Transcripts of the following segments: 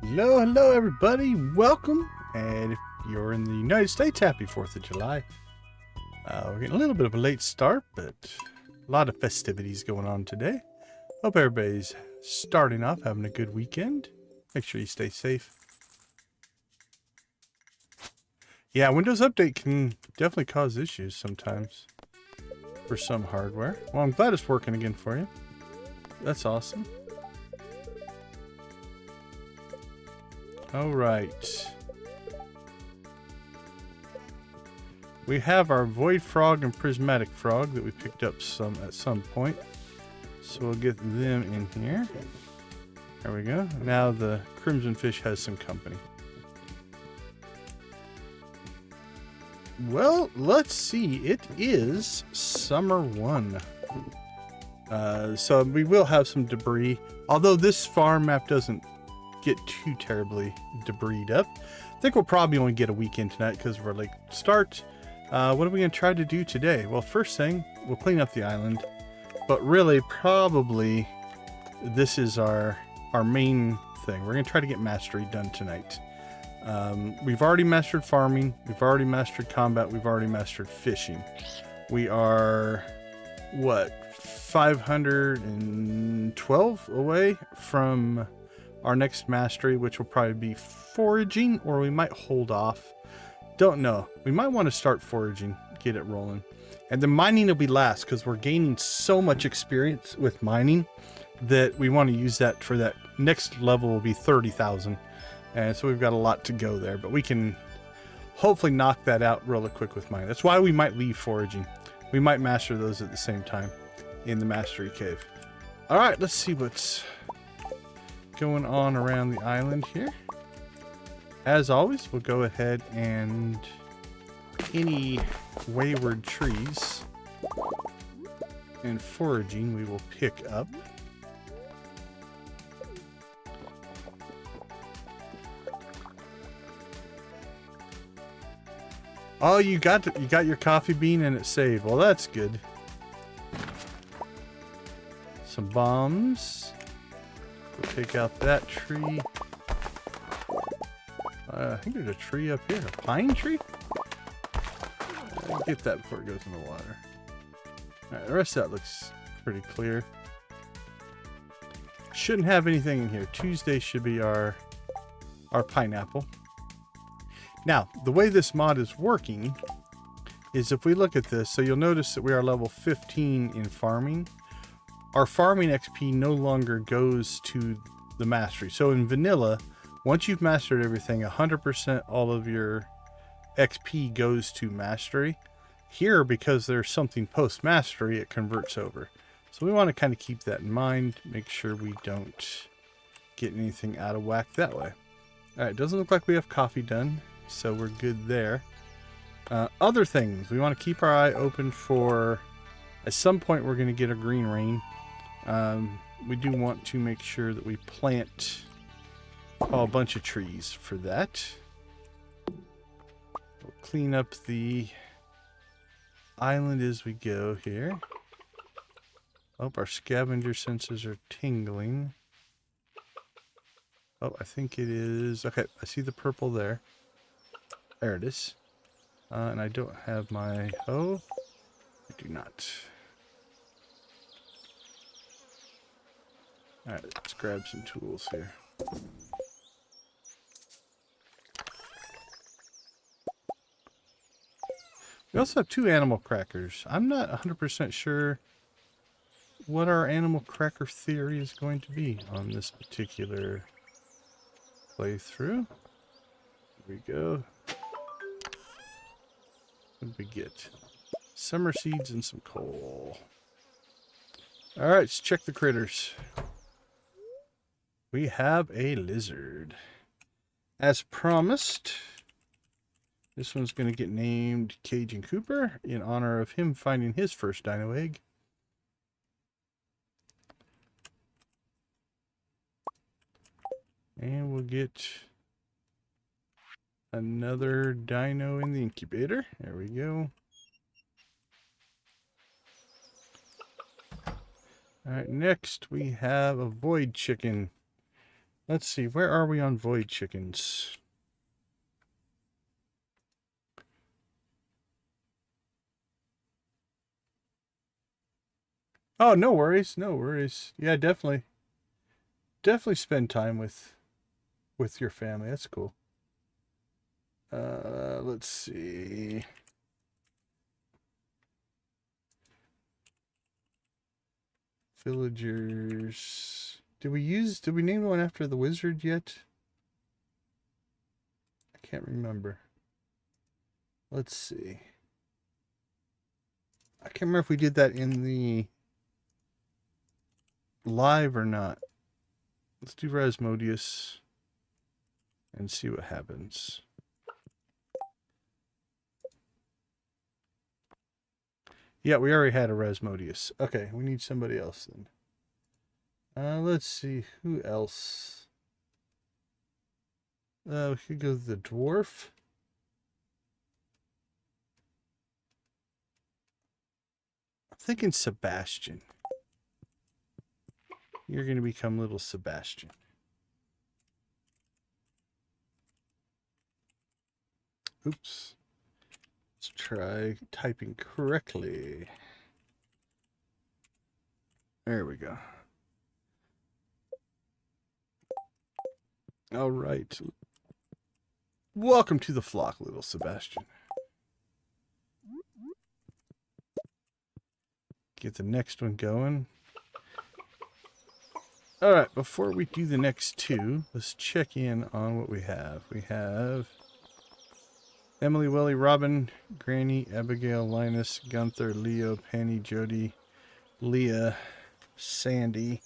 Hello everybody, welcome, and if you're in the United States, happy 4th of July. We're getting a little bit of a late start, but a lot of festivities going on today. Hope everybody's starting off, having a good weekend. Make sure you stay safe. Yeah, Windows Update can definitely cause issues sometimes for some hardware. Well, I'm glad it's working again for you. That's awesome. All right. We have our Void Frog and Prismatic Frog that we picked up at some point. So we'll get them in here. There we go. Now the Crimson Fish has some company. Well, let's see. It is Summer 1. So we will have some debris. Although this farm map doesn't get too terribly debrised up. I think we'll probably only get a weekend tonight because we're late start. What are we going to try to do today? Well, first thing, we'll clean up the island. But really, probably, this is our main thing. We're going to try to get Mastery done tonight. We've already mastered farming. We've already mastered combat. We've already mastered fishing. We are, what, 512 away from our next mastery, which will probably be foraging, or we might hold off. Don't know. We might want to start foraging, get it rolling. And then mining will be last because we're gaining so much experience with mining that we want to use that for that next level will be 30,000. And so we've got a lot to go there, but we can hopefully knock that out really quick with mining. That's why we might leave foraging. We might master those at the same time in the mastery cave. All right, let's see what's going on around the island here. As always, we'll go ahead and any wayward trees and foraging we will pick up. Oh, you got your coffee bean and it saved. Well, that's good. Some bombs. We'll take out that tree. I think there's a tree up here. A pine tree? I'll get that before it goes in the water. Alright, the rest of that looks pretty clear. Shouldn't have anything in here. Tuesday should be our pineapple. Now, the way this mod is working is if we look at this, so you'll notice that we are level 15 in farming. Our farming XP no longer goes to the mastery. So in vanilla, once you've mastered everything, 100% all of your XP goes to mastery. Here, because there's something post-mastery, it converts over. So we want to kind of keep that in mind, make sure we don't get anything out of whack that way. All right, doesn't look like we have coffee done, so we're good there. Other things, we want to keep our eye open for, at some point we're going to get a green rain. We do want to make sure that we plant a bunch of trees for that. We'll clean up the island as we go here. Oh, our scavenger senses are tingling. Oh, I think it is. Okay, I see the purple there. There it is. And I don't have my hoe. I do not. Alright, let's grab some tools here. We also have 2 animal crackers. I'm not 100% sure what our animal cracker theory is going to be on this particular playthrough. Here we go. What did we get? Summer seeds and some coal. Alright, let's check the critters. We have a lizard. As promised, this one's going to get named Cajun Cooper in honor of him finding his first dino egg. And we'll get another dino in the incubator. There we go. Alright, next we have a void chicken. Let's see, where are we on void chickens? Oh, no worries, no worries. Yeah, definitely spend time with your family. That's cool. Let's see. Villagers. Did we name one after the wizard yet? I can't remember. Let's see. I can't remember if we did that in the live or not. Let's do Rasmodius and see what happens. Yeah, we already had a Rasmodius. Okay, we need somebody else then. Let's see, who else? We could go the dwarf. I'm thinking Sebastian. You're going to become little Sebastian. Oops. Let's try typing correctly. There we go. All right. Welcome to the flock, little Sebastian. Get the next one going. All right, before we do the next two, let's check in on what we have. We have Emily, Willie, Robin, Granny, Abigail, Linus, Gunther, Leo, Penny, Jody, Leah, Sandy.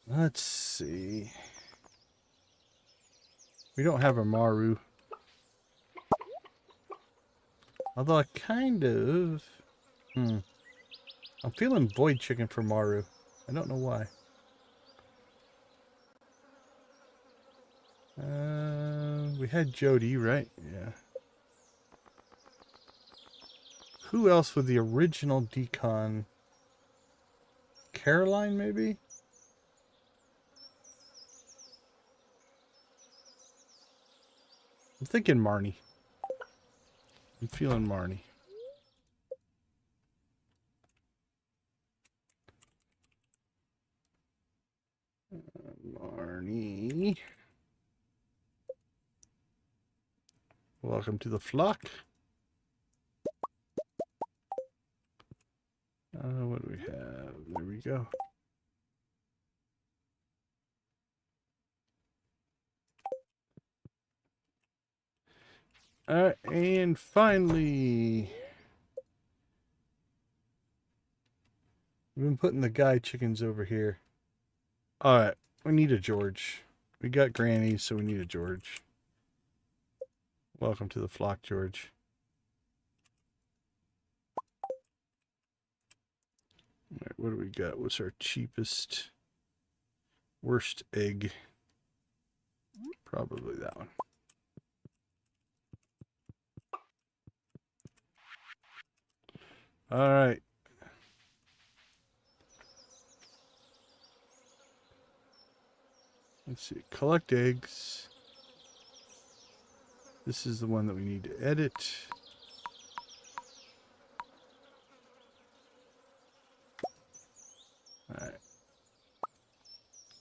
Let's see. We don't have a Maru. Although I kind of... I'm feeling void chicken for Maru. I don't know why. We had Jody, right? Yeah. Who else with the original decon? Caroline, maybe? I'm thinking Marnie. I'm feeling Marnie. Marnie. Welcome to the flock. What do we have? There we go. Alright, and finally, we've been putting the guy chickens over here. Alright, we need a George. We got Granny, so we need a George. Welcome to the flock, George. Alright, what do we got? What's our cheapest, worst egg? Probably that one. All right. Let's see. Collect eggs. This is the one that we need to edit. All right.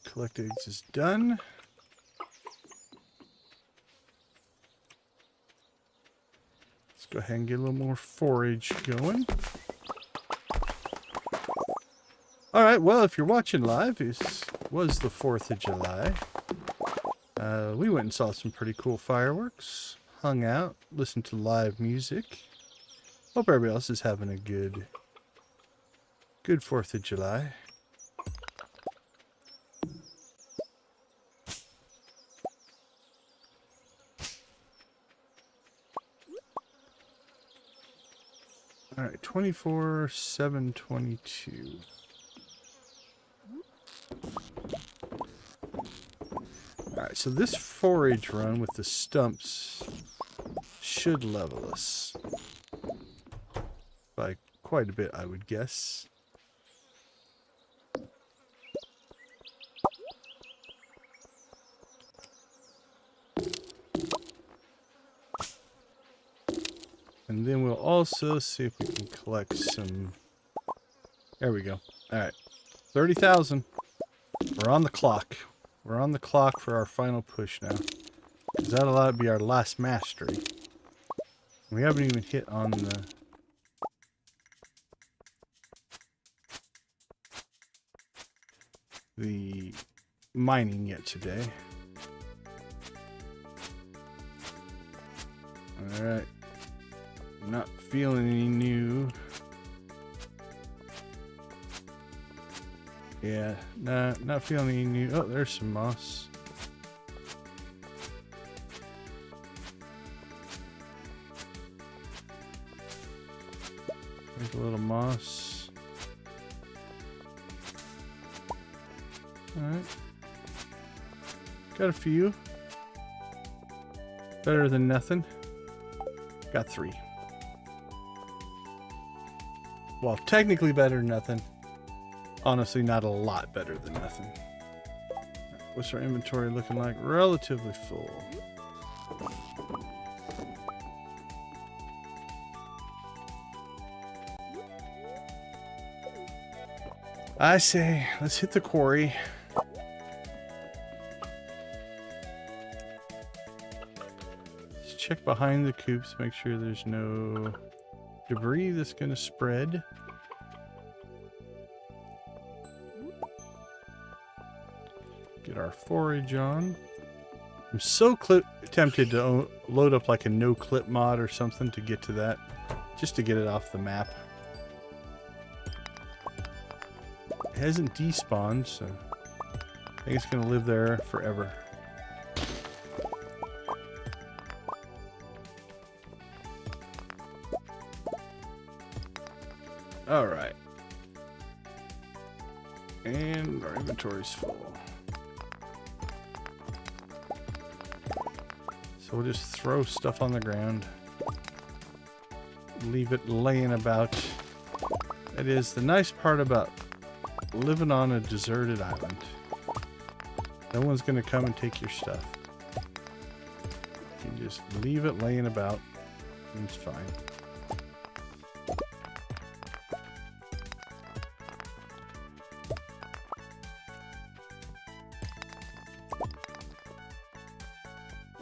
Collect eggs is done. Let's go ahead and get a little more forage going. All right, well, if you're watching live, it was the 4th of July. We went and saw some pretty cool fireworks, hung out, listened to live music. Hope everybody else is having a good 4th of July. All right, 24,722. Alright, so this forage run with the stumps should level us by quite a bit, I would guess. And then we'll also see if we can collect some. There we go. All right. 30,000. We're on the clock. We're on the clock for our final push now. Because that'll be our last mastery. We haven't even hit on the mining yet today. Alright. Not feeling any new. Yeah, not feeling any new. Oh, there's some moss. There's a little moss. Alright. Got a few. Better than nothing. Got 3. Well, technically better than nothing. Honestly, not a lot better than nothing. What's our inventory looking like? Relatively full. I say, let's hit the quarry. Let's check behind the coops, make sure there's no debris that's going to spread. Get our forage on. I'm so tempted to load up like a no-clip mod or something to get to that. Just to get it off the map. It hasn't despawned, so I think it's going to live there forever. Alright. And our inventory's full. So we'll just throw stuff on the ground. Leave it laying about. That is the nice part about living on a deserted island. No one's going to come and take your stuff. You can just leave it laying about. And it's fine.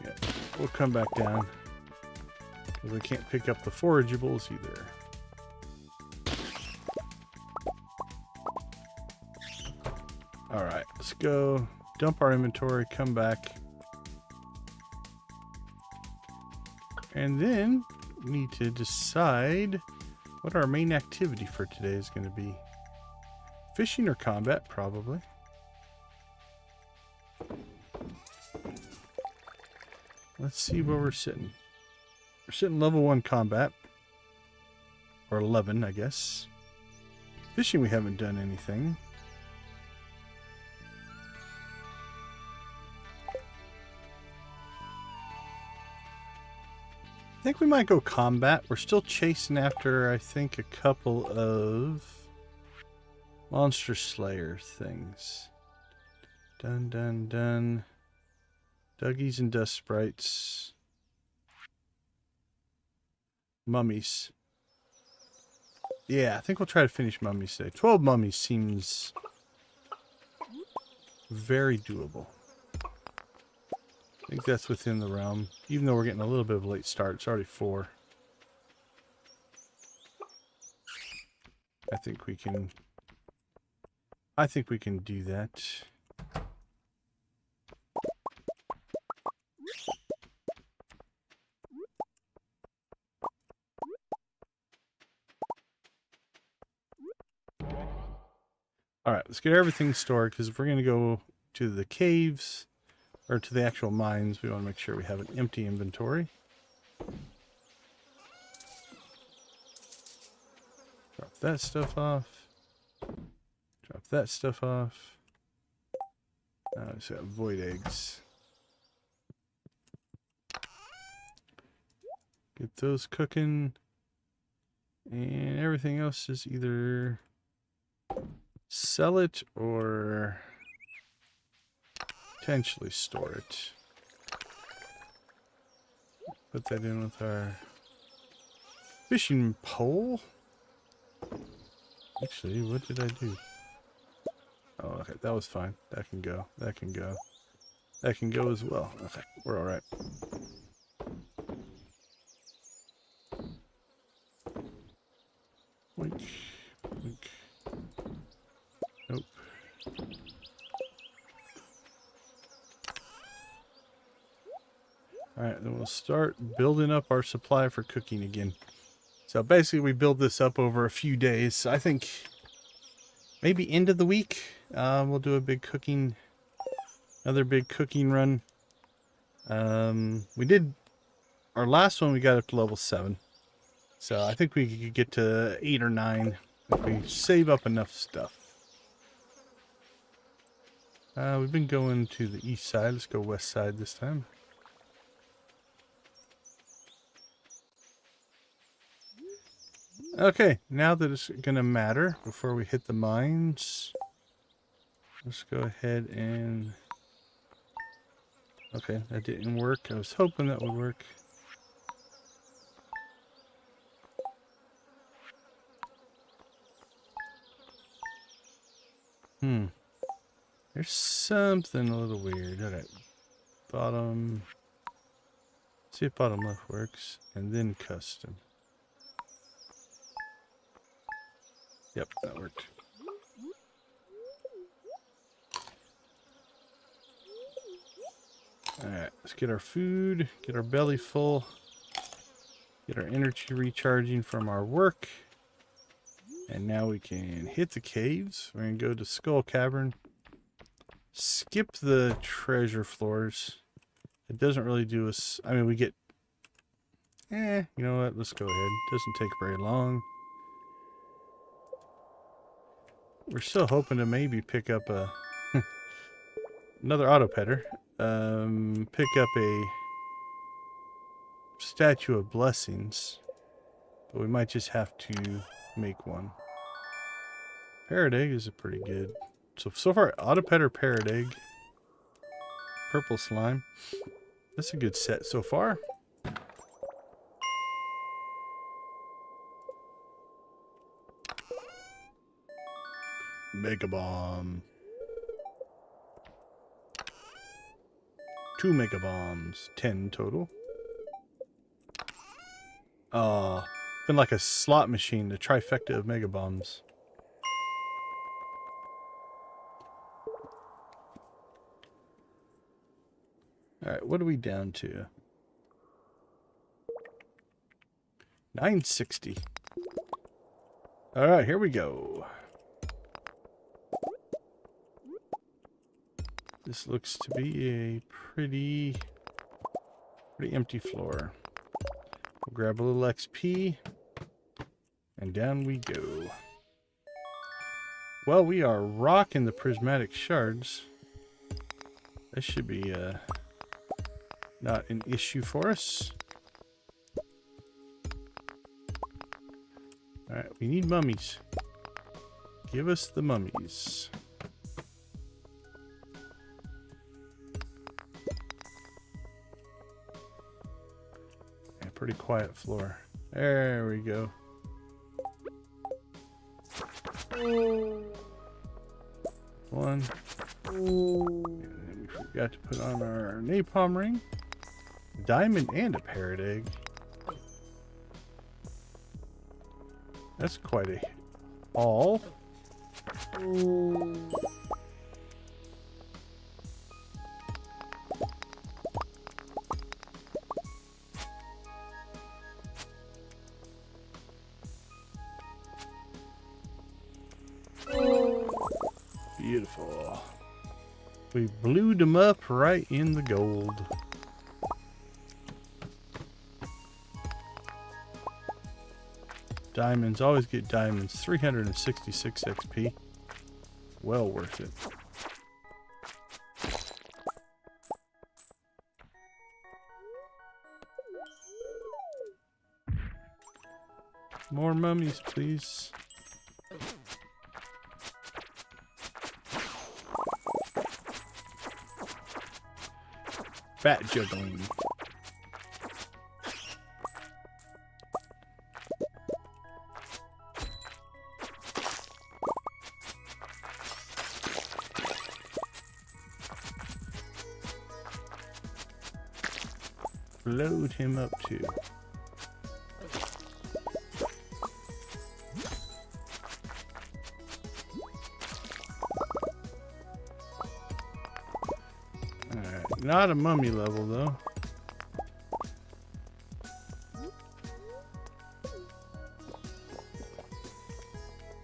Yeah, we'll come back down. Because we can't pick up the forageables either. Alright, let's go dump our inventory, come back. And then we need to decide what our main activity for today is going to be. Fishing or combat, probably. Let's see where we're sitting. We're sitting level 1 combat. Or 11, I guess. Fishing, we haven't done anything. I think we might go combat. We're still chasing after, I think, a couple of monster slayer things. Dun dun dun. Duggies and dust sprites. Mummies. Yeah, I think we'll try to finish mummies today. 12 mummies seems very doable. I think that's within the realm. Even though we're getting a little bit of a late start. It's already 4. I think we can do that. Alright, let's get everything stored, because if we're going to go to the caves, or to the actual mines, we want to make sure we have an empty inventory. Drop that stuff off. Drop that stuff off. Let's have void eggs. Get those cooking. And everything else is either sell it or potentially store it. Put that in with our fishing pole. Actually, what did I do? Oh, okay, that was fine. That can go. That can go. That can go as well. Okay, we're all right. Wink, wink. Nope. All right, then we'll start building up our supply for cooking again. So basically, we build this up over a few days. I think maybe end of the week, we'll do a big cooking, another big cooking run. We did our last one. We got up to level 7, so I think we could get to 8 or 9 if we save up enough stuff. We've been going to the east side. Let's go west side this time. Okay, now that it's gonna matter, before we hit the mines, let's go ahead and... Okay, that didn't work. I was hoping that would work. There's something a little weird. Okay, bottom... See if bottom left works, and then custom. Yep, that worked. Alright, let's get our food, get our belly full, get our energy recharging from our work. And now we can hit the caves. We're going to go to Skull Cavern. Skip the treasure floors. It doesn't really do us... I mean, we get... you know what? Let's go ahead. It doesn't take very long. We're still hoping to maybe pick up a... another auto petter. Pick up a Statue of Blessings. But we might just have to make one. Parrot egg is a pretty good. So far, auto petter, parrot egg, purple slime. That's a good set so far. Mega bomb. 2 mega bombs. 10 total. Been like a slot machine, the trifecta of mega bombs. Alright, what are we down to? 960. Alright, here we go. This looks to be a pretty empty floor. We'll grab a little XP. And down we go. Well, we are rocking the prismatic shards. That should be not an issue for us. Alright, we need mummies. Give us the mummies. Yeah, pretty quiet floor. There we go. One. And then we forgot to put on our napalm ring. Diamond and a parrot egg. That's quite a haul. Beautiful. We blew them up right in the gold. Diamonds, always get diamonds. 366 XP. Well worth it. More mummies, please. Fat juggling. load him up to? Alright, not a mummy level though.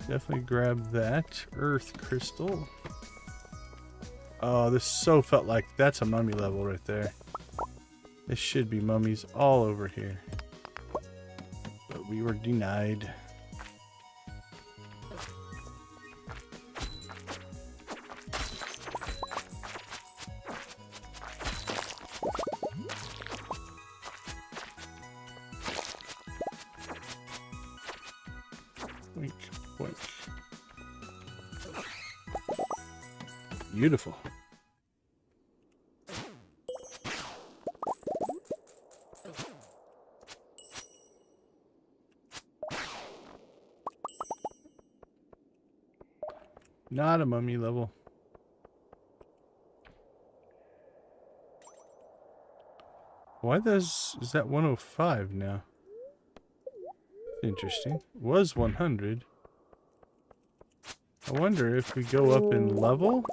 Definitely grab that earth crystal. Oh, this so felt like that's a mummy level right there. This should be mummies all over here. But we were denied. Wink, wink. Beautiful. Not a mummy level. Why is that 105 now? Interesting. It was 100. I wonder if we go up in level,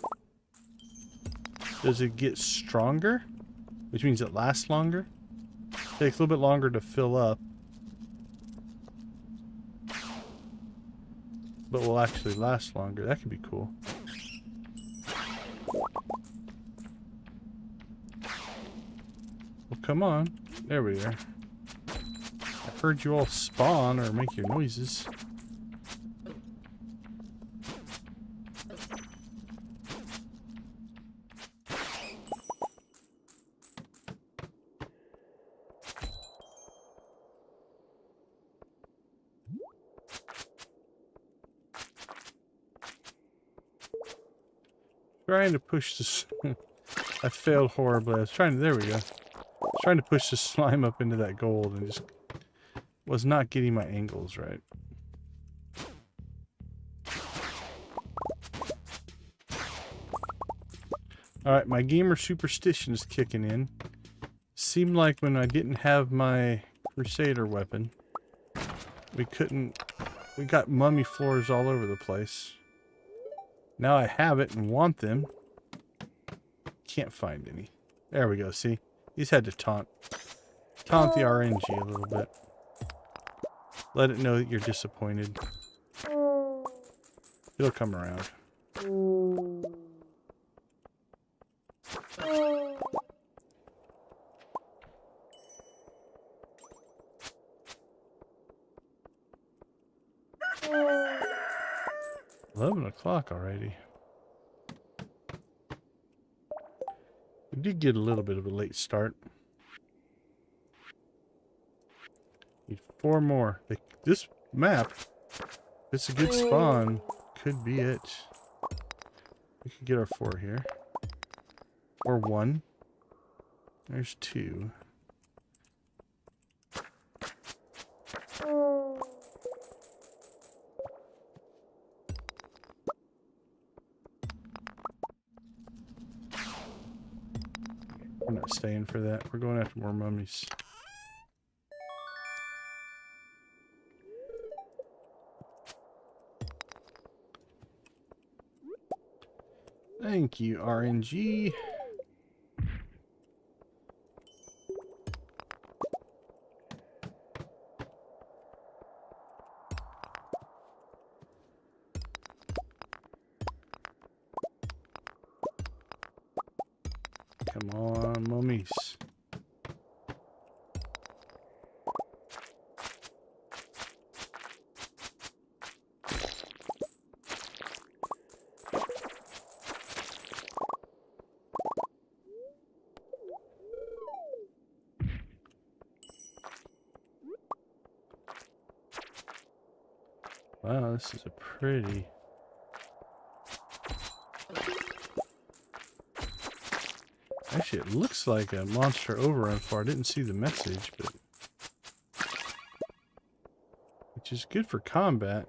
does it get stronger? Which means it lasts longer. Takes a little bit longer to fill up, but will actually last longer. That could be cool. Well, come on. There we are. I heard you all spawn or make your noises. Trying to push this. I failed horribly. I was trying to. There we go. I was trying to push the slime up into that gold and just was not getting my angles right. Alright, my gamer superstition is kicking in. Seemed like when I didn't have my Crusader weapon, we got mummy floors all over the place. Now I have it and want them. Can't find any. There we go, see? He's had to taunt the RNG a little bit. Let it know that you're disappointed. It'll come around. 11 o'clock already. We did get a little bit of a late start. Need 4 more. This map, it's a good spawn. Could be it. We could get our 4 here. Or 1. There's 2. We're not staying for that. We're going after more mummies. Thank you, RNG. Come on, mummies. Wow, this is a pretty... Actually, it looks like a monster overrun for. I didn't see the message, but... Which is good for combat.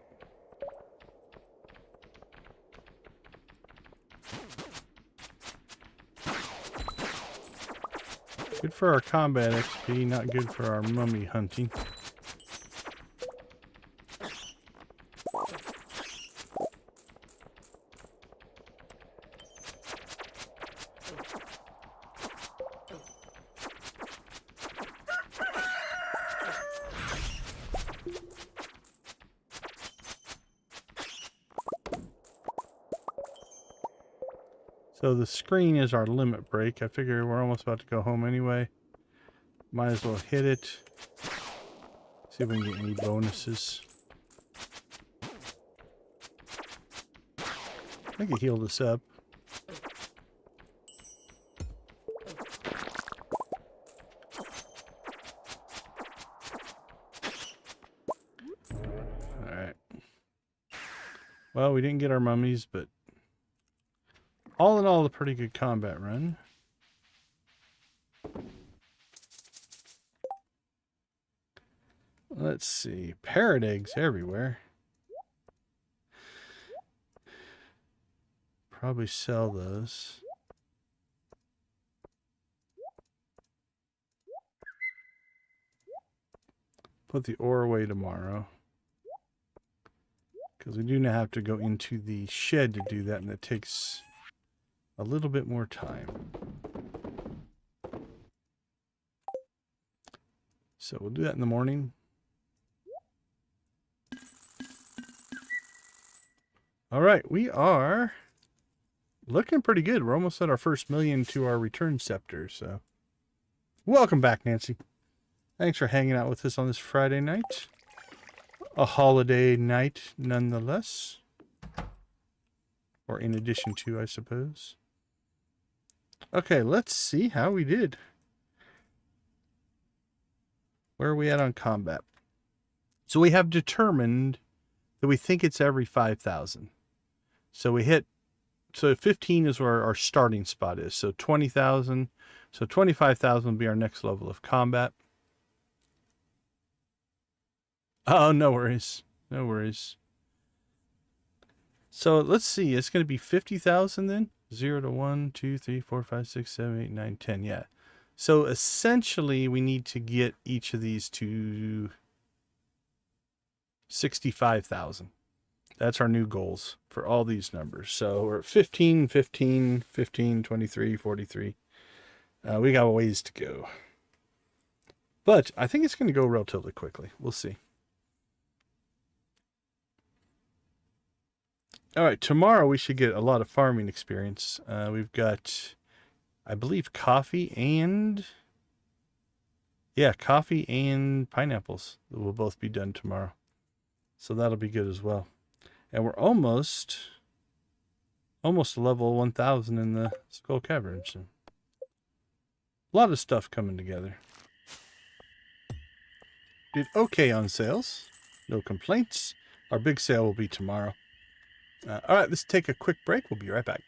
Good for our combat XP, not good for our mummy hunting. So the screen is our limit break. I figure we're almost about to go home anyway. Might as well hit it. See if we can get any bonuses. I think it healed us up. Alright. Well, we didn't get our mummies, but all in all, a pretty good combat run. Let's see. Parrot eggs everywhere. Probably sell those. Put the ore away tomorrow. Because we do now have to go into the shed to do that, and it takes a little bit more time. So we'll do that in the morning. All right, we are looking pretty good. We're almost at our first million to our return scepter. So welcome back, Nancy. Thanks for hanging out with us on this Friday night. A holiday night nonetheless. Or in addition to, I suppose. Okay, let's see how we did. Where are we at on combat? So we have determined that we think it's every 5,000. So we hit, so 15 is where our starting spot is. So 20,000. So 25,000 will be our next level of combat. Oh, no worries. No worries. So let's see. It's going to be 50,000 then. 0 to 1, 2, 3, 4, 5, 6, 7, 8, 9, 10. Yeah. So essentially, we need to get each of these to 65,000. That's our new goals for all these numbers. So we're at 15, 15, 15, 23, 43. We got a ways to go. But I think it's going to go relatively quickly. We'll see. All right, tomorrow we should get a lot of farming experience. We've got, I believe, coffee and pineapples that will both be done tomorrow. So that'll be good as well. And we're almost level 1,000 in the Skull Cavern. So a lot of stuff coming together. Did okay on sales. No complaints. Our big sale will be tomorrow. All right, let's take a quick break. We'll be right back.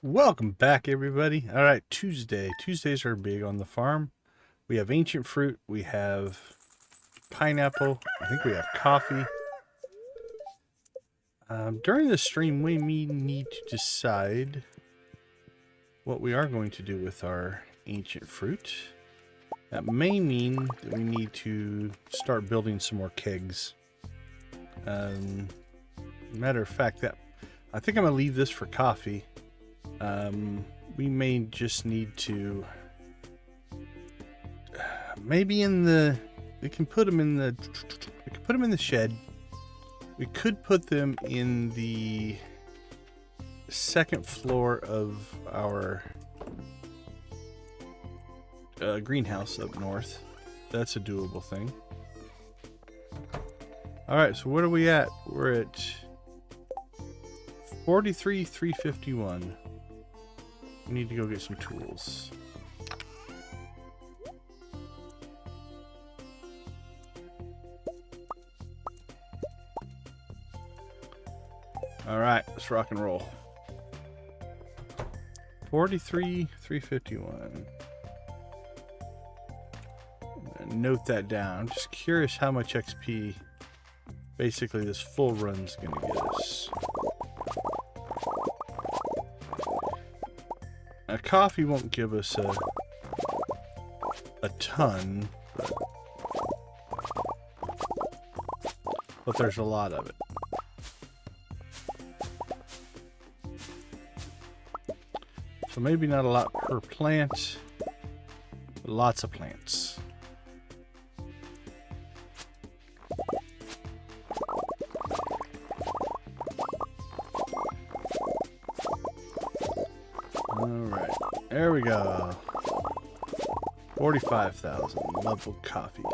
Welcome back, everybody. All right, Tuesday. Tuesdays are big on the farm. We have ancient fruit. We have pineapple. I think we have coffee. During the stream, we may need to decide what we are going to do with our ancient fruit. That may mean that we need to start building some more kegs. Matter of fact, I think I'm going to leave this for coffee. We may just need to maybe we can put them in the shed. We could put them in the second floor of our greenhouse up north. That's a doable thing. All right, so what are we at? We're at 43,351. We need to go get some tools. All right, let's rock and roll. 43,351. Note that down. Just curious how much XP basically this full run's gonna get us. Now, coffee won't give us a ton, but there's a lot of it. So maybe not a lot per plant, but lots of plants. Alright, there we go. 45,000 level coffee.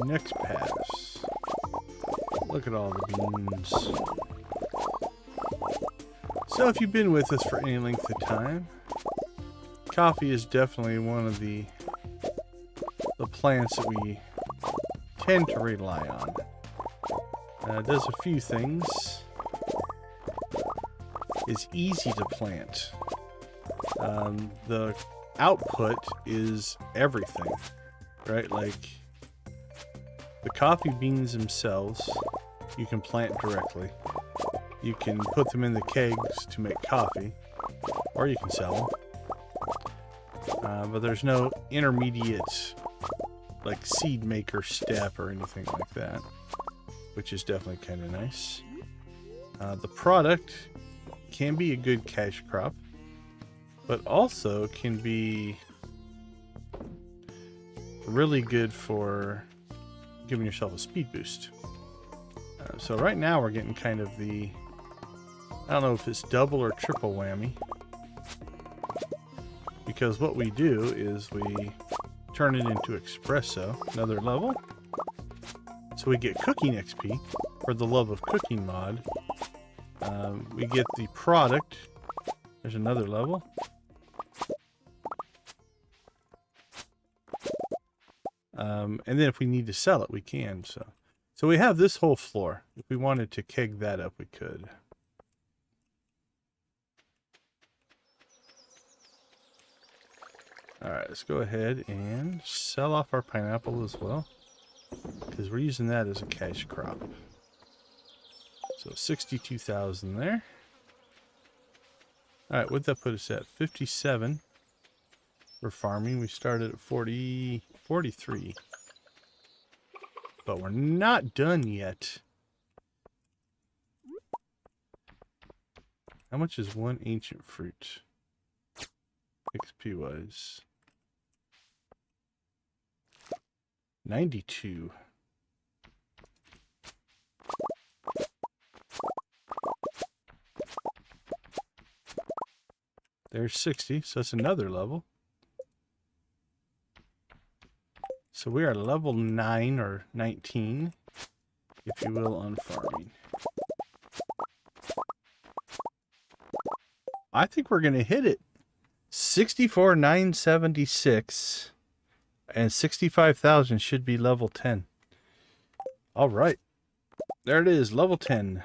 Next pass. Look at all the beans. So if you've been with us for any length of time, coffee is definitely one of the plants that we tend to rely on. It does a few things. It's easy to plant. The output is everything, right? Like the coffee beans themselves, you can plant directly. You can put them in the kegs to make coffee, or you can sell them. But there's no intermediate, like Seedmaker step or anything like that, which is definitely kind of nice. The product can be a good cash crop, but also can be really good for giving yourself a speed boost. So right now we're getting kind of I don't know if it's double or triple whammy, because what we do is we turn it into espresso, another level. So we get cooking XP for the Love of Cooking mod. We get the product. There's another level. And then if we need to sell it, we can. So we have this whole floor. If we wanted to keg that up, we could. All right, let's go ahead and sell off our pineapple as well, because we're using that as a cash crop. So 62,000 there. All right, what'd that put us at? 57 for farming. We started at 43. But we're not done yet. How much is one ancient fruit? XP wise. 92. There's 60, so that's another level. So we are level 9 or 19, if you will, on farming. I think we're going to hit it. 64,976 and 65,000 should be level 10. All right. There it is, level 10.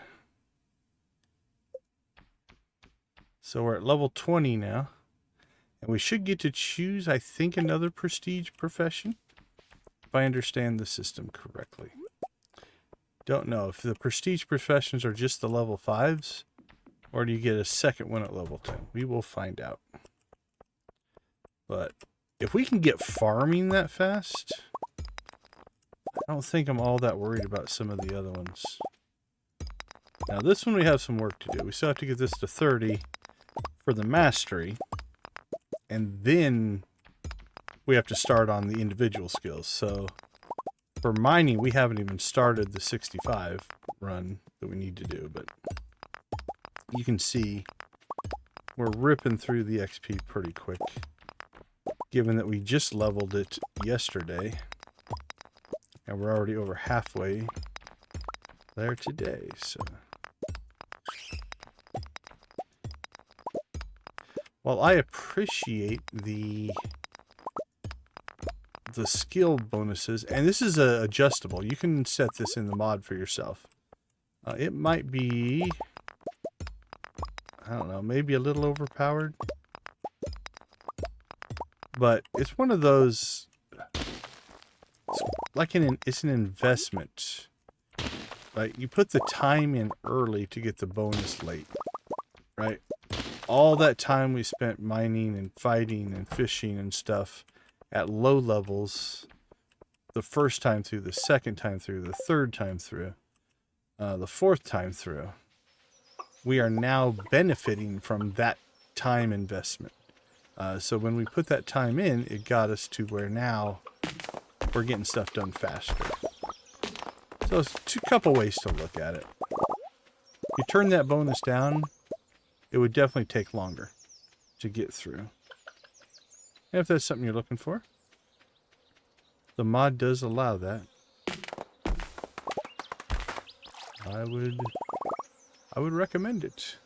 So we're at level 20 now. And we should get to choose, I think, another prestige profession. If I understand the system correctly. Don't know if the prestige professions are just the level 5s. Or do you get a second one at level 10? We will find out. But if we can get farming that fast, I don't think I'm all that worried about some of the other ones. Now this one we have some work to do. We still have to get this to 30 for the mastery. And then we have to start on the individual skills. So for mining, we haven't even started the 65 run that we need to do. But you can see we're ripping through the XP pretty quick. Given that we just leveled it yesterday. And we're already over halfway there today. So while I appreciate the skill bonuses, and this is adjustable. You can set this in the mod for yourself. It might be, I don't know, maybe a little overpowered. But it's one of those, like it's an investment. Right? You put the time in early to get the bonus late. Right? All that time we spent mining and fighting and fishing and stuff at low levels, the first time through, the second time through, the third time through, the fourth time through, we are now benefiting from that time investment. So when we put that time in, it got us to where now we're getting stuff done faster. So it's a couple ways to look at it. If you turn that bonus down, it would definitely take longer to get through. And if that's something you're looking for, the mod does allow that. I would recommend it.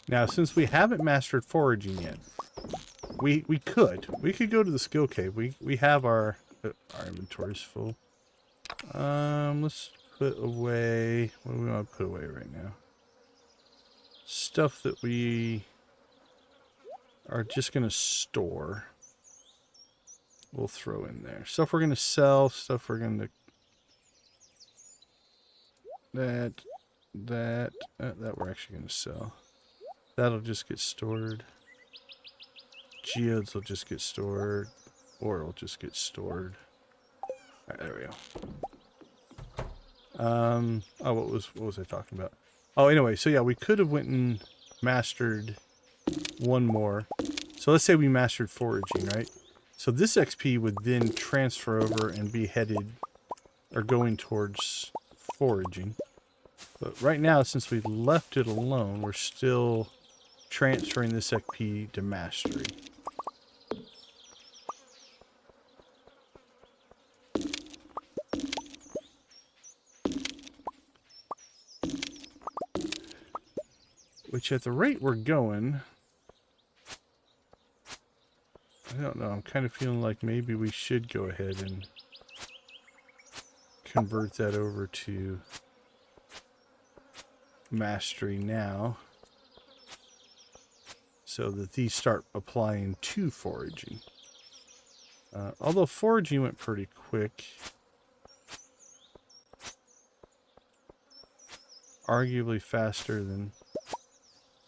Now, since we haven't mastered foraging yet, we could go to the skill cave. We have our inventory's full. Let's put away, what do we want to put away right now? Stuff that we are just going to store. We'll throw in there. Stuff we're going to sell, stuff we're going to... That we're actually going to sell. That'll just get stored. Geodes will just get stored. Ore will just get stored. Alright, there we go. Oh, what was I talking about? Oh, anyway, so yeah, we could have went and mastered one more. So let's say we mastered foraging, right? So this XP would then transfer over and be headed or going towards foraging. But right now, since we left it alone, we're still transferring this XP to mastery. Which at the rate we're going, I don't know, I'm kind of feeling like maybe we should go ahead and convert that over to mastery now, so that these start applying to foraging. Although foraging went pretty quick, arguably faster than...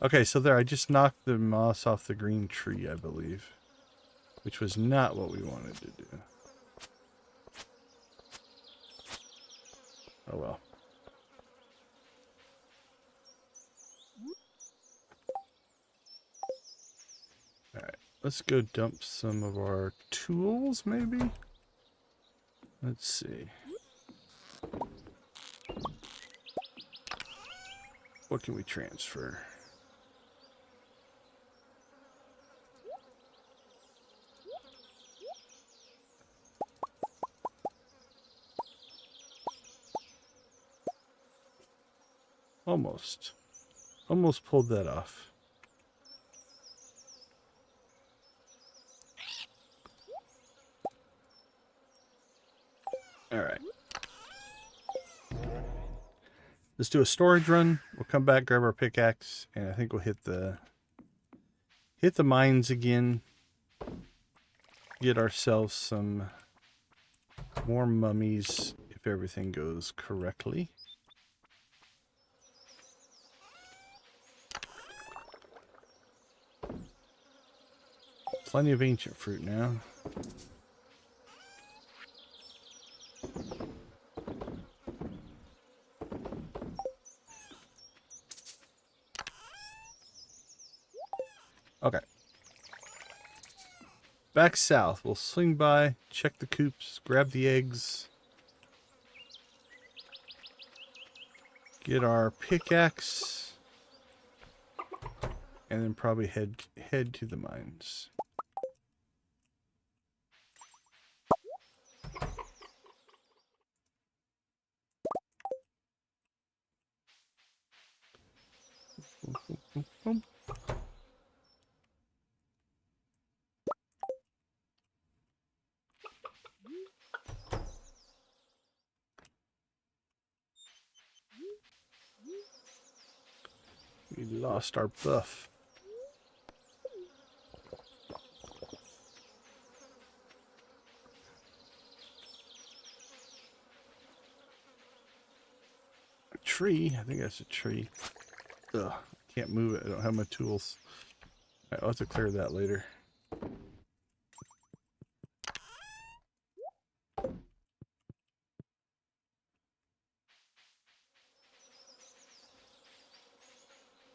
Okay, so there, I just knocked the moss off the green tree, I believe, which was not what we wanted to do. Oh well. Alright, let's go dump some of our tools, maybe? Let's see. What can we transfer? Almost. Almost pulled that off. All right. Let's do a storage run. We'll come back, grab our pickaxe, and I think we'll hit the mines again. Get ourselves some more mummies if everything goes correctly. Plenty of ancient fruit now. Okay. Back south. We'll swing by, check the coops, grab the eggs. Get our pickaxe. And then probably head to the mines. We lost our buff. A tree? I think that's a tree. Ugh, I can't move it. I don't have my tools. All right, I'll have to clear that later.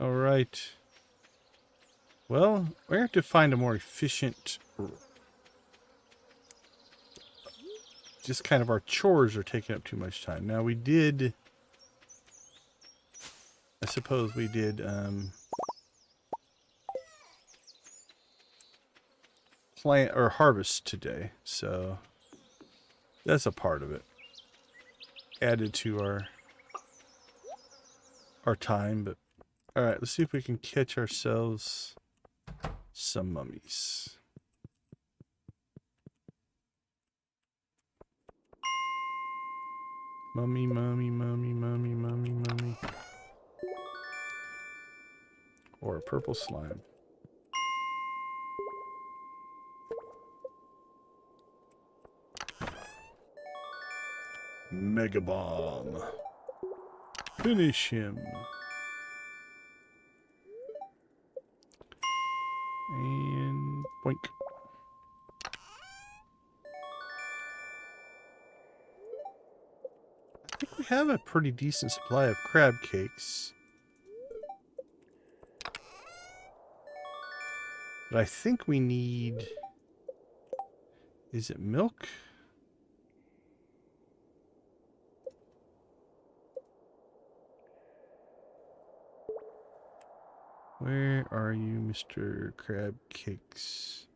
All right. Well, we have to find a more efficient... Just kind of our chores are taking up too much time. Now we did... I suppose we did plant or harvest today, so that's a part of it. Added to our time, but all right, let's see if we can catch ourselves some mummies. Mummy, mummy, mummy, mummy, mummy, mummy. Or a purple slime. Mega bomb. Finish him. And boink. I think we have a pretty decent supply of crab cakes. But I think we need... Is it milk? Where are you, Mr. Crab Cakes?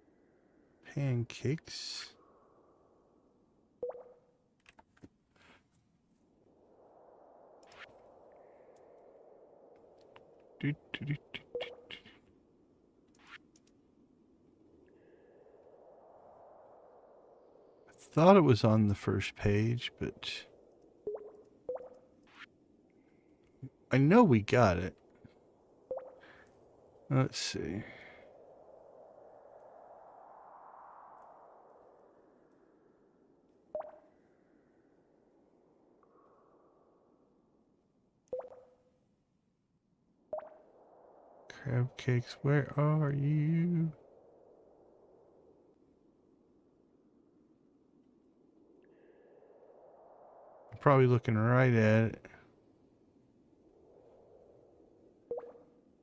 Pancakes? I thought it was on the first page, but I know we got it. Let's see. Crab cakes, where are you? I'm probably looking right at it.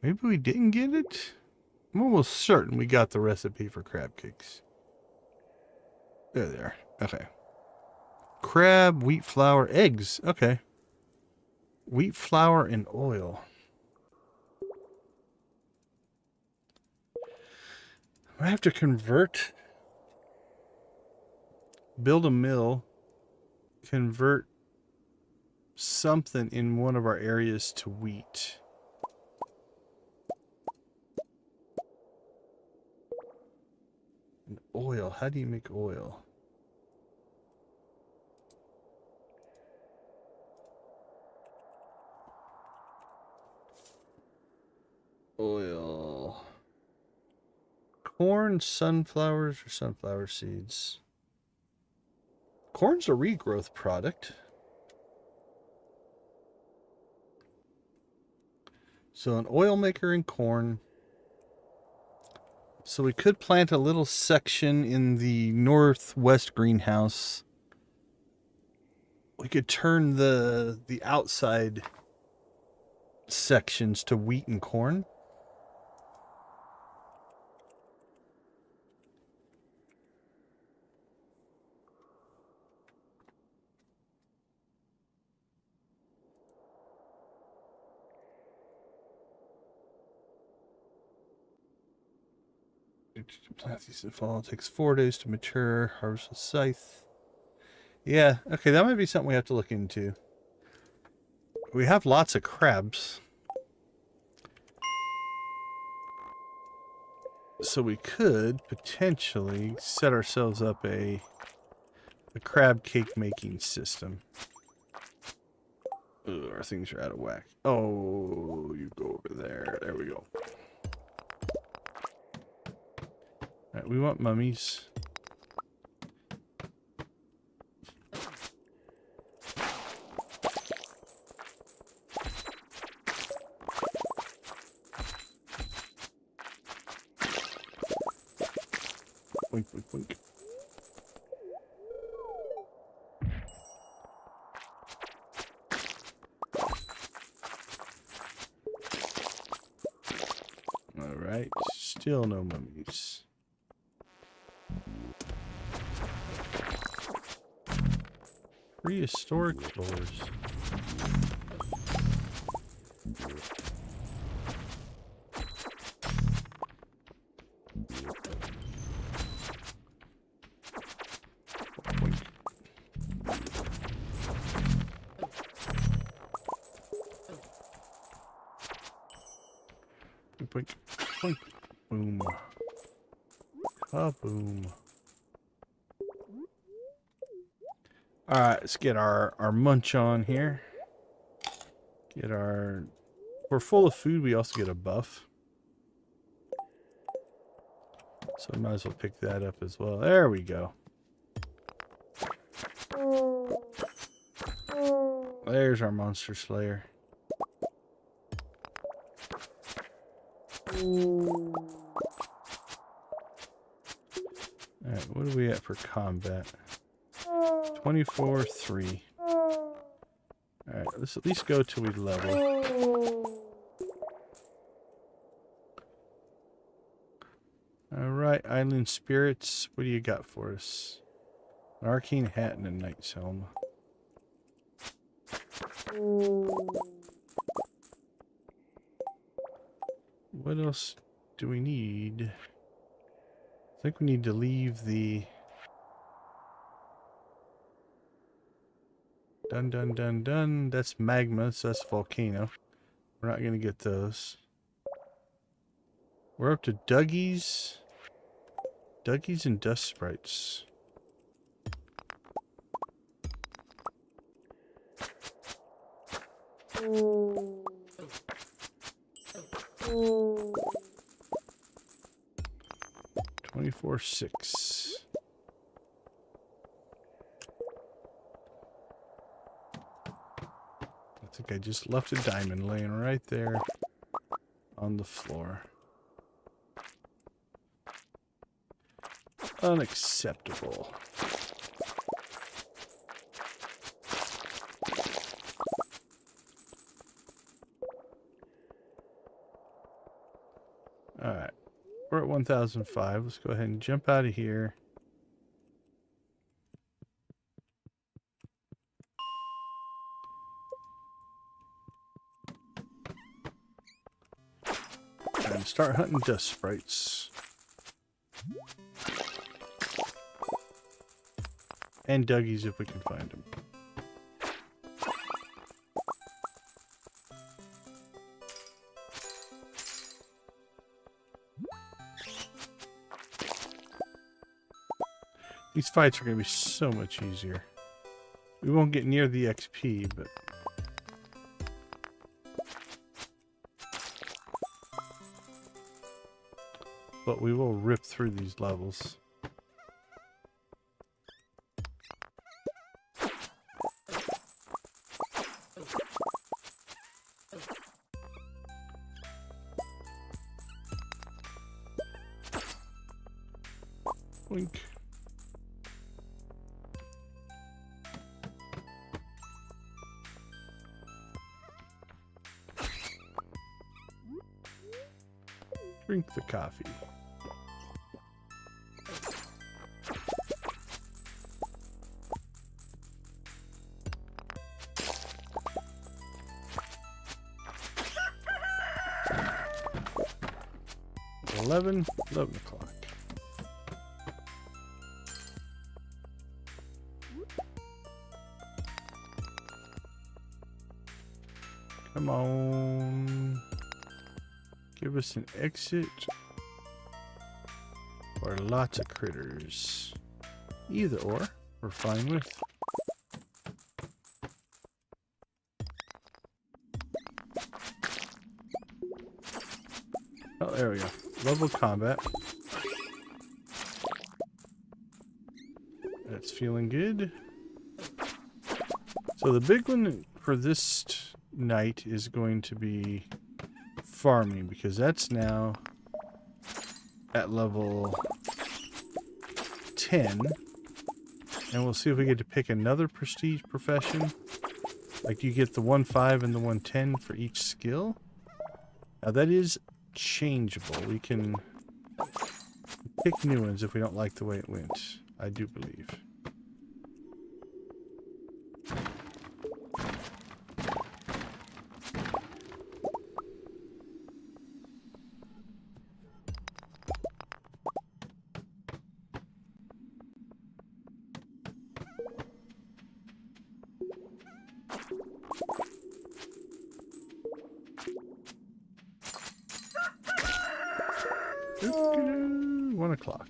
Maybe we didn't get it? I'm almost certain we got the recipe for crab cakes. There they are. Okay. Crab, wheat flour, eggs. Okay. Wheat flour and oil. I have to convert. Build a mill. Convert something in one of our areas to wheat. And oil. How do you make oil? Oil. Corn, sunflowers, or sunflower seeds? Corn's a regrowth product. So an oil maker and corn. So we could plant a little section in the northwest greenhouse. We could turn the outside sections to wheat and corn. Plant these in fall. It takes 4 days to mature. Harvest with scythe. Yeah, okay, that might be something we have to look into. We have lots of crabs. So we could potentially set ourselves up a crab cake making system. Ugh, our things are out of whack. Oh, you go over there. There we go. Alright, we want mummies. Boink, boink, boink. Alright, still no mummies. Prehistoric floors. Boink, boink, boom. Kaboom. Alright, let's get our munch on here. Get our... If we're full of food, we also get a buff. So I might as well pick that up as well. There we go. There's our monster slayer. Alright, what are we at for combat? 24-3. Alright, let's at least go till we level. Alright, Island Spirits, what do you got for us? An arcane hat and a knight's helm. What else do we need? I think we need to leave the... Dun dun dun dun. That's magma, so that's volcano. We're not going to get those. We're up to Dougie's. Dougie's and Dust Sprites. $24.6. I think I just left a diamond laying right there on the floor. Unacceptable. Alright. We're at 1005. Let's go ahead and jump out of here. And start hunting dust sprites. And Dougie's if we can find them. These fights are going to be so much easier. We won't get near the XP, but we will rip through these levels. Blink. Drink the coffee. Eleven o'clock. Come on. Give us an exit. Or lots of critters. Either or, we're fine with. Oh, there we go. Level combat. That's feeling good. So the big one for this night is going to be farming, because that's now at level 10. And we'll see if we get to pick another prestige profession. Like you get the 1.5 and the 1.10 for each skill. Now that is changeable. We can pick new ones if we don't like the way it went, I do believe. Doo-doo-doo, 1 o'clock.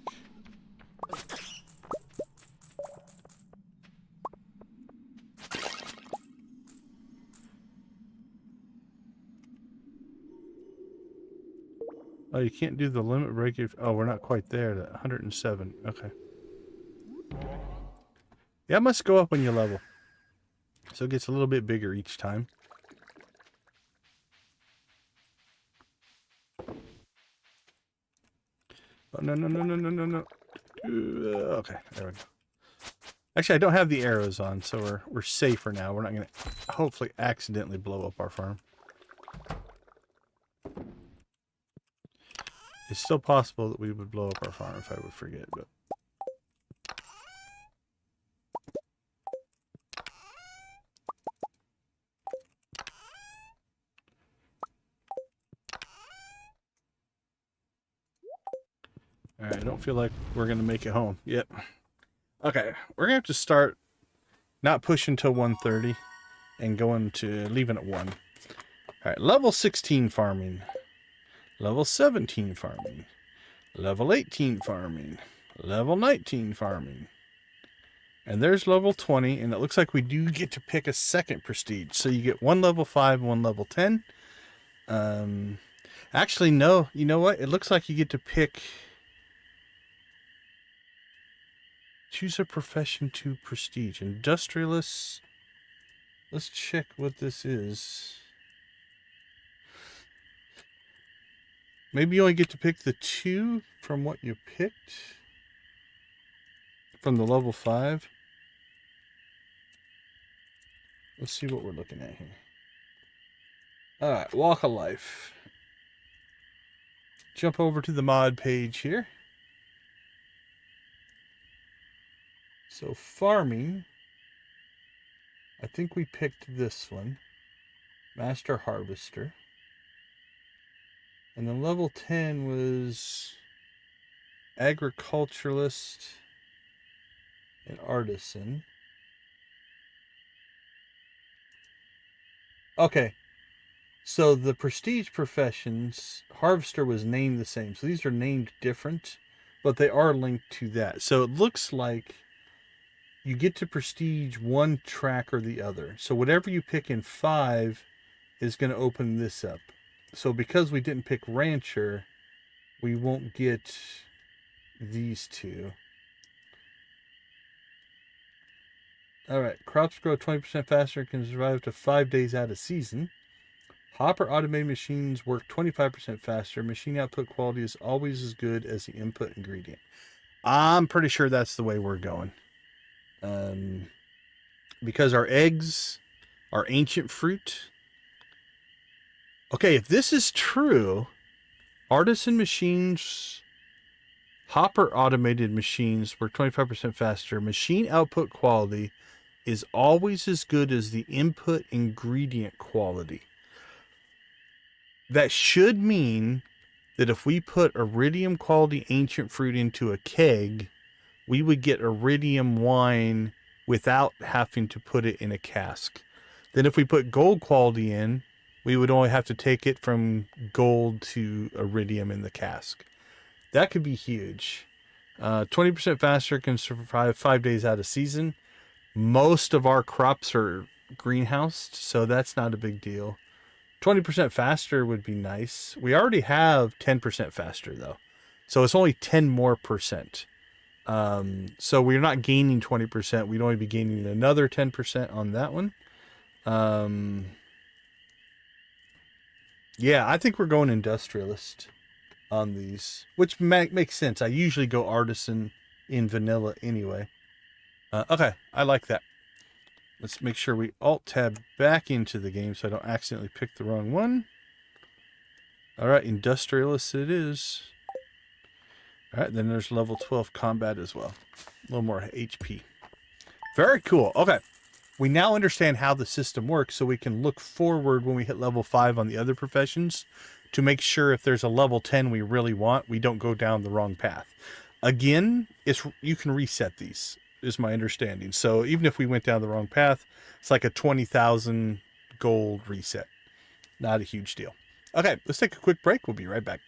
Oh, you can't do the limit break if... Oh, we're not quite there. 107. Okay. Yeah, it must go up when you level. So it gets a little bit bigger each time. Oh, no. Okay, there we go. Actually, I don't have the arrows on, so we're safer now. We're not going to hopefully accidentally blow up our farm. It's still possible that we would blow up our farm if I would forget, but... Alright, I don't feel like we're going to make it home yet. Okay, we're going to have to start not pushing until 1:30 and going to leaving at 1. Alright, level 16 farming. Level 17 farming. Level 18 farming. Level 19 farming. And there's level 20, and it looks like we do get to pick a second prestige. So you get 1 level 5 and 1 level 10. Actually, no. You know what? It looks like you get to pick... Choose a profession to prestige. Industrialists. Let's check what this is. Maybe you only get to pick the 2 from what you picked. From the level 5. Let's see what we're looking at here. Alright, walk of life. Jump over to the mod page here. So farming, I think we picked this one, Master Harvester. And then level 10 was Agriculturalist and Artisan. Okay, so the prestige professions, Harvester was named the same. So these are named different. but they are linked to that. So it looks like you get to prestige one track or the other. So whatever you pick in 5 is going to open this up. So because we didn't pick Rancher, we won't get these two. All right, crops grow 20% faster and can survive up to 5 days out of season. Hopper automated machines work 25% faster. Machine output quality is always as good as the input ingredient. I'm pretty sure that's the way we're going. Because our eggs are ancient fruit. Okay, if this is true, artisan machines, hopper automated machines work 25% faster. Machine output quality is always as good as the input ingredient quality. That should mean that if we put iridium quality ancient fruit into a keg, we would get iridium wine without having to put it in a cask. Then if we put gold quality in, we would only have to take it from gold to iridium in the cask. That could be huge. 20% faster can survive 5 days out of season. Most of our crops are greenhoused, so that's not a big deal. 20% faster would be nice. We already have 10% faster though. So it's only 10 more percent. So we're not gaining 20%. We'd only be gaining another 10% on that one. Yeah, I think we're going industrialist on these, which makes sense. I usually go artisan in vanilla anyway. Okay, I like that. Let's make sure we alt-tab back into the game so I don't accidentally pick the wrong one. All right, industrialist it is. All right, then there's level 12 combat as well. A little more HP. Very cool. Okay, we now understand how the system works, so we can look forward when we hit level 5 on the other professions to make sure if there's a level 10 we really want, we don't go down the wrong path. Again, you can reset these, is my understanding. So even if we went down the wrong path, it's like a 20,000 gold reset. Not a huge deal. Okay, let's take a quick break. We'll be right back.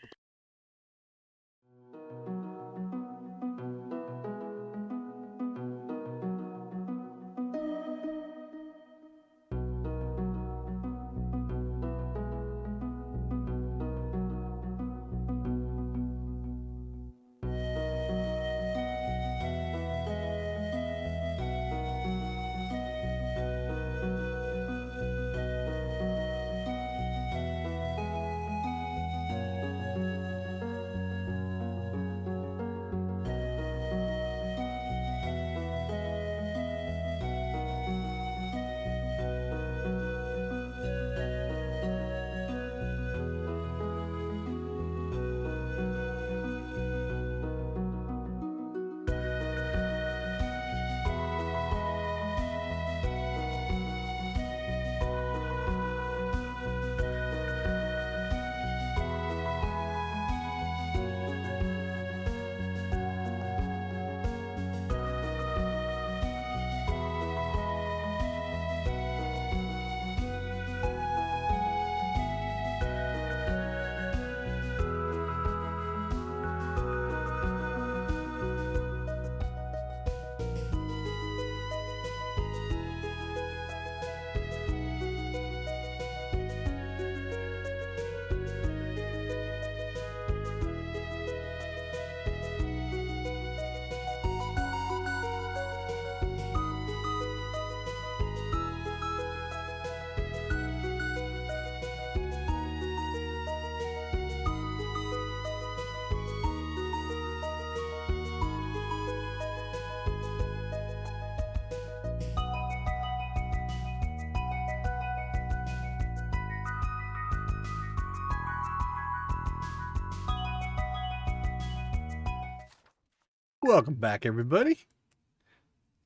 Welcome back, everybody.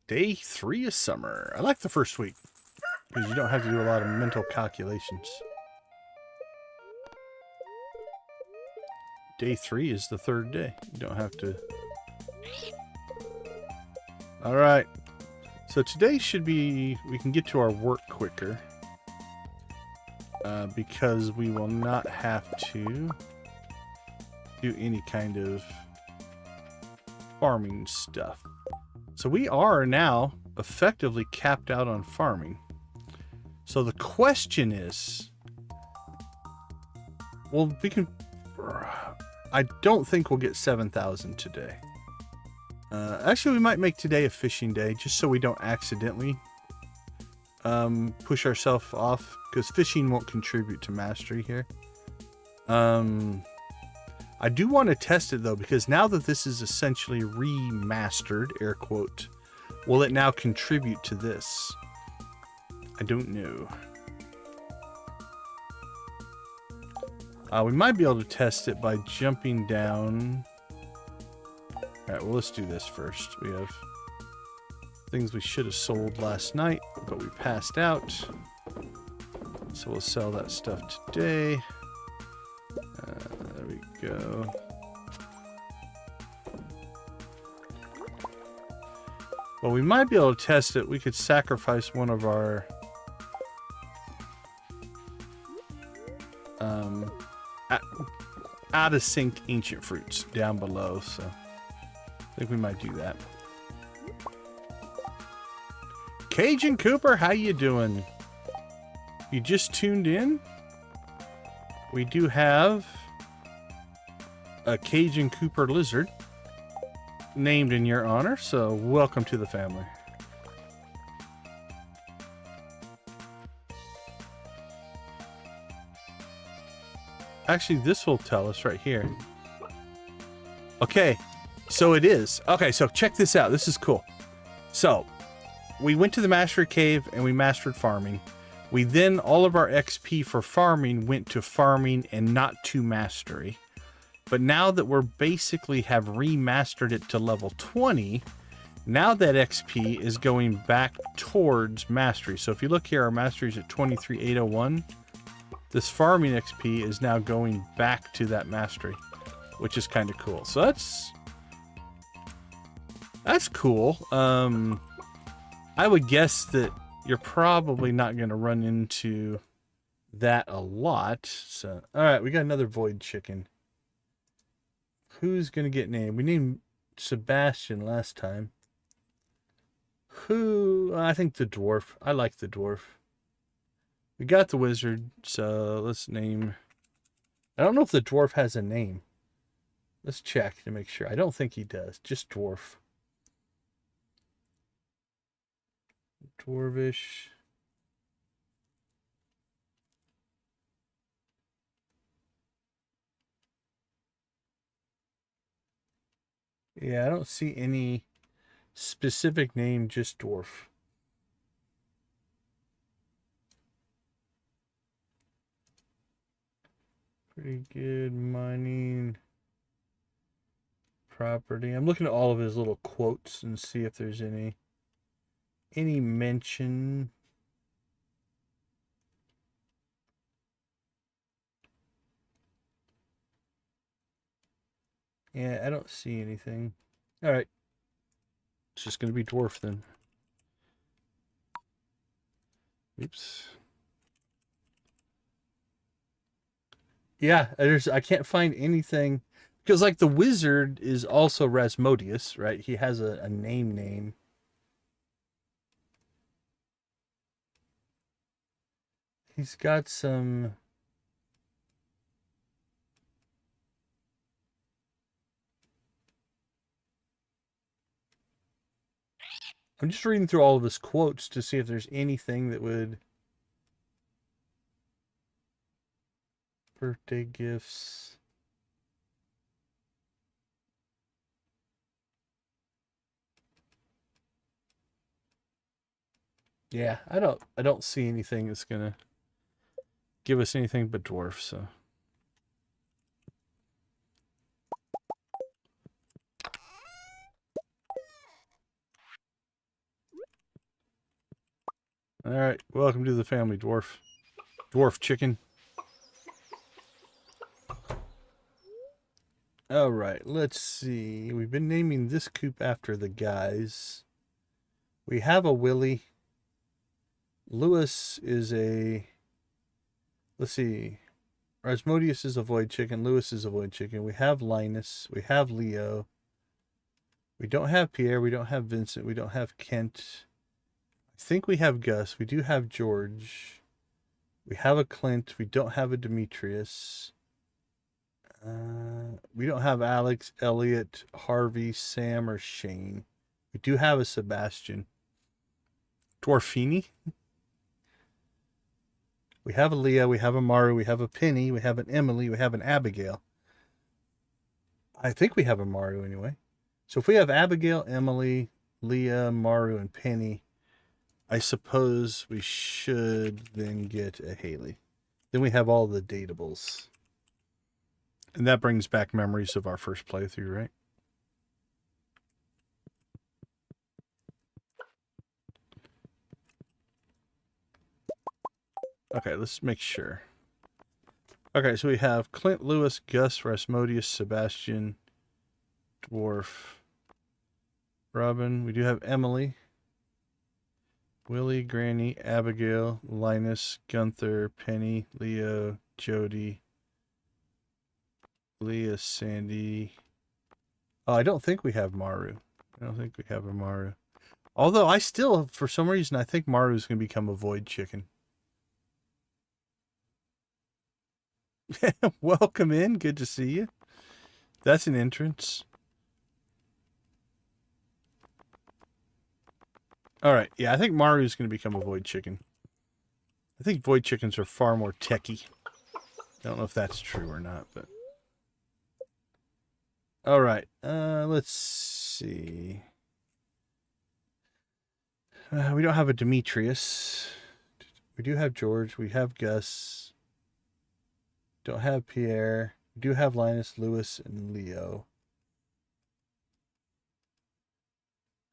Day 3 of summer. I like the first week because you don't have to do a lot of mental calculations. Day 3 is the 3rd day. You don't have to. All right. So today should be, we can get to our work quicker because we will not have to do any kind of farming stuff. So we are now effectively capped out on farming. So the question is, well, we can, I don't think we'll get 7,000 today. Actually, we might make today a fishing day just so we don't accidentally push ourselves off, because fishing won't contribute to mastery here. I do want to test it though, because now that this is essentially remastered, air quote, will it now contribute to this? I don't know. We might be able to test it by jumping down. Alright, well, let's do this first. We have things we should have sold last night, but we passed out. So we'll sell that stuff today. There we go. Well, we might be able to test it. We could sacrifice one of our out of sync ancient fruits down below, so I think we might do that. Cajun Cooper, how you doing? You just tuned in? We do have a Cajun Cooper lizard named in your honor, so welcome to the family. Actually, this will tell us right here. Okay, so it is. Okay, so check this out. This is cool. So, we went to the Mastery Cave and we mastered farming. We then, all of our XP for farming went to farming and not to mastery. But now that we're basically have remastered it to level 20, now that XP is going back towards mastery. So if you look here, our mastery is at 23,801. This farming XP is now going back to that mastery, which is kind of cool. So that's cool. I would guess that you're probably not going to run into that a lot. So, all right, we got another void chicken. Who's going to get named? We named Sebastian last time. Who? I think the dwarf. I like the dwarf. We got the wizard, so let's name... I don't know if the dwarf has a name. Let's check to make sure. I don't think he does. Just dwarf. Dwarvish. Yeah, I don't see any specific name, just dwarf. Pretty good mining property. I'm looking at all of his little quotes and see if there's any mention. Yeah, I don't see anything. All right. It's just going to be dwarf then. Oops. Yeah, I can't find anything. Because, like, the wizard is also Rasmodius, right? He has a name. He's got some... I'm just reading through all of his quotes to see if there's anything that would... Birthday gifts. Yeah, I don't see anything that's gonna give us anything but dwarf, so. All right, welcome to the family, dwarf. Dwarf chicken. All right, let's see. We've been naming this coop after the guys. We have a Willy. Lewis is a... Let's see. Rasmodius is a void chicken. Lewis is a void chicken. We have Linus. We have Leo. We don't have Pierre. We don't have Vincent. We don't have Kent. I think we have Gus. We do have George. We have a Clint. We don't have a Demetrius. We don't have Alex, Elliot, Harvey, Sam, or Shane. We do have a Sebastian. Dwarfini. We have a Leah. We have a Maru. We have a Penny. We have an Emily. We have an Abigail. I think we have a Maru anyway. So if we have Abigail, Emily, Leah, Maru, and Penny, I suppose we should then get a Haley. Then we have all the datables. And that brings back memories of our first playthrough, right? Okay, let's make sure. Okay, so we have Clint, Lewis, Gus, Rasmodius, Sebastian, Dwarf, Robin. We do have Emily, Willie, Granny, Abigail, Linus, Gunther, Penny, Leo, Jody, Leah, Sandy. Oh, I don't think we have Maru. I don't think we have a Maru. Although I still, for some reason, I think Maru is going to become a void chicken. Welcome in. Good to see you. That's an entrance. All right. Yeah, I think Maru is going to become a void chicken. I think void chickens are far more techy. I don't know if that's true or not, but... All right. Let's see. We don't have a Demetrius. We do have George. We have Gus. Don't have Pierre. We do have Linus, Lewis, and Leo.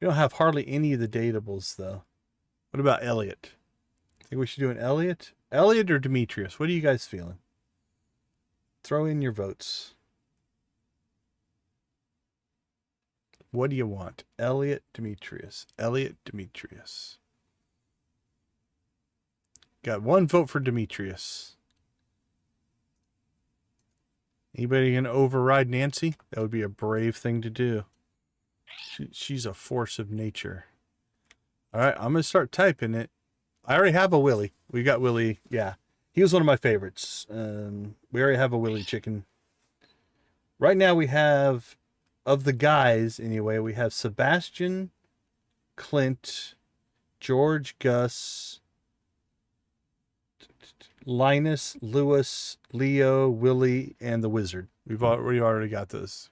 We don't have hardly any of the datables, though. What about Elliot? I think we should do an Elliot? Elliot or Demetrius? What are you guys feeling? Throw in your votes. What do you want? Elliot, Demetrius. Elliot, Demetrius. Got one vote for Demetrius. Anybody going to override Nancy? That would be a brave thing to do. She's a force of nature. All right, I'm going to start typing it. I already have a Willie. We got Willie. Yeah, he was one of my favorites. We already have a Willie chicken. Right now we have, of the guys anyway, we have Sebastian, Clint, George, Gus, Linus, Lewis, Leo, Willie, and the Wizard. We already got this.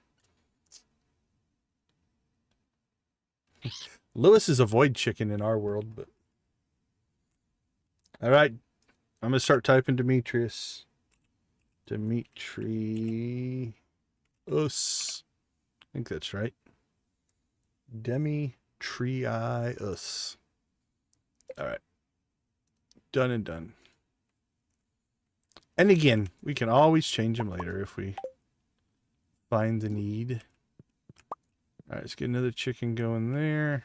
Lewis is a void chicken in our world, but... All right. I'm going to start typing Demetrius. Demetrius. I think that's right. Demetrius. All right. Done and done. And again, we can always change them later if we find the need. All right, let's get another chicken going there.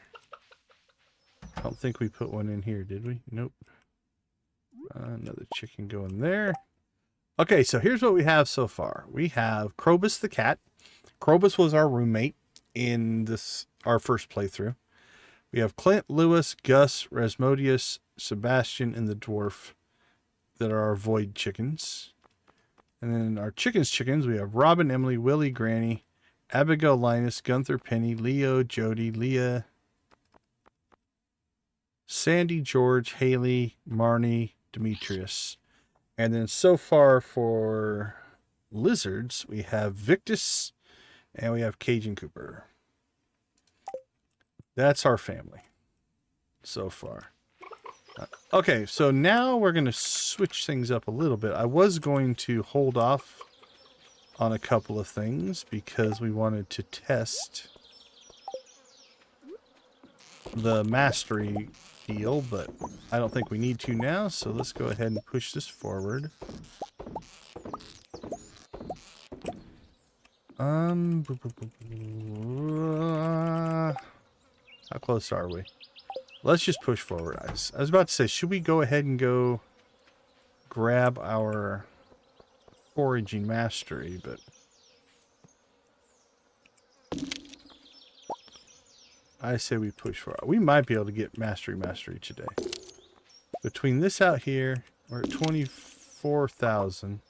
I don't think we put one in here, did we? Nope. Another chicken going there. Okay, so here's what we have so far. We have Krobus the cat. Krobus was our roommate in our first playthrough. We have Clint, Lewis, Gus, Rasmodius, Sebastian, and the dwarf that are our void chickens. And then our chickens, we have Robin, Emily, Willie, Granny, Abigail, Linus, Gunther, Penny, Leo, Jody, Leah, Sandy, George, Haley, Marnie, Demetrius. And then so far for lizards, we have Victus and we have Cajun Cooper. That's our family so far. Okay, so now we're going to switch things up a little bit. I was going to hold off on a couple of things because we wanted to test the mastery deal, but I don't think we need to now, so let's go ahead and push this forward. How close are we? Let's just push forward. I was about to say, should we go ahead and go grab our foraging mastery, but I say we push for it. We might be able to get mastery today. Between this out here, we're at 24,000.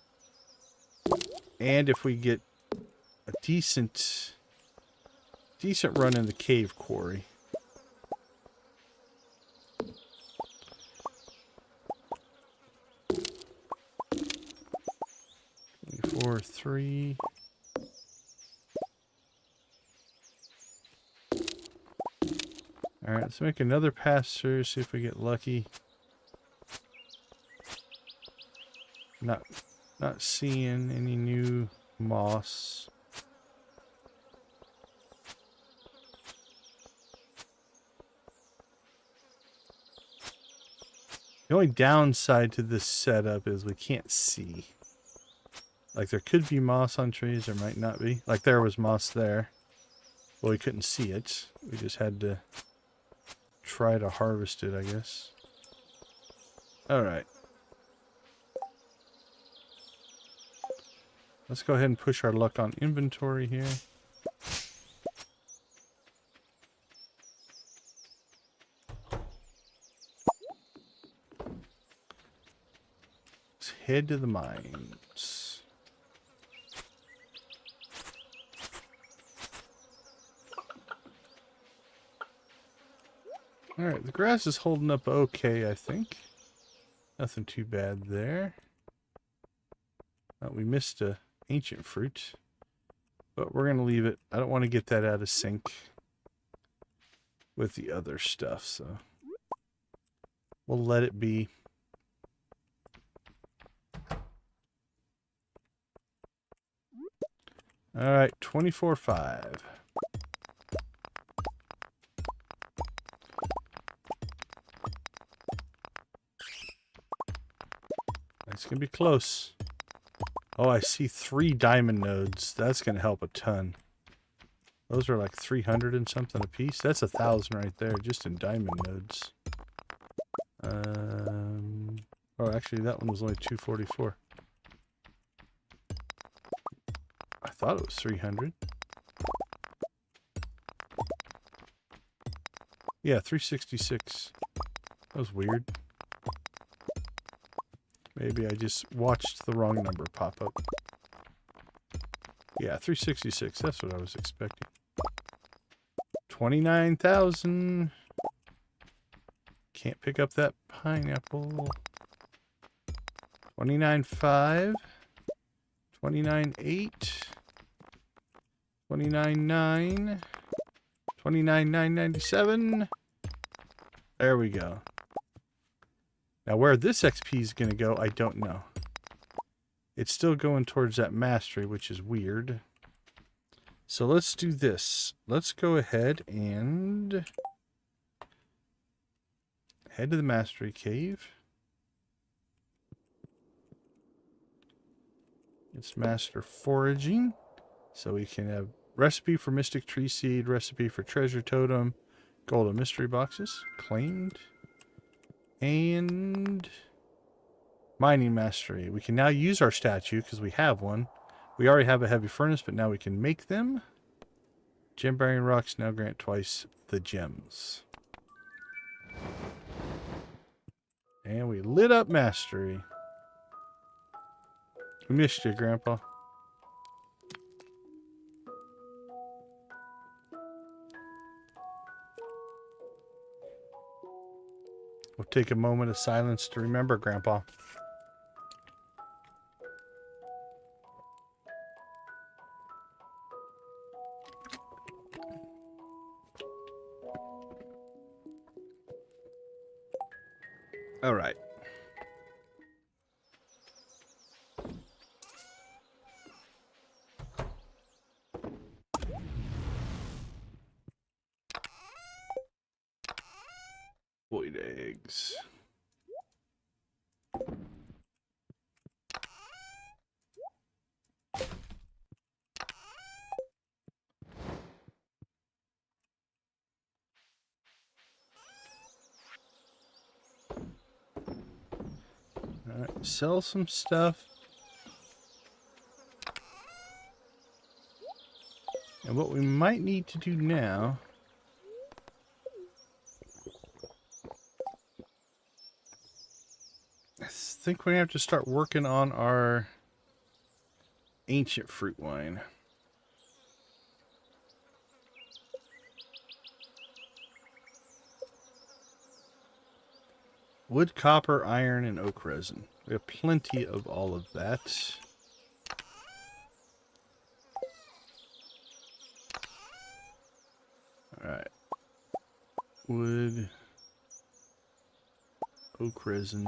And if we get a decent run in the cave quarry. 24,3. Alright, let's make another pass through, see if we get lucky. Not seeing any new moss. The only downside to this setup is we can't see. Like, there could be moss on trees, there might not be. Like, there was moss there. Well, we couldn't see it. We just had to try to harvest it, I guess. Alright. Let's go ahead and push our luck on inventory here. Let's head to the mines. Alright, the grass is holding up okay, I think. Nothing too bad there. We missed a ancient fruit, but we're going to leave it. I don't want to get that out of sync with the other stuff, so we'll let it be. All right, 24.5. It's going to be close. Oh, I see 3 diamond nodes. That's going to help a ton. Those are like 300 and something a piece. That's 1,000 right there, just in diamond nodes. Oh, actually, that one was only 244. I thought it was 300. Yeah, 366. That was weird. Maybe I just watched the wrong number pop up. Yeah, 366. That's what I was expecting. 29,000. Can't pick up that pineapple. 29.5. 29.8. 29.9. 29,997. There we go. Now, where this XP is going to go, I don't know. It's still going towards that mastery, which is weird. So let's do this. Let's go ahead and head to the mastery cave. It's master foraging. So we can have recipe for mystic tree seed, recipe for treasure totem, golden mystery boxes, claimed. And mining mastery. We can now use our statue because we have one. We already have a heavy furnace, but now we can make them. Gem bearing rocks now grant twice the gems. And we lit up mastery. We missed you, Grandpa. We'll take a moment of silence to remember Grandpa. All right. Void eggs. All right, sell some stuff. And what we might need to do now think we have to start working on our ancient fruit wine. Wood, copper, iron, and oak resin. We have plenty of all of that. Alright. Wood, oak resin,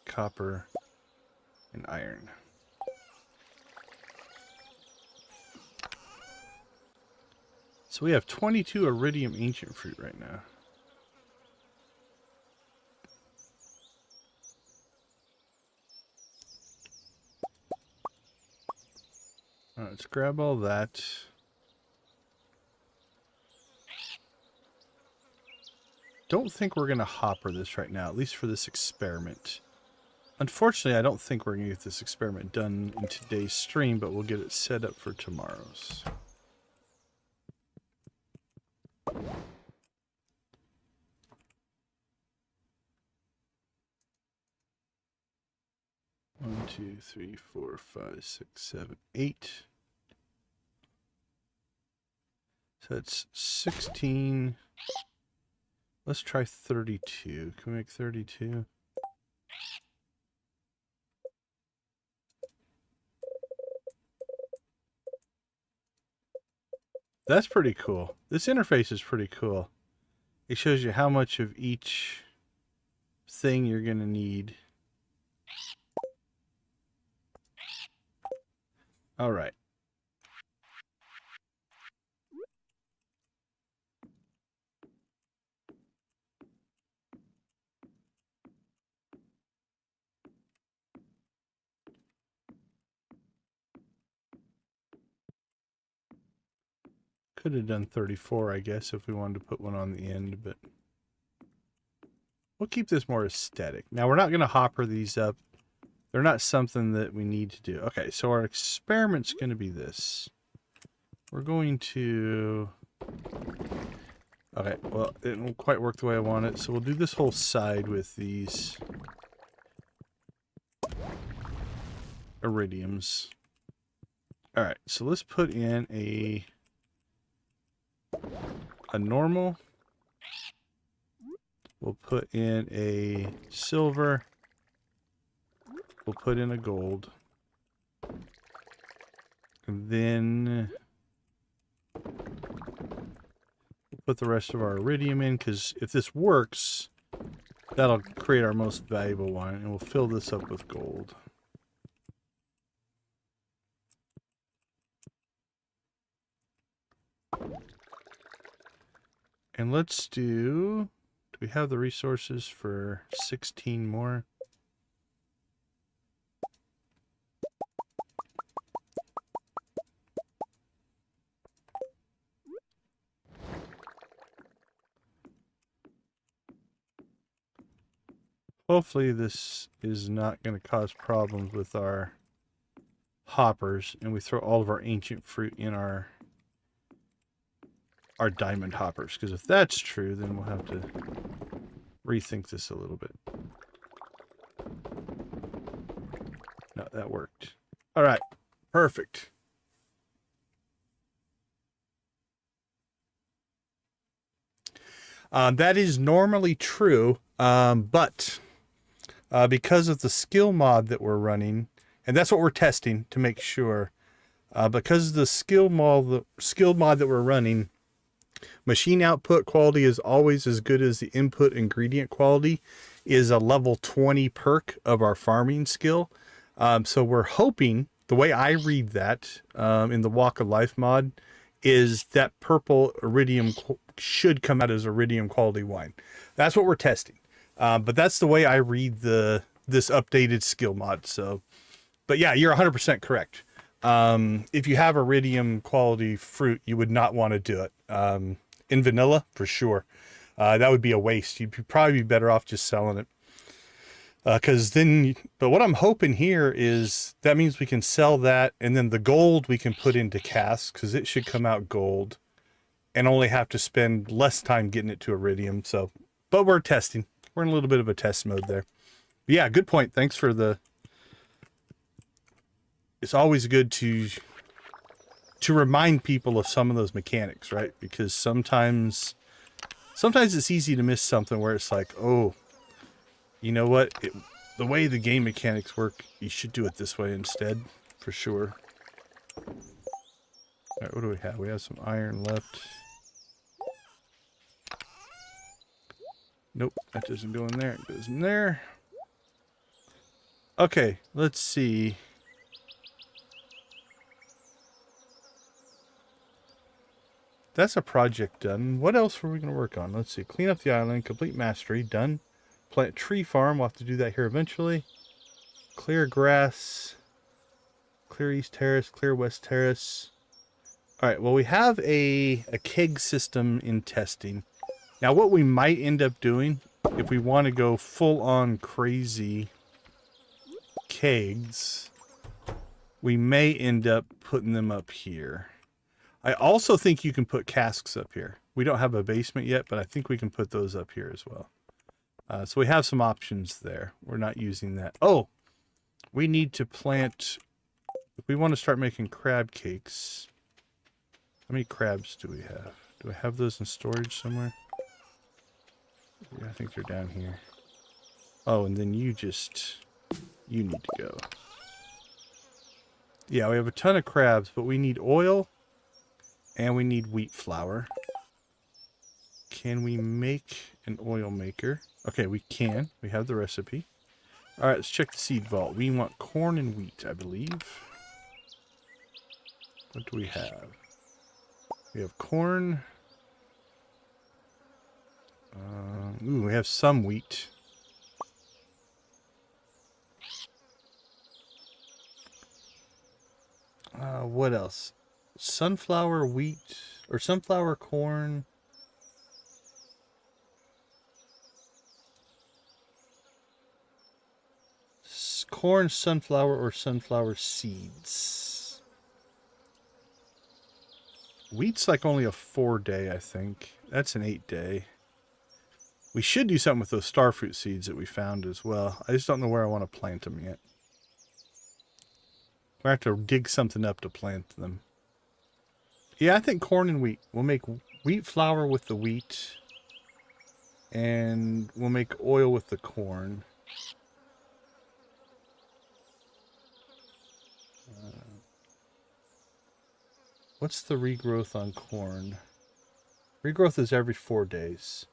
copper, and iron. So we have 22 iridium ancient fruit right now. All right, let's grab all that. Don't think we're going to hopper this right now, at least for this experiment. Unfortunately, I don't think we're going to get this experiment done in today's stream, but we'll get it set up for tomorrow's. One, 2, 3, 4, 5, 6, 7, 8. So that's 16. Let's try 32. Can we make 32? That's pretty cool. This interface is pretty cool. It shows you how much of each thing you're going to need. All right. Could have done 34, I guess, if we wanted to put one on the end, but we'll keep this more aesthetic. Now, we're not going to hopper these up. They're not something that we need to do. Okay, so our experiment's going to be this. We're going to... Okay, well, it didn't quite work the way I want it, so we'll do this whole side with these iridiums. All right, so let's put in a normal. We'll put in a silver. We'll put in a gold. And then we'll put the rest of our iridium in, because if this works, that'll create our most valuable one, and we'll fill this up with gold. And let's do we have the resources for 16 more? Hopefully this is not going to cause problems with our hoppers, and we throw all of our ancient fruit in our diamond hoppers, because if that's true, then we'll have to rethink this a little bit. No, that worked. All right, perfect. That is normally true, but because of the skill mod that we're running, and that's what we're testing to make sure, because of the skill mod that we're running, machine output quality is always as good as the input ingredient quality is a level 20 perk of our farming skill. So we're hoping, the way I read that in the Walk of Life mod, is that purple iridium should come out as iridium quality wine. That's what we're testing. But that's the way I read this updated skill mod. So, but yeah, you're 100% correct. If you have iridium quality fruit, you would not want to do it. In vanilla, for sure. That would be a waste. You'd probably be better off just selling it. But what I'm hoping here is that means we can sell that, and then the gold we can put into casks, because it should come out gold, and only have to spend less time getting it to iridium. So, but we're testing. we're in a little bit of a test mode there. But yeah, good point. Thanks for the... It's always good to remind people of some of those mechanics, right? Because sometimes it's easy to miss something where it's like, oh, you know what? The way the game mechanics work, you should do it this way instead, for sure. All right, what do we have? We have some iron left. Nope, that doesn't go in there. It goes in there. Okay, let's see. That's a project done. What else were we going to work on? Let's see. Clean up the island. Complete mastery. Done. Plant tree farm. We'll have to do that here eventually. Clear grass. Clear east terrace. Clear west terrace. Alright, well we have a keg system in testing. Now what we might end up doing, if we want to go full on crazy kegs, we may end up putting them up here. I also think you can put casks up here. We don't have a basement yet, but I think we can put those up here as well. So we have some options there. We're not using that. Oh, we need to plant... If we want to start making crab cakes... How many crabs do we have? Do I have those in storage somewhere? Yeah, I think they're down here. Oh, and then you need to go. Yeah, we have a ton of crabs, but we need oil and we need wheat flour. Can we make an oil maker? Okay, we can. We have the recipe. All right, let's check the seed vault. We want corn and wheat, I believe. What do we have? We have corn. Ooh, we have some wheat. What else? Sunflower wheat, or sunflower corn. Corn, sunflower, or sunflower seeds. Wheat's like only a 4-day, I think. That's an 8-day. We should do something with those starfruit seeds that we found as well. I just don't know where I want to plant them yet. We have to dig something up to plant them. Yeah, I think corn and wheat. We'll make wheat flour with the wheat. And we'll make oil with the corn. What's the regrowth on corn? Regrowth is every 4 days.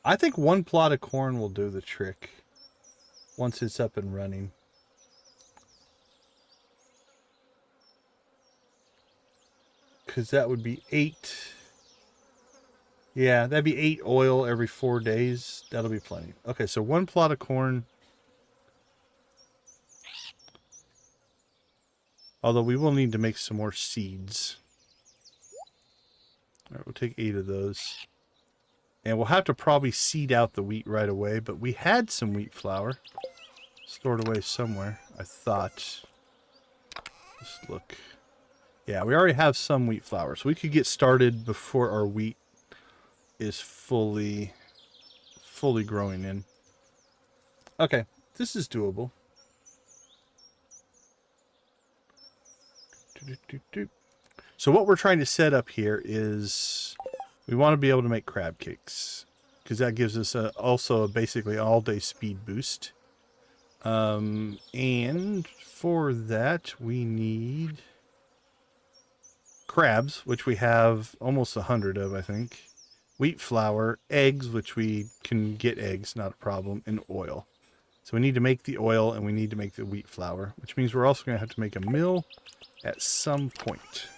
I think one plot of corn will do the trick once it's up and running. Because that would be 8. Yeah, that'd be 8 oil every 4 days. That'll be plenty. Okay, so one plot of corn. Although we will need to make some more seeds. Alright, we'll take 8 of those. And we'll have to probably seed out the wheat right away. But we had some wheat flour stored away somewhere, I thought. Let's look. Yeah, we already have some wheat flour. So we could get started before our wheat is fully growing in. Okay, this is doable. So what we're trying to set up here is we want to be able to make crab cakes because that gives us also basically all-day speed boost. And for that we need crabs, which we have almost 100 of, I think. Wheat flour, eggs, which we can get eggs, not a problem, and oil. So we need to make the oil and we need to make the wheat flour, which means we're also going to have to make a mill at some point.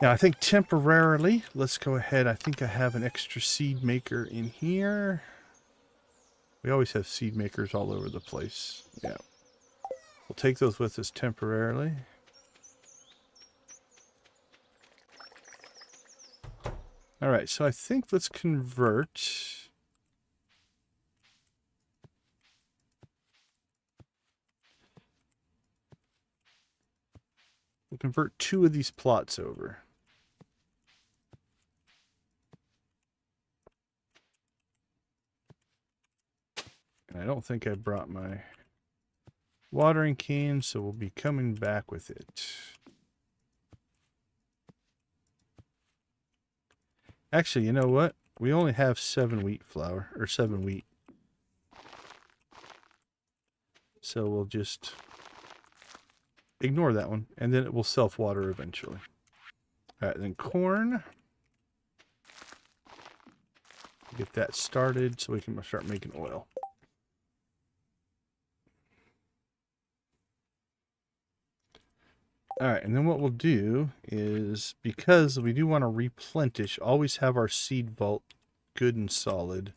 Now I think temporarily, let's go ahead. I think I have an extra seed maker in here. We always have seed makers all over the place. Yeah. We'll take those with us temporarily. All right, so I think let's convert. We'll convert 2 of these plots over. don't think I brought my watering can, so we'll be coming back with it. Actually, you know what? We only have 7 wheat flour, or 7 wheat. So we'll just ignore that one, and then it will self-water eventually. All right, then corn. Get that started so we can start making oil. All right, and then what we'll do is, because we do want to replenish, always have our seed vault good and solid.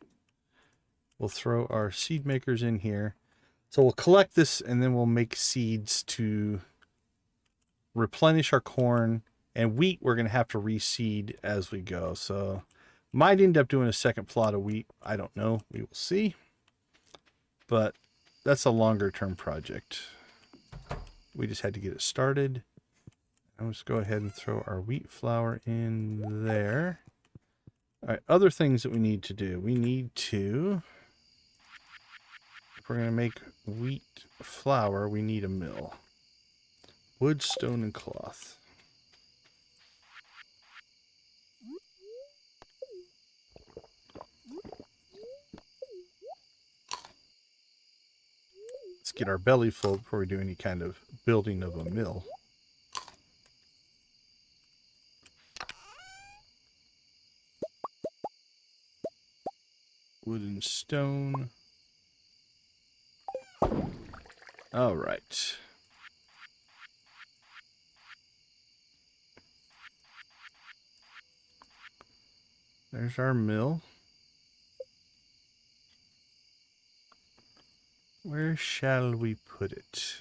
We'll throw our seed makers in here. So we'll collect this and then we'll make seeds to replenish our corn, and wheat we're going to have to reseed as we go. So might end up doing a second plot of wheat. I don't know. We will see. But that's a longer term project. We just had to get it started. And let's go ahead and throw our wheat flour in there. All right, other things that we need to do. We need to, if we're going to make wheat flour, we need a mill. Wood, stone, and cloth. Let's get our belly full before we do any kind of building of a mill. Wood and stone. All right. There's our mill. Where shall we put it?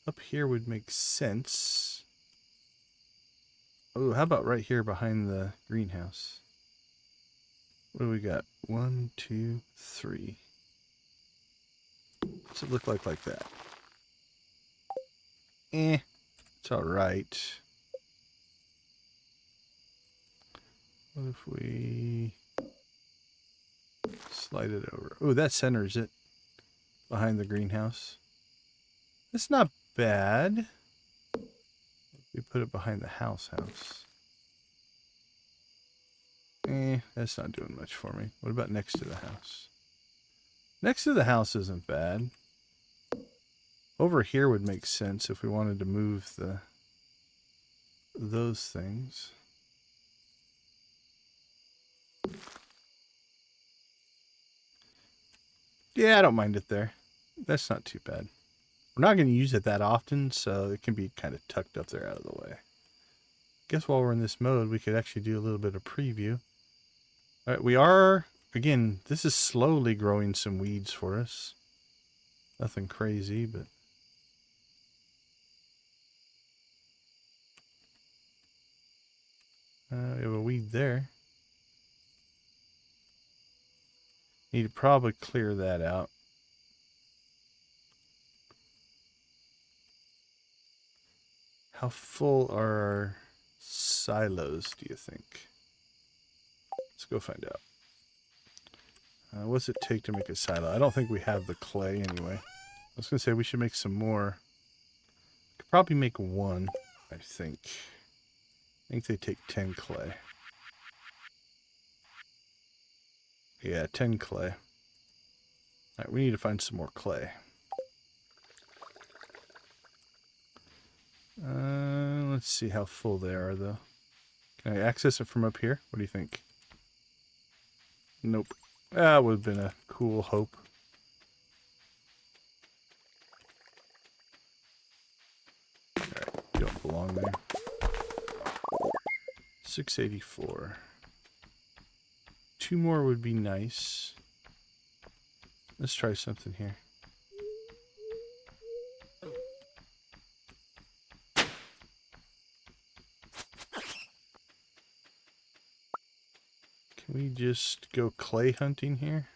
Up here would make sense. Oh, how about right here behind the greenhouse? What do we got? 1, 2, 3. What's it look like that? It's all right. What if we slide it over? Oh, that centers it behind the greenhouse. It's not bad. We put it behind the house. That's not doing much for me. What about next to the house? Next to the house isn't bad. Over here would make sense if we wanted to move those things. Yeah, I don't mind it there. That's not too bad. We're not going to use it that often, so it can be kind of tucked up there out of the way. Guess while we're in this mode, we could actually do a little bit of preview. All right, we are, again, this is slowly growing some weeds for us. Nothing crazy, but... we have a weed there. Need to probably clear that out. How full are our silos, do you think? Let's go find out. What's it take to make a silo? I don't think we have the clay anyway. I was going to say we should make some more. Could probably make 1, I think. I think they take 10 clay. Yeah, 10 clay. Alright, we need to find some more clay. Let's see how full they are, though. Can I access it from up here? What do you think? Nope. That would have been a cool hope. Alright, you don't belong there. 684. 2 more would be nice. Let's try something here. Can we just go clay hunting here?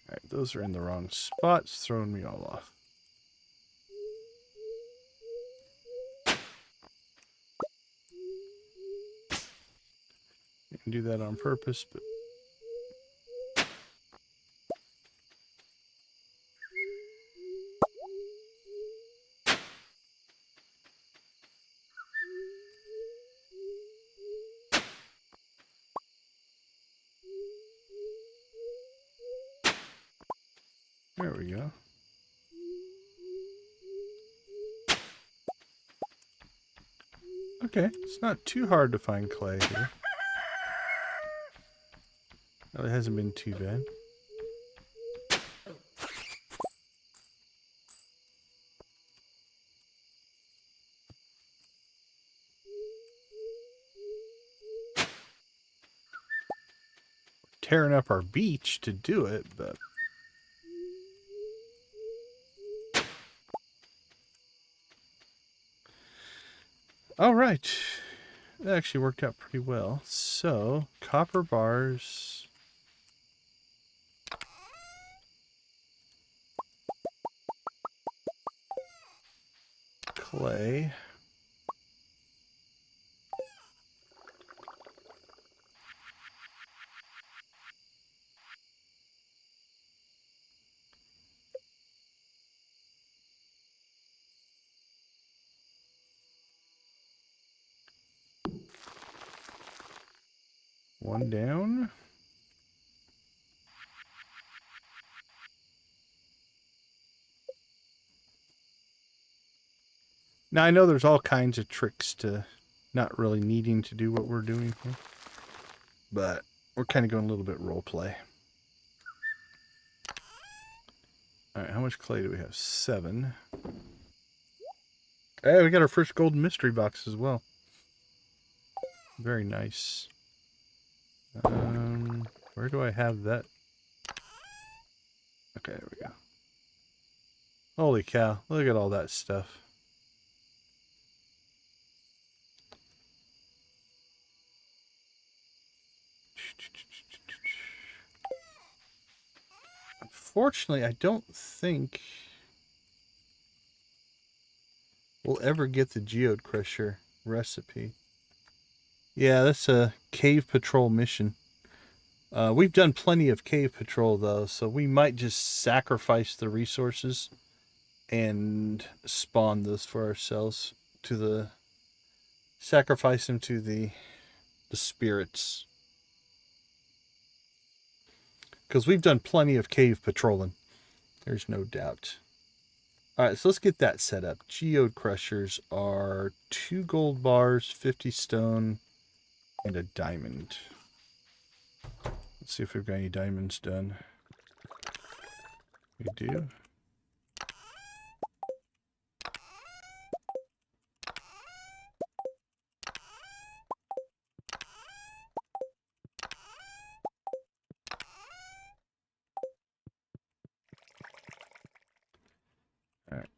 Alright, those are in the wrong spots, throwing me all off. didn't do that on purpose, but there we go. Okay, it's not too hard to find clay here. No, it hasn't been too bad. Tearing up our beach to do it, but all right. That actually worked out pretty well. So, copper bars. Clay. One down. Now, I know there's all kinds of tricks to not really needing to do what we're doing here, but we're kind of going a little bit role play. All right, how much clay do we have? 7. Hey, we got our first golden mystery box as well. Very nice. Where do I have that? Okay, there we go. Holy cow, look at all that stuff. Unfortunately, I don't think we'll ever get the geode crusher recipe. Yeah, that's a cave patrol mission. We've done plenty of cave patrol though, so we might just sacrifice the resources and spawn those for ourselves to the sacrifice them to the spirits. Because we've done plenty of cave patrolling. There's no doubt. Alright, so let's get that set up. Geode crushers are 2 gold bars, 50 stone, and a diamond. Let's see if we've got any diamonds done. We do. Alright.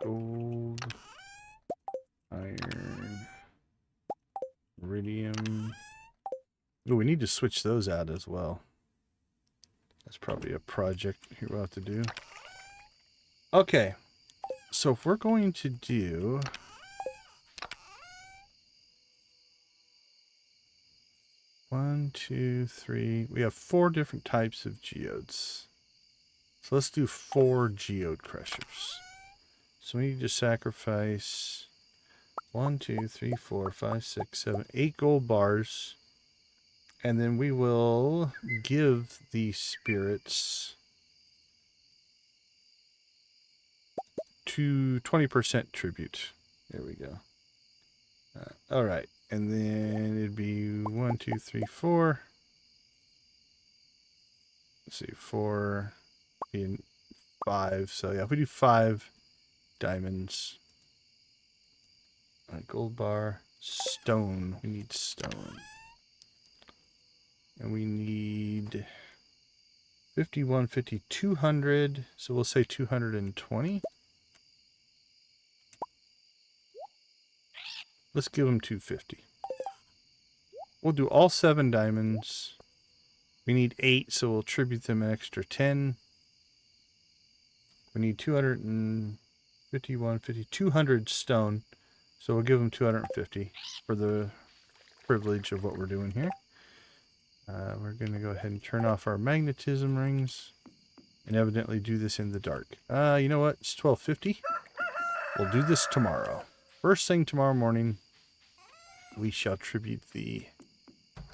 Gold, iron, iridium. Oh, we need to switch those out as well. That's probably a project here we'll have to do. Okay, so if we're going to do one, two, three, we have 4 different types of geodes. So let's do 4 geode crushers. So we need to sacrifice 1, 2, 3, 4, 5, 6, 7, 8 gold bars. And then we will give the spirits to 20% tribute. There we go. All right. And then it'd be 1, 2, 3, 4. Let's see, 4 being 5. So yeah, if we do 5 diamonds, gold bar, stone. We need stone. And we need 51, 50, 200. So we'll say 220. Let's give them 250. We'll do all 7 diamonds. We need 8, so we'll tribute them an extra 10. We need 251, 200 stone. So we'll give them 250 for the privilege of what we're doing here. We're going to go ahead and turn off our magnetism rings and evidently do this in the dark. You know what? It's 12:50. We'll do this tomorrow. First thing tomorrow morning, we shall tribute the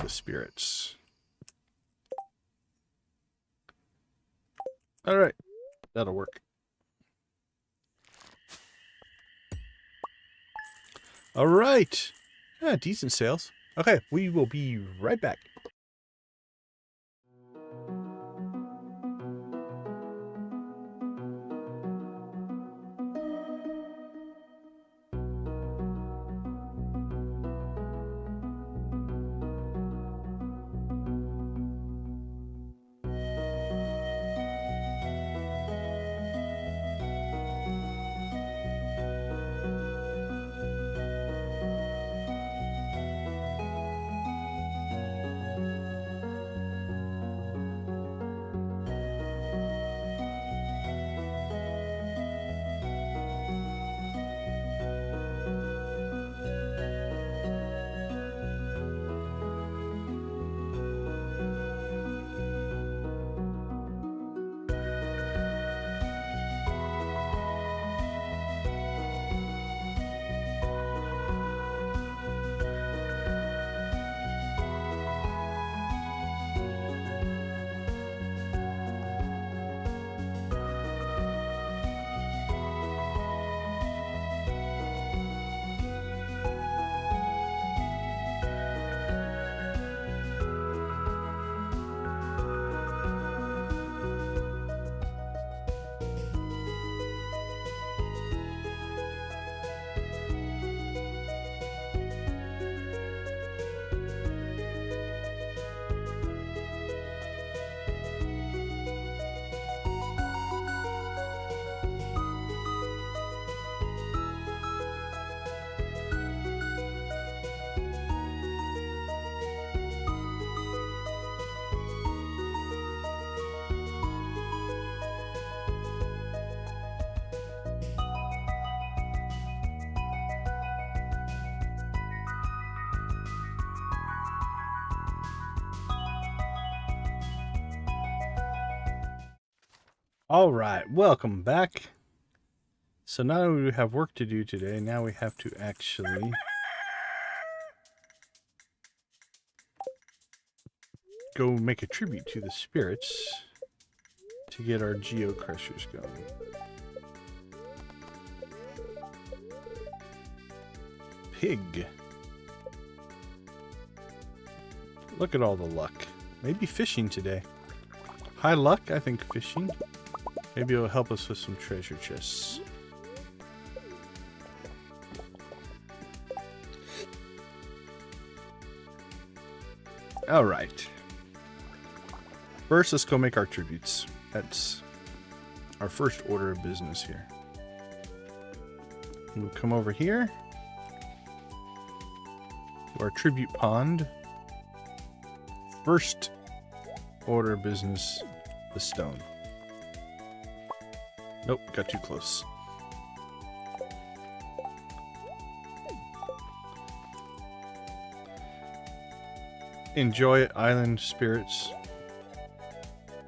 spirits. All right. That'll work. All right. Yeah, decent sales. Okay, we will be right back. All right, welcome back. So now we have work to do today. Now we have to actually go make a tribute to the spirits to get our geo crushers going. Pig. Look at all the luck. Maybe fishing today. High luck, I think fishing. Maybe it'll help us with some treasure chests. All right. First, let's go make our tributes. That's our first order of business here. We'll come over here to our tribute pond. First order of business, the stone. Nope, got too close. Enjoy it, island spirits.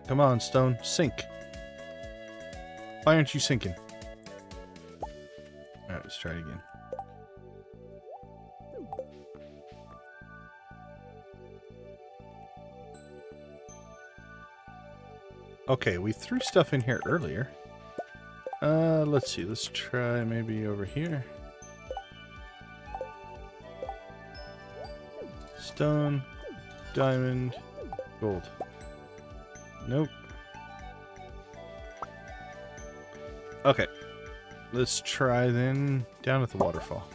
Come on, stone, sink. Why aren't you sinking? Alright, let's try it again. Okay, we threw stuff in here earlier. Let's see. Let's try maybe over here. Stone, diamond, gold. Nope. Okay. Let's try then down at the waterfall.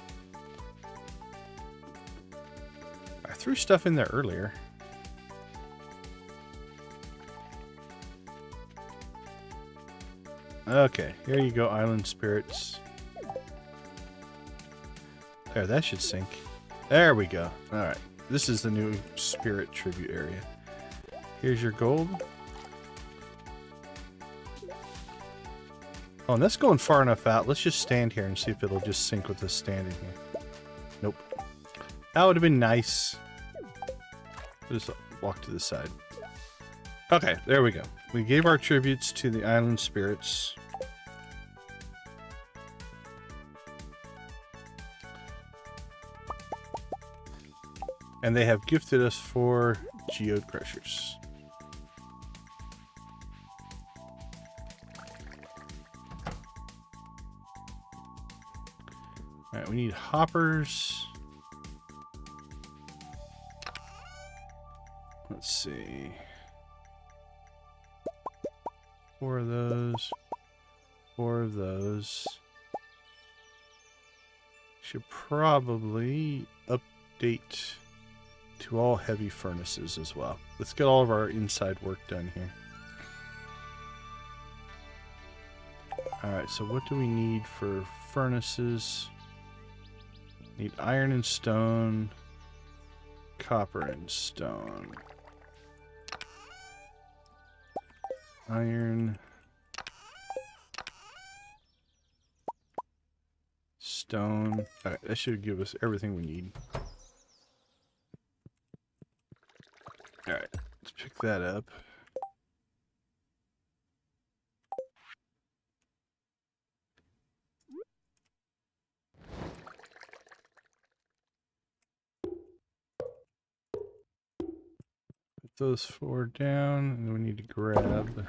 I threw stuff in there earlier. Okay, here you go, island spirits. There, that should sink. There we go. Alright, this is the new spirit tribute area. Here's your gold. Oh, and that's going far enough out. Let's just stand here and see if it'll just sync with us standing here. Nope. That would have been nice. Just walk to the side. Okay, there we go. We gave our tributes to the island spirits. And they have gifted us 4 geode crushers. Alright, we need hoppers. Let's see. 4 of those. 4 of those. Should probably update to all heavy furnaces as well. Let's get all of our inside work done here. Alright, so what do we need for furnaces? Need iron and stone, copper and stone. Iron, stone. Alright, that should give us everything we need. Alright, let's pick that up. Put those 4 down, and then we need to grab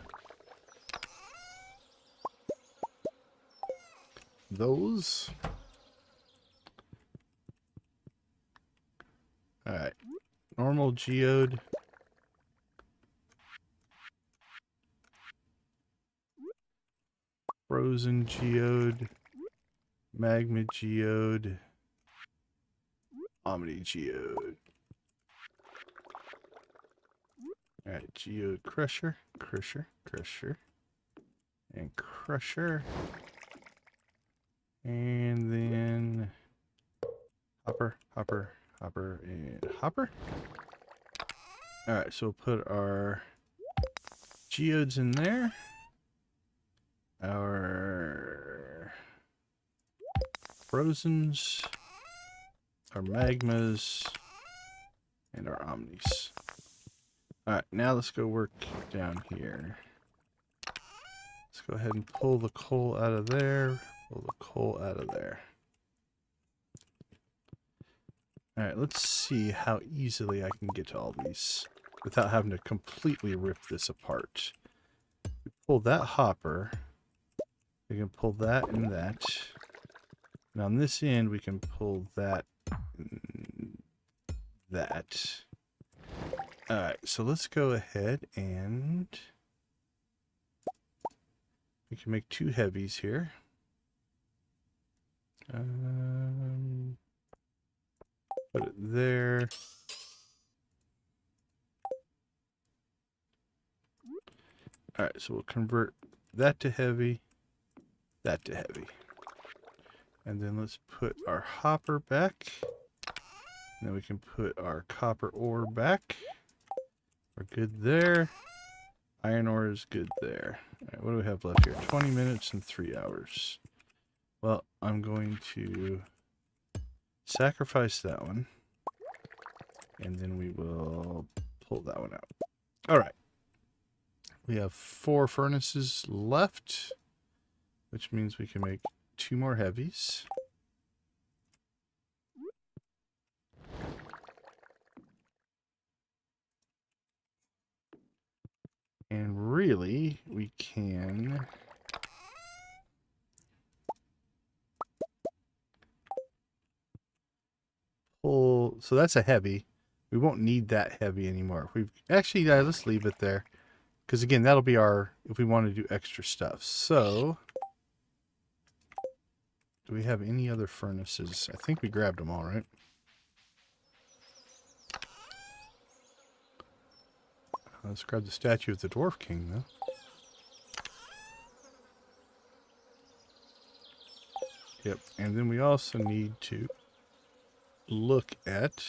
those. Alright, normal geode. Frozen geode, magma geode, omni geode. Alright, geode crusher, and crusher. And then hopper, and hopper. Alright, so we'll put our geodes in there. Our frozens, our magmas, and our omnis. Alright, now let's go work down here. Let's go ahead and pull the coal out of there, pull the coal out of there. Alright, let's see how easily I can get to all these without having to completely rip this apart. We pull that hopper. We can pull that and that. And on this end, we can pull that and that. Alright, so let's go ahead and we can make 2 heavies here. Put it there. Alright, so we'll convert that to heavy. That to heavy. And then let's put our hopper back. And then we can put our copper ore back. We're good there. Iron ore is good there. Alright, what do we have left here? 20 minutes and 3 hours. Well, I'm going to sacrifice that one. And then we will pull that one out. Alright. We have 4 furnaces left, which means we can make 2 more heavies. And really, we can pull, so that's a heavy. We won't need that heavy anymore. We've actually, let's leave it there. Because again, that'll be our, if we want to do extra stuff. So, do we have any other furnaces? I think we grabbed them all, right? Let's grab the statue of the Dwarf King, though. Yep, and then we also need to look at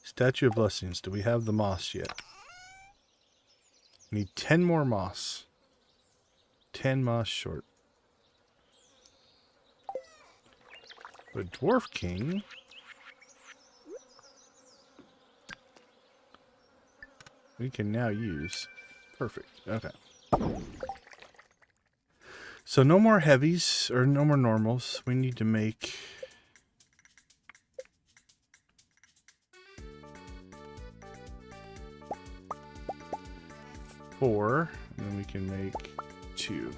Statue of Blessings. Do we have the moss yet? We need 10 more moss. 10 moss short. But Dwarf King... we can now use. Perfect. Okay. So no more heavies, or no more normals. We need to make... 4, and then we can make 2.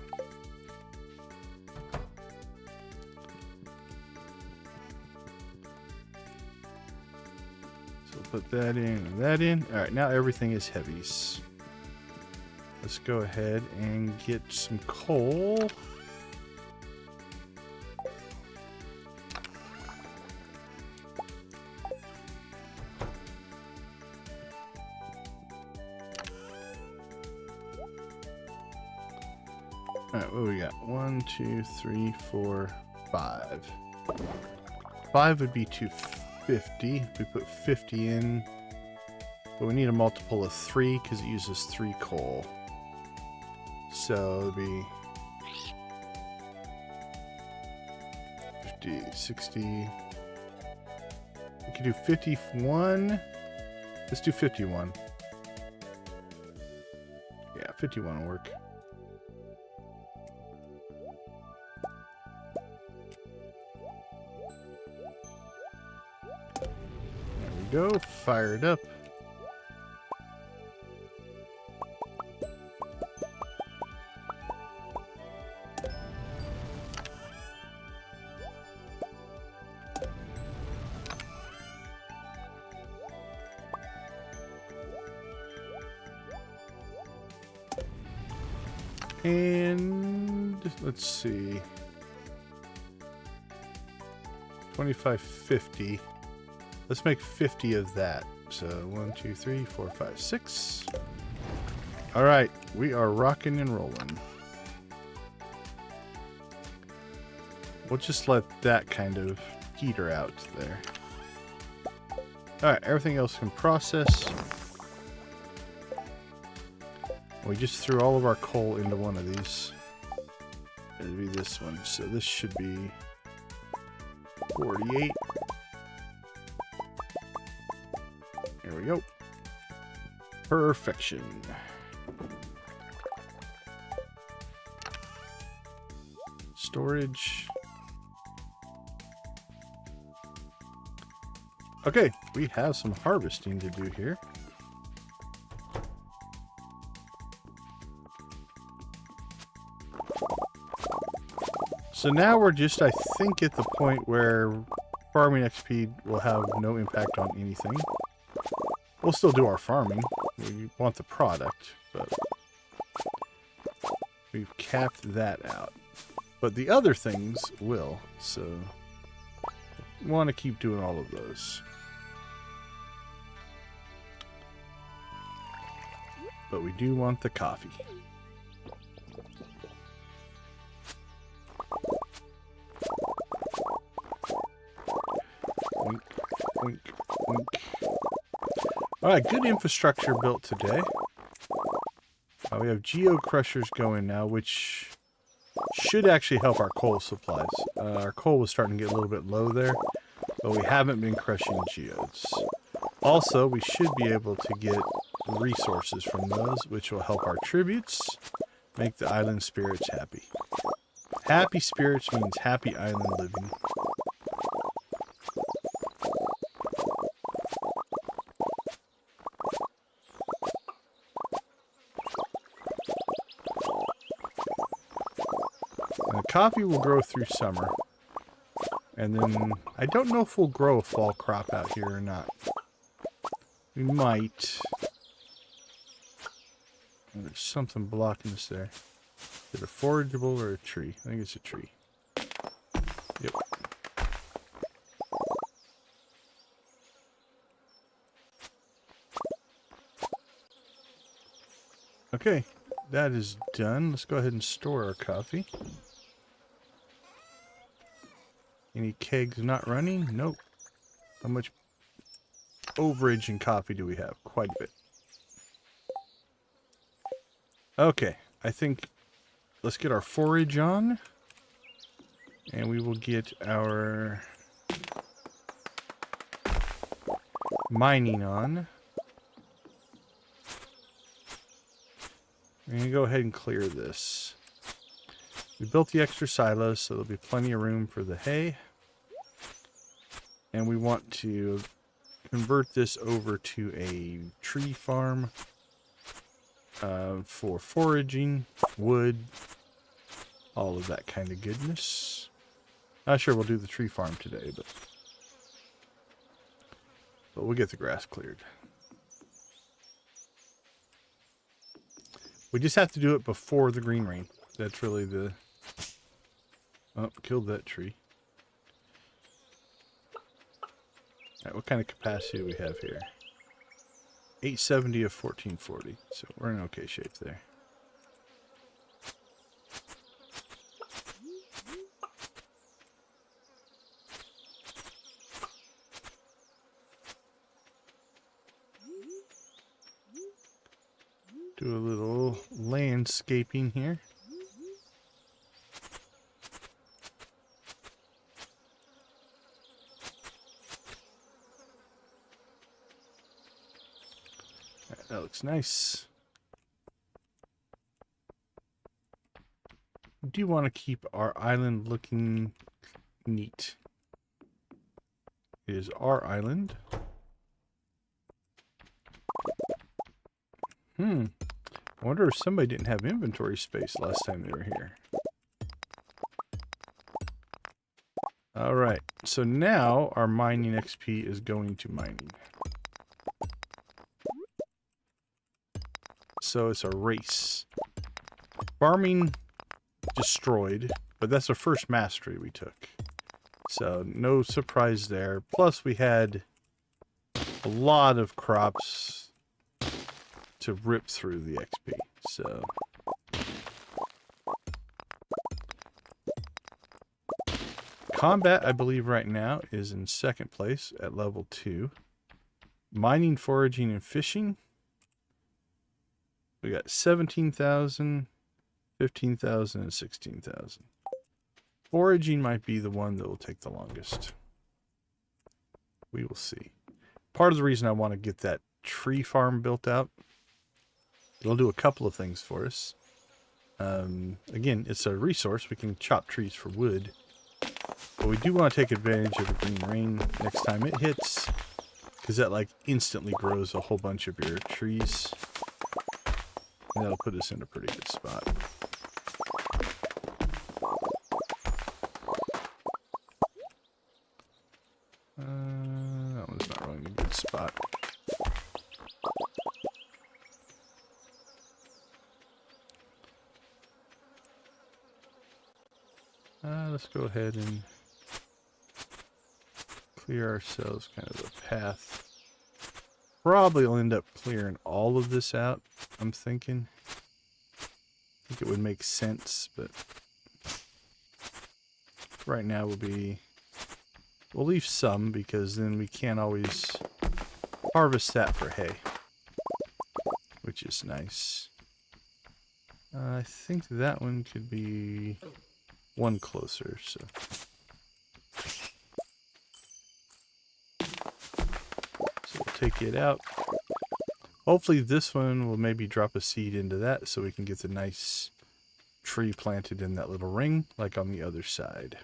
So put that in and that in. All right, now everything is heavies. Let's go ahead and get some coal. Alright, what do we got? 1, 2, 3, 4, 5. 5 would be 250. We put 50 in. But we need a multiple of 3 because it uses 3 coal. So it'd be 50, 60. We could do 51. Let's do 51. Yeah, 51 will work. Go, fire it up. And let's see. 2550. Let's make 50 of that. So 1, 2, 3, 4, 5, 6. All right, we are rocking and rolling. We'll just let that kind of peter out there. All right, everything else can process. We just threw all of our coal into one of these. It'll be this one. So this should be 48. Here we go. Perfection. Storage. Okay, we have some harvesting to do here. So now we're just, I think, at the point where farming XP will have no impact on anything. We'll still do our farming. We want the product, but we've capped that out. But the other things will, so we want to keep doing all of those. But we do want the coffee. Wink, wink, wink. Alright, good infrastructure built today. We have geo crushers going now, which should actually help our coal supplies. Our coal was starting to get a little bit low there, but we haven't been crushing geodes. Also, we should be able to get resources from those, which will help our tributes, make the island spirits happy. Happy spirits means happy island living. Coffee will grow through summer, and then I don't know if we'll grow a fall crop out here or not. We might. There's something blocking us there. Is it a forageable or a tree? I think it's a tree. Yep. Okay, that is done. Let's go ahead and store our coffee. Any kegs not running? Nope. How much overage in coffee do we have? Quite a bit. Okay, I think let's get our forage on. And we will get our mining on. We're going to go ahead and clear this. We built the extra silos, so there'll be plenty of room for the hay. And we want to convert this over to a tree farm for foraging, wood, all of that kind of goodness. Not sure we'll do the tree farm today, but we'll get the grass cleared. We just have to do it before the green rain. That's really the... Oh, killed that tree. Alright, what kind of capacity do we have here? 870 of 1440. So we're in okay shape there. Do a little landscaping here. That looks nice. I do want to keep our island looking neat. It is our island. I wonder if somebody didn't have inventory space last time they were here. Alright, so now our mining XP is going to mining. So it's a race. Farming destroyed, but that's the first mastery we took. So no surprise there. Plus we had a lot of crops to rip through the XP. So combat, I believe right now is in second place at level 2. Mining, foraging, and fishing. We got 17,000, 15,000, and 16,000. Foraging might be the one that will take the longest. We will see. Part of the reason I want to get that tree farm built out, it'll do a couple of things for us. Again, it's a resource. We can chop trees for wood. But we do want to take advantage of the green rain next time it hits, because that like instantly grows a whole bunch of your trees. And that'll put us in a pretty good spot. That one's not really in a good spot. Let's go ahead and clear ourselves kind of a path. Probably will end up clearing all of this out, I'm thinking. I think it would make sense, but right now we'll leave some, because then we can't always harvest that for hay, which is nice. I think that one could be one closer, so. So we'll take it out. Hopefully this one will maybe drop a seed into that so we can get the nice tree planted in that little ring, like on the other side.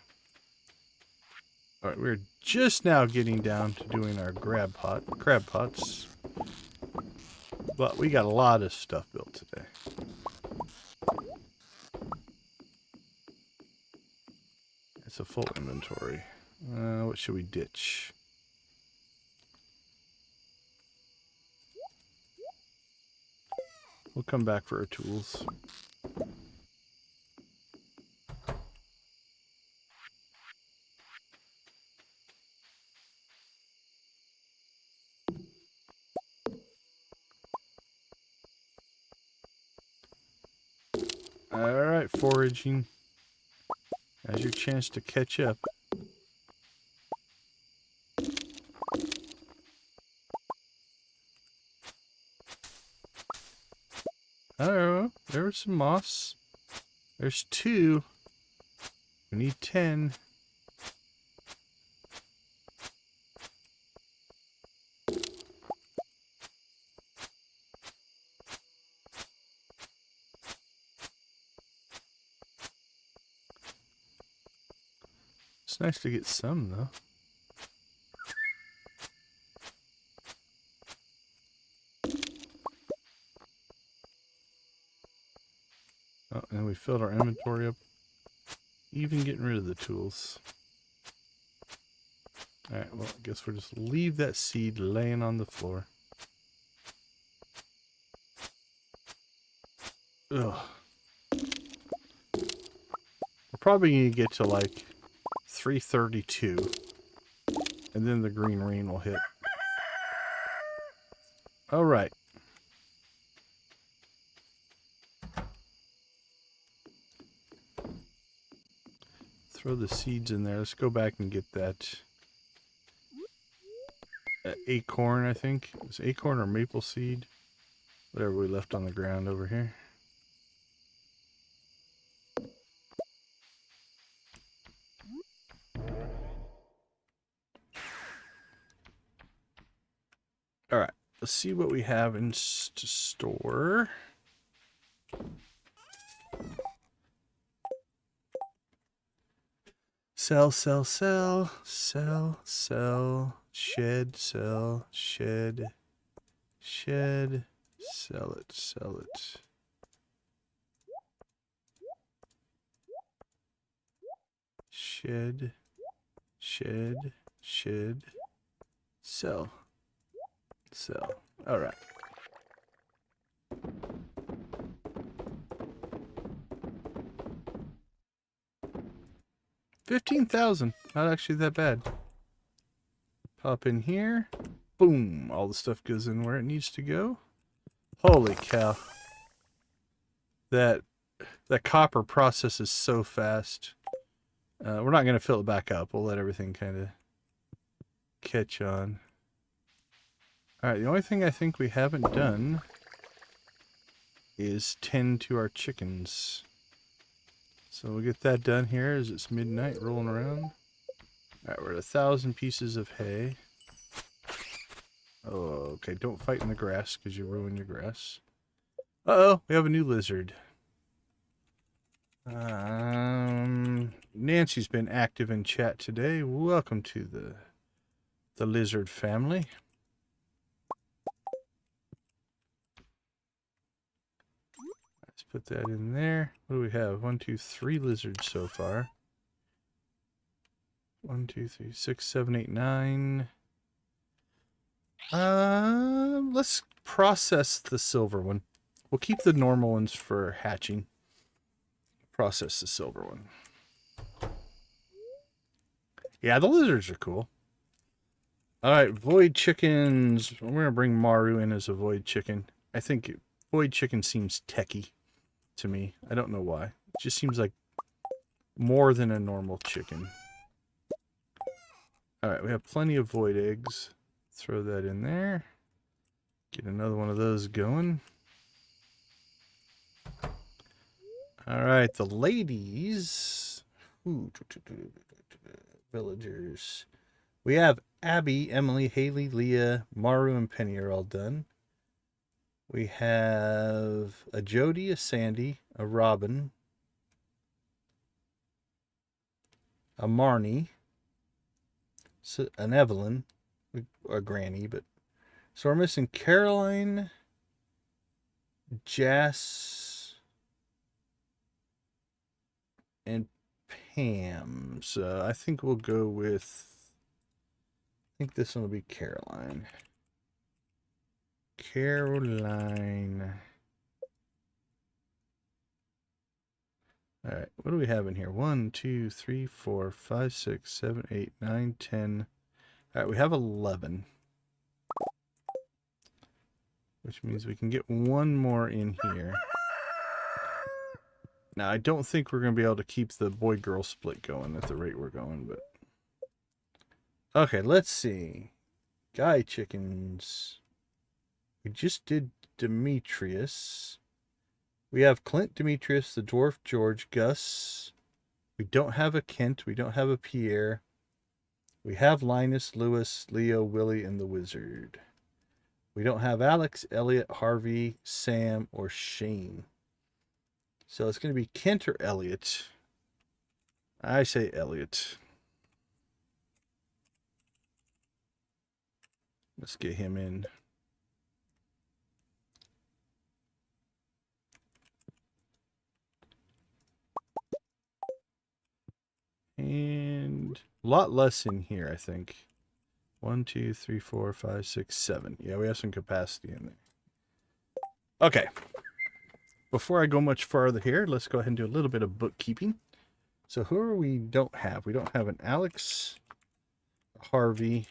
Alright, we're just now getting down to doing our crab pots. But we got a lot of stuff built today. It's a full inventory. What should we ditch? We'll come back for our tools. Alright, foraging. Now's your chance to catch up. Oh, there was some moss. There's 2. We need 10. It's nice to get some, though. Oh, and we filled our inventory up. Even getting rid of the tools. Alright, well, I guess we'll just leave that seed laying on the floor. Ugh. We're probably going to get to like 332. And then the green rain will hit. Alright. Throw the seeds in there. Let's go back and get that acorn, I think. It was acorn or maple seed. Whatever we left on the ground over here. Alright, let's see what we have in to store. Sell, sell, sell, sell, sell, shed, sell, shed, shed, sell it, sell it. Shed, shed, shed, sell, sell. All right. $15,000. Not actually that bad. Pop in here. Boom. All the stuff goes in where it needs to go. Holy cow. That copper processes so fast. We're not going to fill it back up. We'll let everything kind of catch on. Alright, the only thing I think we haven't done is tend to our chickens. So we'll get that done here as it's midnight rolling around. Alright, we're at 1,000 pieces of hay. Oh, okay, don't fight in the grass because you ruin your grass. Uh-oh, we have a new lizard. Nancy's been active in chat today. Welcome to the lizard family. Let's put that in there. What do we have? 1, 2, 3 lizards so far. 1, 2, 3, 6, 7, 8, 9. Let's process the silver one. We'll keep the normal ones for hatching. Process the silver one. Yeah, the lizards are cool. Alright, void chickens. We're going to bring Maru in as a void chicken. I think void chicken seems techie to me. I don't know why. It just seems like more than a normal chicken. Alright, we have plenty of void eggs. Throw that in there. Get another one of those going. Alright, the ladies. Ooh, villagers. We have Abby, Emily, Haley, Leah, Maru, and Penny are all done. We have a Jody, a Sandy, a Robin, a Marnie, an Evelyn, a Granny, but so we're missing Caroline, Jess, and Pam. So I think we'll go with, I think this one will be Caroline. Caroline. All right, what do we have in here? 1, 2, 3, 4, 5, 6, 7, 8, 9, 10. All right, we have 11. Which means we can get one more in here. Now, I don't think we're going to be able to keep the boy-girl split going at the rate we're going, but... Okay, let's see. Guy chickens. We just did Demetrius. We have Clint, Demetrius, the dwarf, George, Gus. We don't have a Kent. We don't have a Pierre. We have Linus, Lewis, Leo, Willie, and the wizard. We don't have Alex, Elliot, Harvey, Sam, or Shane. So it's going to be Kent or Elliot. I say Elliot. Let's get him in. And a lot less in here, I think. 1, 2, 3, 4, 5, 6, 7. Yeah, we have some capacity in there. Okay. Before I go much farther here, let's go ahead and do a little bit of bookkeeping. So who are we don't have? We don't have an Alex, a Harvey,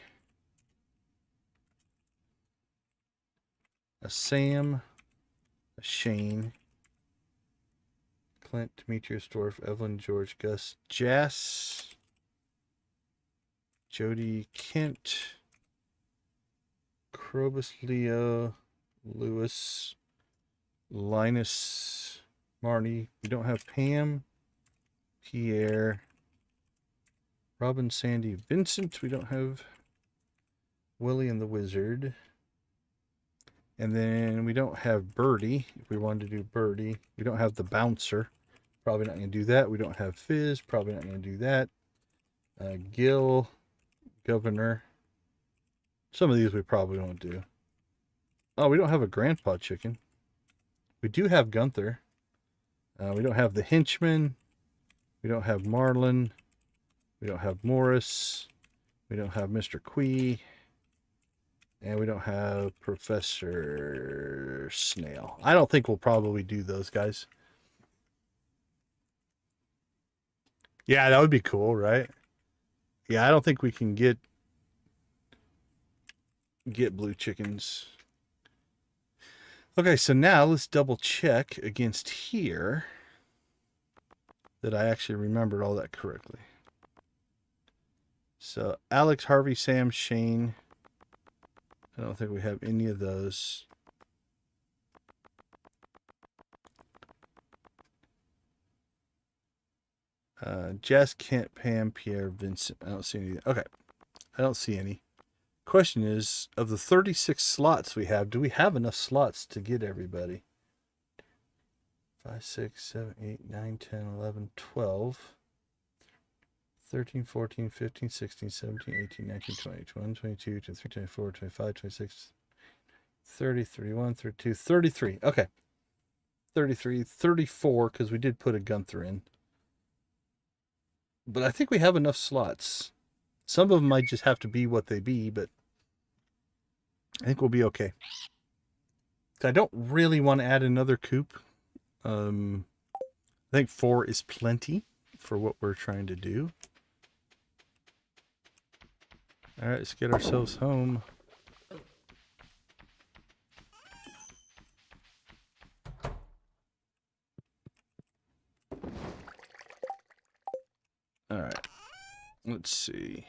a Sam, a Shane, Clint, Demetrius, Dorf, Evelyn, George, Gus, Jas, Jody, Kent, Krobus, Leo, Lewis, Linus, Marty. We don't have Pam, Pierre, Robin, Sandy, Vincent. We don't have Willie and the Wizard. And then we don't have Birdie. If we wanted to do Birdie, we don't have the Bouncer. Probably not going to do that. We don't have Fizz. Probably not going to do that. Gil, Governor. Some of these we probably won't do. Oh, we don't have a Grandpa Chicken. We do have Gunther. We don't have the Henchman. We don't have Marlin. We don't have Morris. We don't have Mr. Quee. And we don't have Professor Snail. I don't think we'll probably do those guys. Yeah, that would be cool, right? Yeah, I don't think we can get blue chickens. Okay, so now let's double check against here that I actually remembered all that correctly. So Alex, Harvey, Sam, Shane. I don't think we have any of those. Jess, Kent, Pam, Pierre, Vincent. I don't see any. Okay. I don't see any. Question is, of the 36 slots we have, do we have enough slots to get everybody? 5, 6, 7, 8, 9, 10, 11, 12, 13, 14, 15, 16, 17, 18, 19, 20, 21, 22, 23, 24, 25, 26, 30, 31, 32, 33. Okay. 33, 34, because we did put a Gunther in. But I think we have enough slots. Some of them might just have to be what they be, but I think we'll be okay. I don't really want to add another coop. I think 4 is plenty for what we're trying to do. All right, let's get ourselves home. All right, let's see.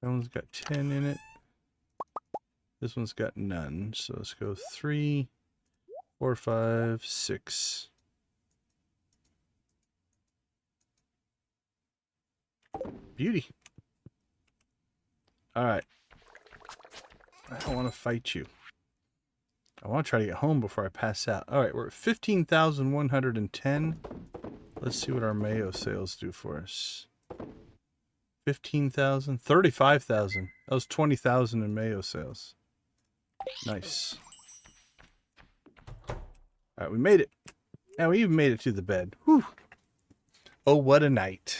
That one's got 10 in it. This one's got none. So let's go 3, 4, 5, 6. Beauty. All right. I don't want to fight you. I want to try to get home before I pass out. All right, we're at 15,110. Let's see what our mayo sales do for us. 15,000, 35,000. That was 20,000 in mayo sales. Nice. All right, we made it. And we even made it to the bed. Whew. Oh, what a night.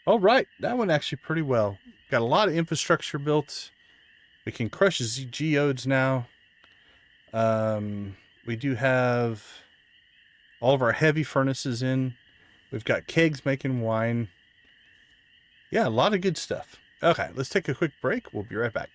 All right, that went actually pretty well. Got a lot of infrastructure built. We can crush geodes now. We do have all of our heavy furnaces in. We've got kegs making wine. Yeah, a lot of good stuff. Okay, let's take a quick break. We'll be right back.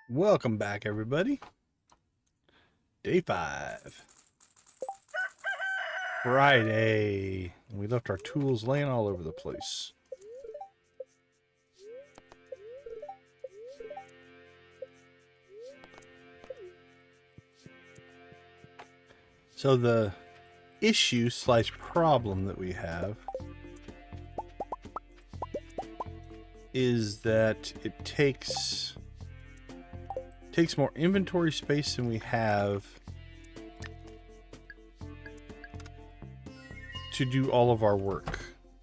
Welcome back, everybody. Day 5. Friday. We left our tools laying all over the place. So the issue / problem that we have is that it takes more inventory space than we have to do all of our work,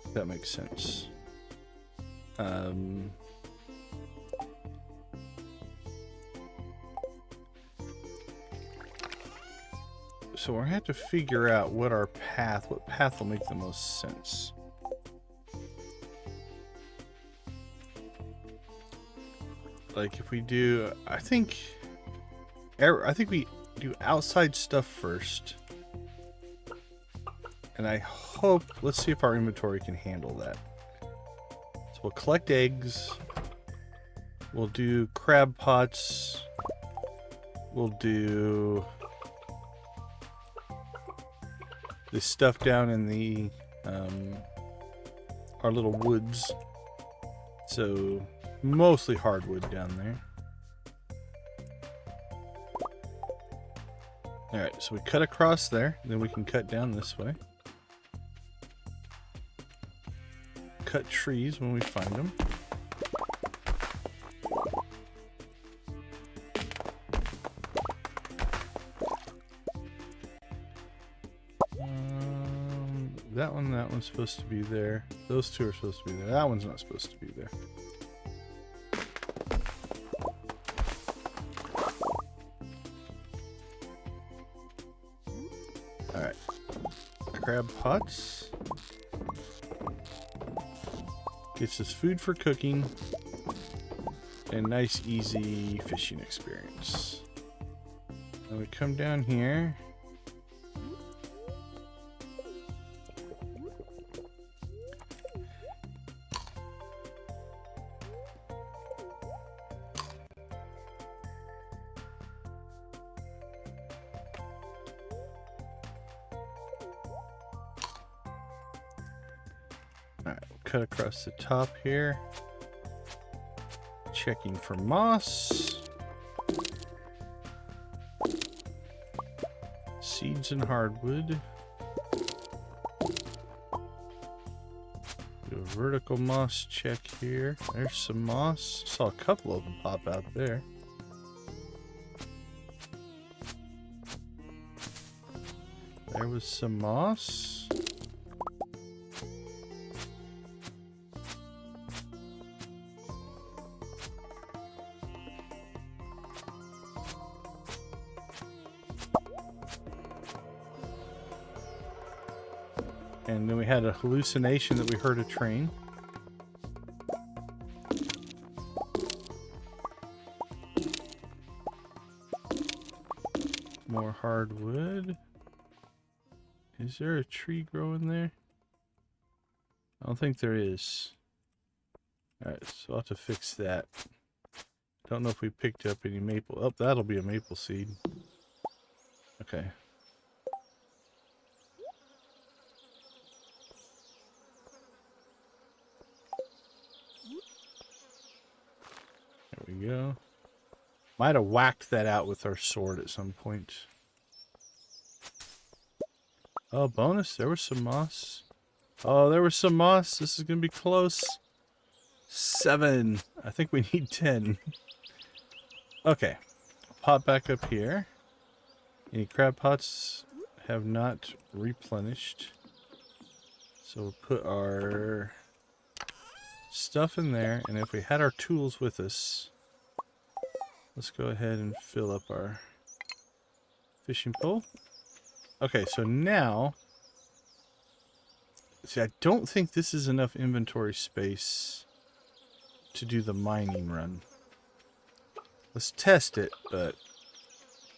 if that makes sense. So we're going to have to figure out what path will make the most sense. Like if we do, I think we do outside stuff first. And I hope, let's see if our inventory can handle that. So we'll collect eggs. We'll do crab pots. We'll do this stuff down in the our little woods. So mostly hardwood down there. Alright, so we cut across there, then we can cut down this way. Cut trees when we find them. That one's supposed to be there. Those two are supposed to be there. That one's not supposed to be there. Alright. Crab pots. Gets us food for cooking. And nice, easy fishing experience. Then we come down here. Cut across the top here. Checking for moss. Seeds and hardwood. Do a vertical moss check here. There's some moss. Saw a couple of them pop out there. There was some moss. And then we had a hallucination that we heard a train. More hardwood. Is there a tree growing there? I don't think there is. Alright, so I'll have to fix that. Don't know if we picked up any maple. Oh, that'll be a maple seed. Okay. There we go. Might have whacked that out with our sword at some point. Oh, bonus. There was some moss. Oh, there was some moss. This is going to be close. 7. I think we need 10. Okay. Pop back up here. Any crab pots have not replenished. So we'll put our stuff in there. And if we had our tools with us, let's go ahead and fill up our fishing pole. Okay, so now, see, I don't think this is enough inventory space to do the mining run. Let's test it, but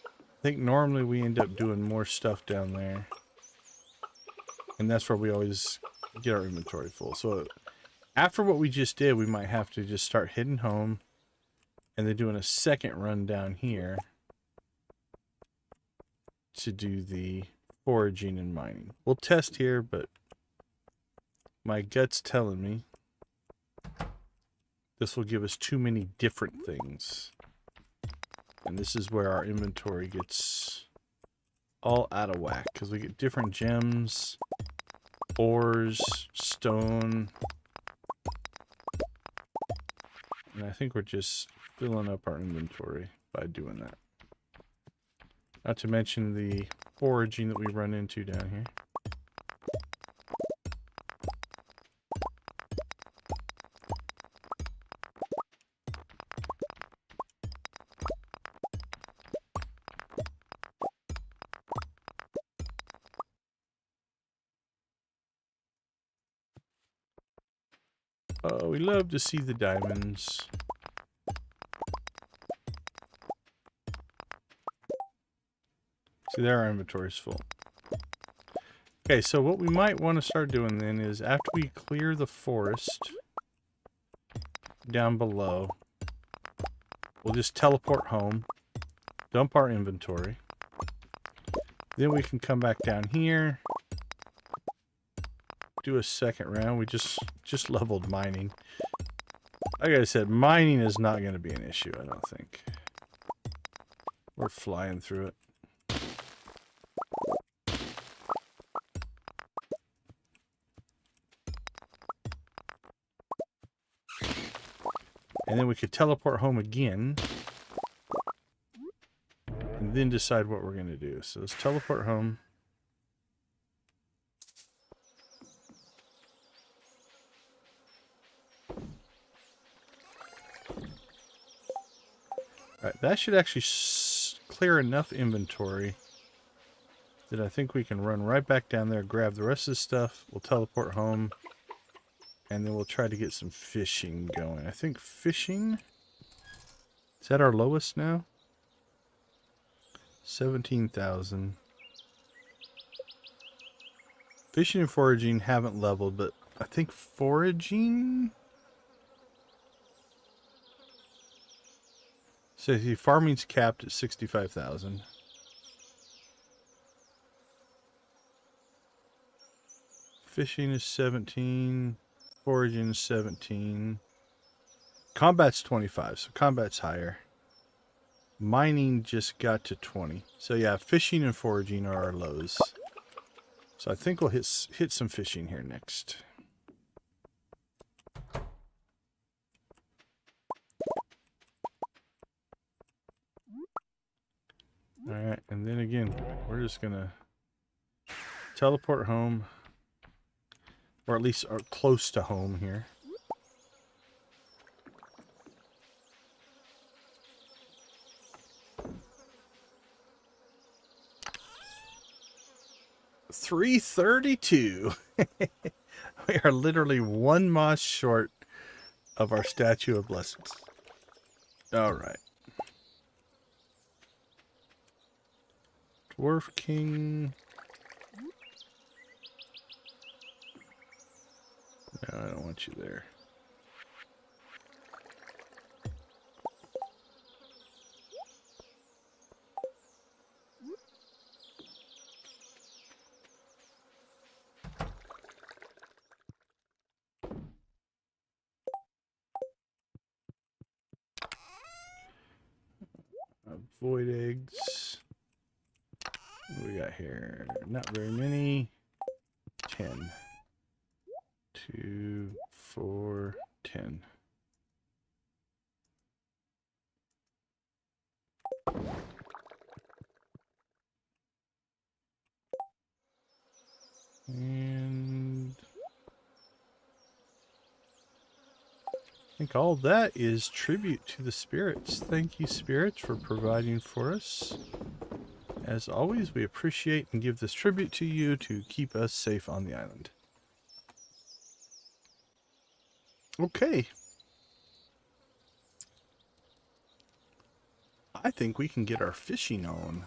I think normally we end up doing more stuff down there. And that's where we always get our inventory full. So after what we just did, we might have to just start heading home, and then doing a second run down here to do the foraging and mining. We'll test here, but my gut's telling me this will give us too many different things. And this is where our inventory gets all out of whack, because we get different gems, ores, stone. And I think we're just filling up our inventory by doing that. Not to mention the foraging that we run into down here. Oh, we love to see the diamonds. See, there our inventory's full. Okay, so what we might want to start doing then is after we clear the forest down below, we'll just teleport home, dump our inventory. Then we can come back down here, do a second round. We just leveled mining. Like I said, mining is not going to be an issue, I don't think. We're flying through it. And then we could teleport home again. And then decide what we're going to do. So let's teleport home. Alright, that should actually clear enough inventory that I think we can run right back down there, grab the rest of the stuff. We'll teleport home. And then we'll try to get some fishing going. I think fishing... Is that our lowest now? 17,000. Fishing and foraging haven't leveled, but I think foraging... So the farming's capped at 65,000. Fishing is 17. Foraging is 17. Combat's 25, so combat's higher. Mining just got to 20. So yeah, fishing and foraging are our lows. So I think we'll hit some fishing here next. Alright, and then again, we're just gonna teleport home. Or at least are close to home here. $332. We are literally one moss short of our Statue of Blessings. All right. Dwarf King. No, I don't want you there. Void eggs. What do we got here? Not very many. 10. 2, 4, 10. And I think all that is tribute to the spirits. Thank you, spirits, for providing for us. As always, we appreciate and give this tribute to you to keep us safe on the island. Okay. I think we can get our fishing on.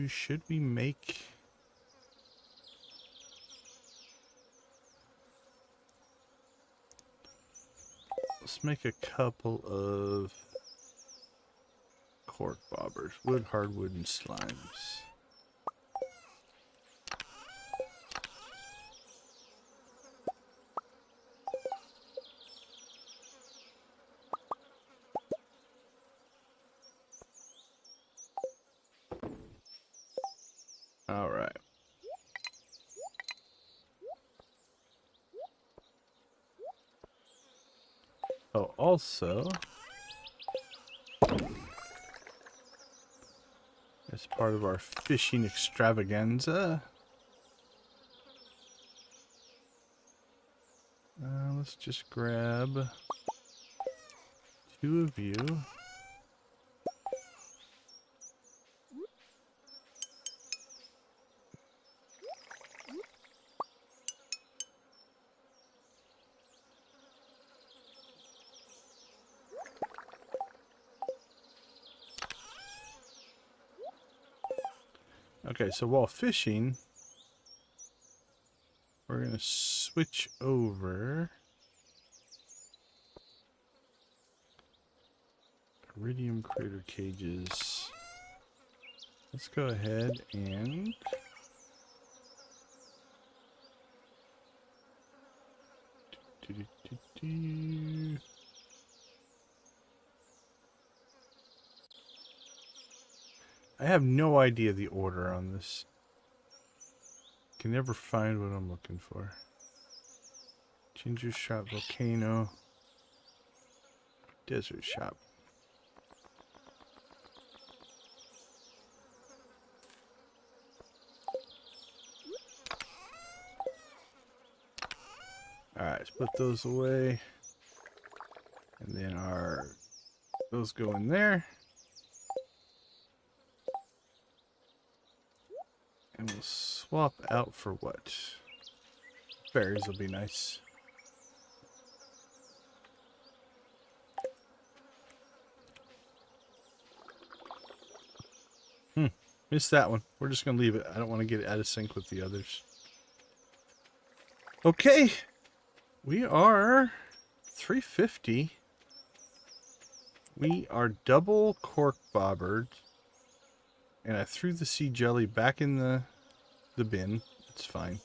Should we make... Let's make a couple of cork bobbers. Wood, hardwood, and slimes. All right. Oh, also, as part of our fishing extravaganza, let's just grab 2 of you. Okay, so while fishing, we're going to switch over iridium crater cages. Let's go ahead and I have no idea the order on this. Can never find what I'm looking for. Ginger shop, volcano, desert shop. Alright, let's put those away. And then those go in there. And we'll swap out for what? Berries will be nice. Missed that one. We're just going to leave it. I don't want to get it out of sync with the others. Okay. We are 350. We are double cork bobbered. And I threw the sea jelly back in the bin. It's fine.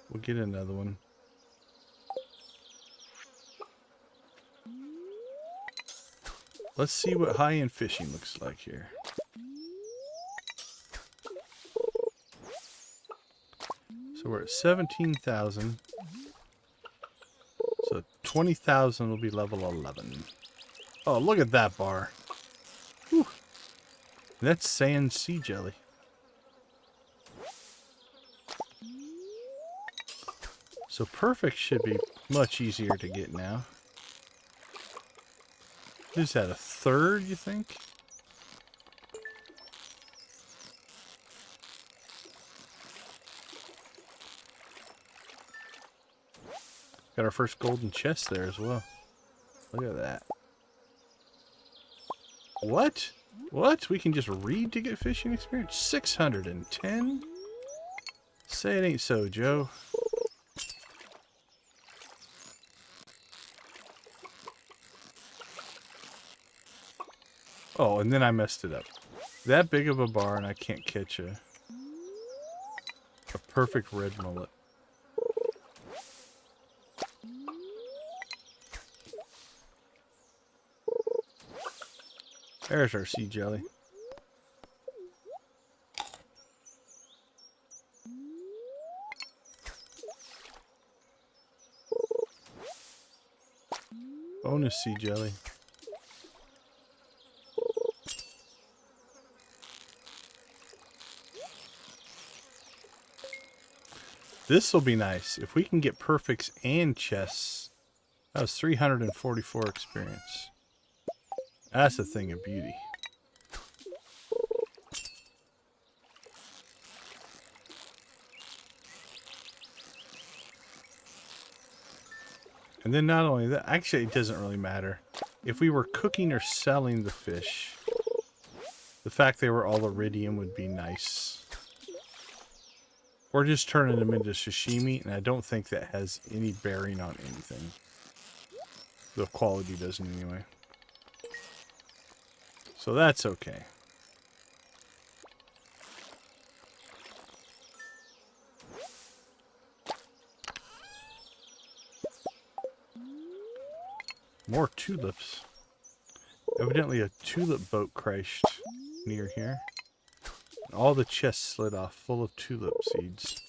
We'll get another one. Let's see what high-end fishing looks like here. So we're at 17,000. So 20,000 will be level 11. Oh, look at that bar. Whew. That's sand sea jelly. So perfect should be much easier to get now. Is that a third, you think? Got our first golden chest there as well. Look at that. What? What? We can just read to get fishing experience? 610? Say it ain't so, Joe. Oh, and then I messed it up. That big of a bar and I can't catch a perfect red mullet. There's our sea jelly. Bonus sea jelly. This will be nice. If we can get perfects and chests. That was 344 experience. That's a thing of beauty. And then not only that, actually it doesn't really matter. If we were cooking or selling the fish, The fact they were all iridium would be nice. Or just turning them into sashimi, and I don't think that has any bearing on anything. The quality doesn't anyway. So that's okay. More tulips. Evidently a tulip boat crashed near here. All the chests slid off full of tulip seeds.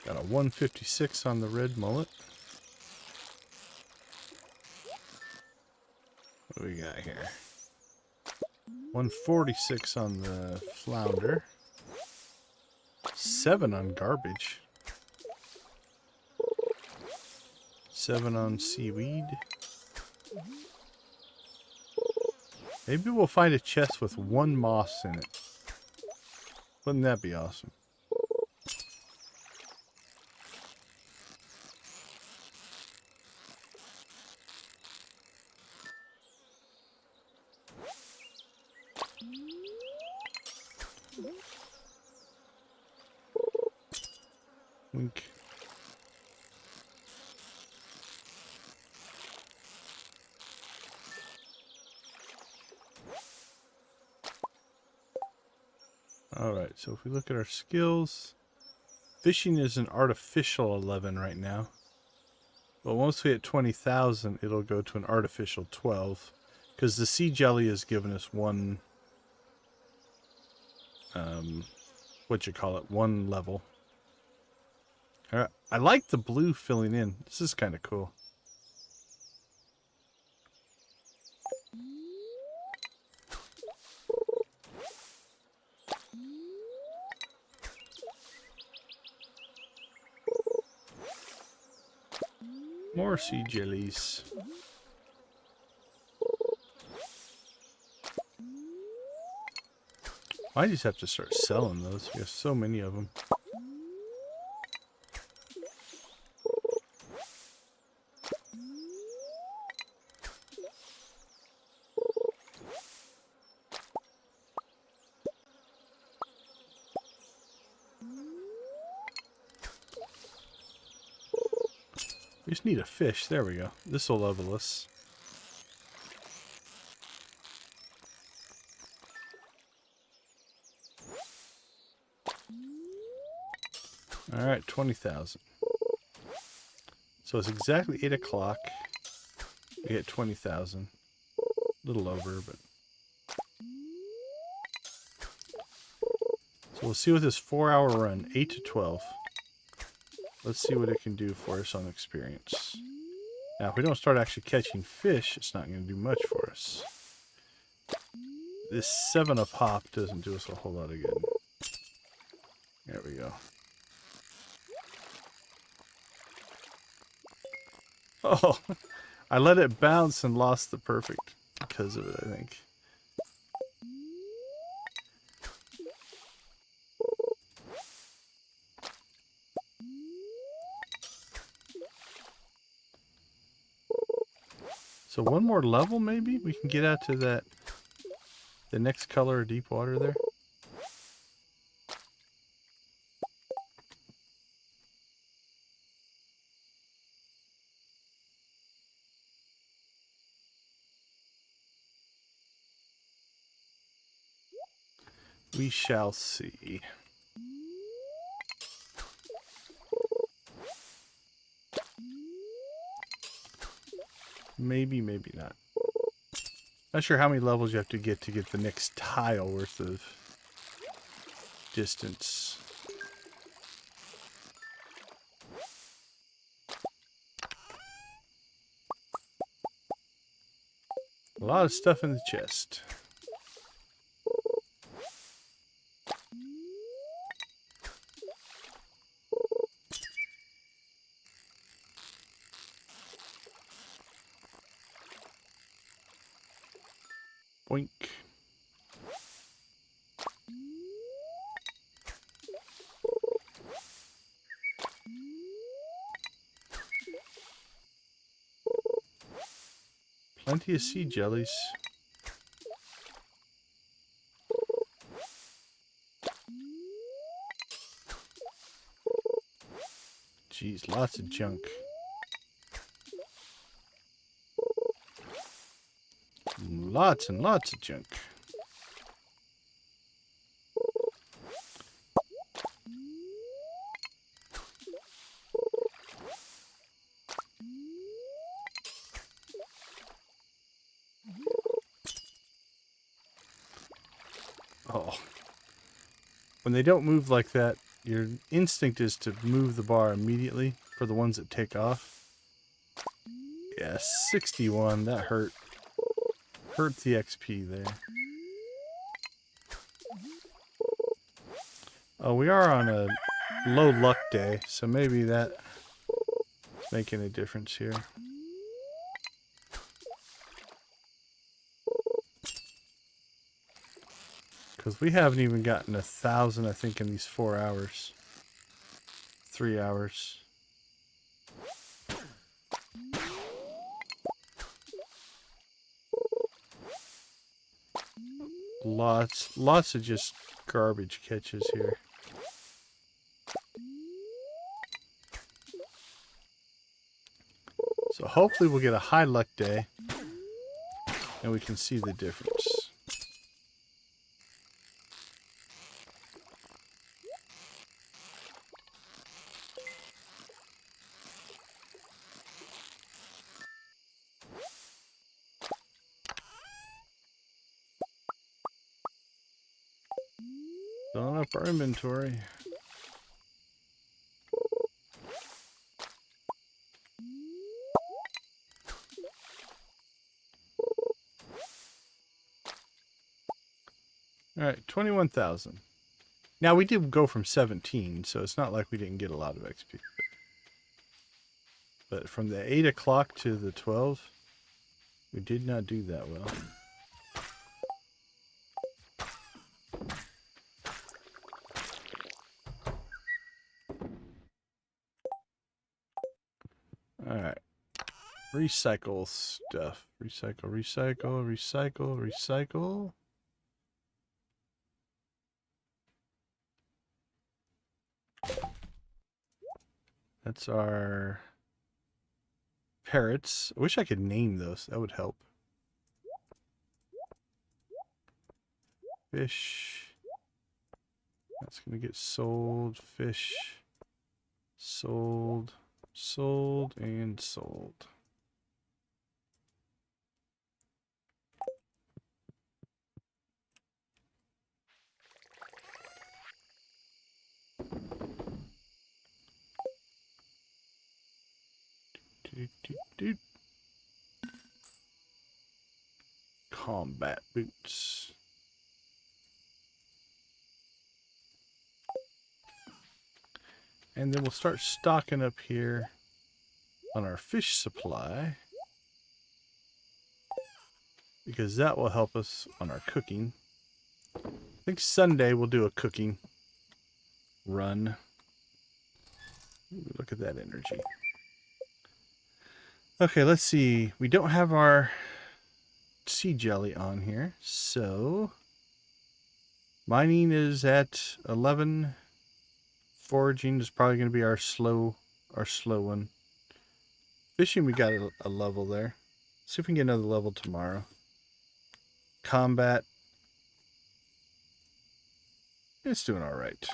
Got a 156 on the red mullet. What do we got here? 146 on the flounder. 7 on garbage. 7 on seaweed. Maybe we'll find a chest with 1 moss in it. Wouldn't that be awesome? Wink. Alright, so if we look at our skills, fishing is an artificial 11 right now. But once we hit 20,000, it'll go to an artificial 12. Because the sea jelly has given us one, one level. Alright, I like the blue filling in. This is kind of cool. More sea jellies. I just have to start selling those. We have so many of them. We just need a fish. There we go. This will level us. Alright, 20,000. So it's exactly 8 o'clock. We get 20,000. A little over, but... So we'll see with this 4-hour run, 8 to 12. Let's see what it can do for us on experience. Now, if we don't start actually catching fish, it's not going to do much for us. This 7 a pop doesn't do us a whole lot of good. There we go. Oh, I let it bounce and lost the perfect because of it, I think. So one more level, maybe? We can get out to that, the next color of deep water there. We shall see. Maybe, maybe not. Not sure how many levels you have to get the next tile worth of distance. A lot of stuff in the chest. Boink. plenty of seed jellies. Jeez, lots of junk. Lots and lots of junk. Oh. When they don't move like that, your instinct is to move the bar immediately for the ones that take off. Yeah, 61, that hurt. Hurt the XP there. Oh, we are on a low luck day, so maybe that's making a difference here. Because we haven't even gotten 1,000, I think, in these 4 hours. 3 hours. Lots of just garbage catches here. So hopefully we'll get a high luck day and we can see the difference. Filling up our inventory. Alright, 21,000. Now we did go from 17, so it's not like we didn't get a lot of XP. But from the 8 o'clock to the 12, we did not do that well. Alright. Recycle stuff. Recycle, recycle, recycle, recycle. That's our parrots. I wish I could name those. That would help. Fish. That's going to get sold. Fish. Sold. Sold and sold. Combat boots. And then we'll start stocking up here on our fish supply, because that will help us on our cooking. I think Sunday we'll do a cooking run. Look at that energy. Okay, let's see. We don't have our seed jelly on here, so mining is at 11. Foraging is probably going to be our slow one. Fishing, we got a level there. See if we can get another level tomorrow. Combat, it's doing all right.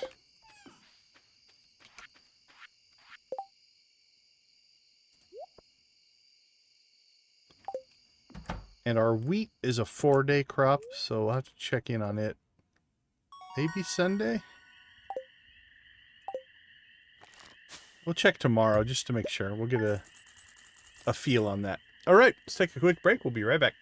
And our wheat is a 4-day crop, so we'll have to check in on it. Maybe Sunday? We'll check tomorrow just to make sure. We'll get a feel on that. All right, let's take a quick break. We'll be right back.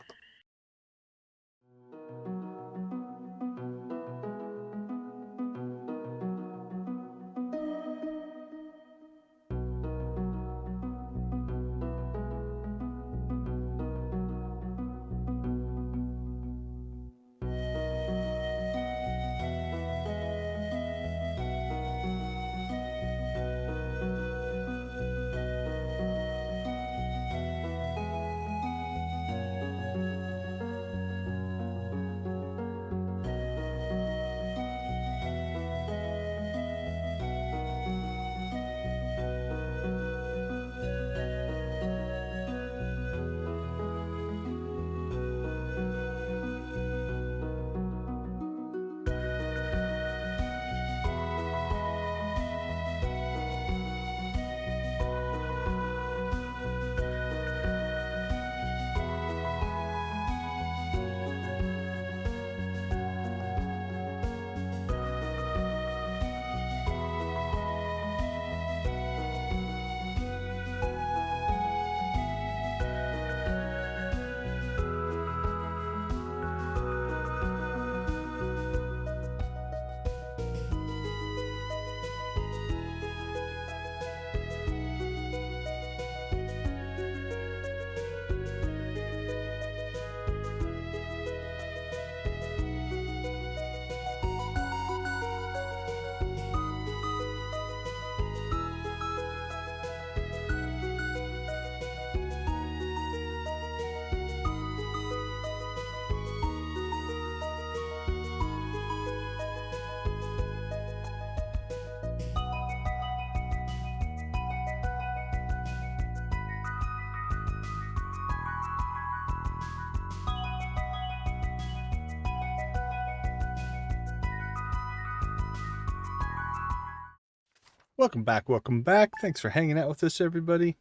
Welcome back, welcome back. Thanks for hanging out with us, everybody.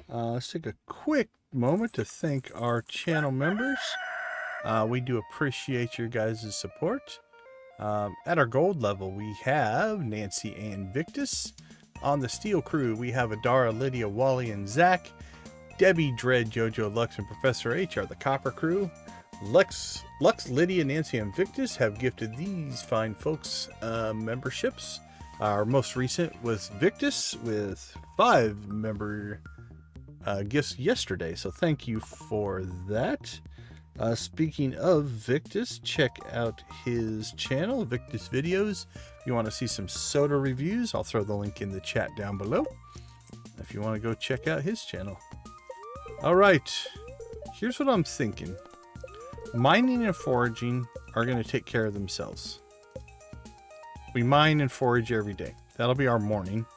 Let's take a quick moment to thank our channel members. We do appreciate your guys' support. At our gold level, we have Nancy and Victus. On the steel crew, we have Adara, Lydia, Wally, and Zach. Debbie, Dread, Jojo, Lux, and Professor H are the copper crew. Lux, Lydia, Nancy, and Victus have gifted these fine folks memberships. Our most recent was Victus with 5 member gifts yesterday, so thank you for that. Speaking of Victus, check out his channel, Victus Videos. If you want to see some soda reviews, I'll throw the link in the chat down below if you want to go check out his channel. All right, here's what I'm thinking. Mining and foraging are going to take care of themselves. We mine and forage every day. That'll be our morning.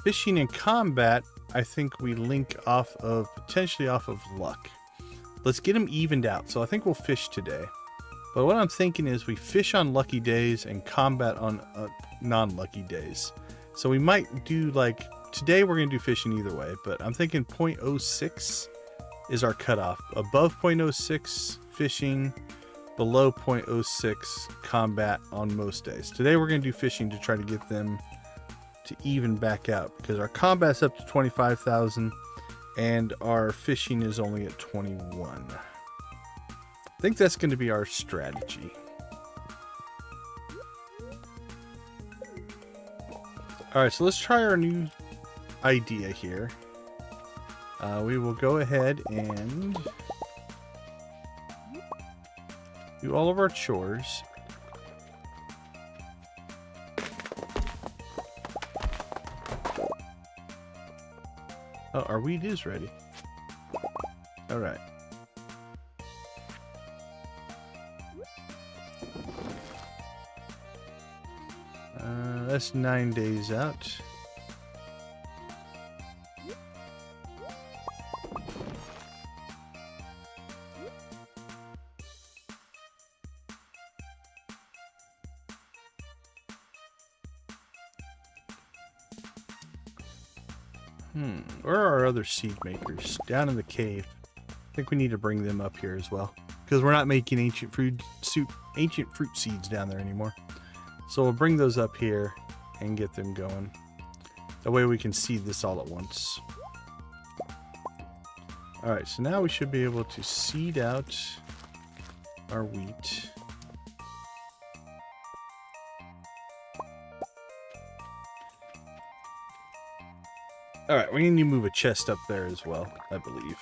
Fishing and combat, I think we link off of, potentially off of luck. Let's get them evened out. So I think we'll fish today. But what I'm thinking is we fish on lucky days and combat on non-lucky days. So we might do like, today we're going to do fishing either way, but I'm thinking 0.06 is our cutoff. Above 0.06 fishing, below 0.06 combat on most days. Today we're going to do fishing to try to get them to even back out because our combat's up to 25,000 and our fishing is only at 21. I think that's going to be our strategy. Alright, so let's try our new idea here. We will go ahead and do all of our chores. Oh, our wheat is ready. All right. That's 9 days out. Where are our other seed makers? Down in the cave. I think we need to bring them up here as well. Because we're not making ancient fruit seeds down there anymore. So we'll bring those up here and get them going. That way we can seed this all at once. Alright, so now we should be able to seed out our wheat. Alright, we need to move a chest up there as well, I believe.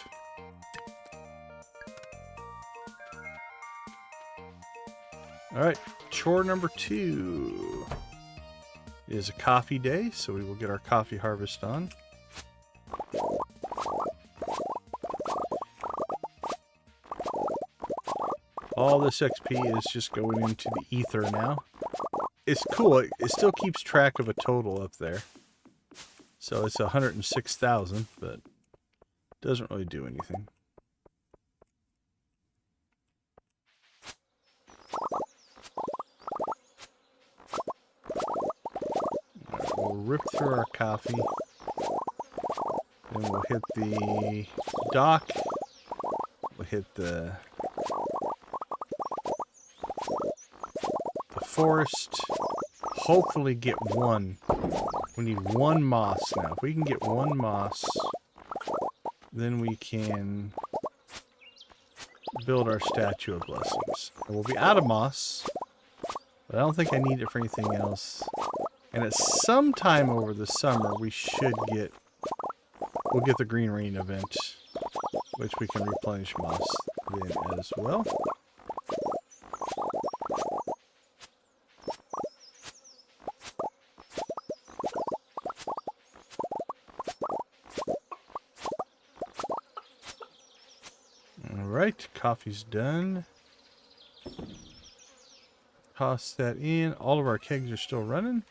Alright, chore number 2 is a coffee day, so we will get our coffee harvest on. All this XP is just going into the ether now. It's cool, it still keeps track of a total up there. So it's 106,000, but doesn't really do anything. Right, we'll rip through our coffee. Then we'll hit the dock. We'll hit the forest. Hopefully get one. We need 1 moss now. If we can get 1 moss, then we can build our statue of blessings. And we'll be out of moss, but I don't think I need it for anything else. And at some time over the summer, we should get, we'll get the green rain event, which we can replenish moss then as well. Alright, coffee's done. Toss that in. All of our kegs are still running.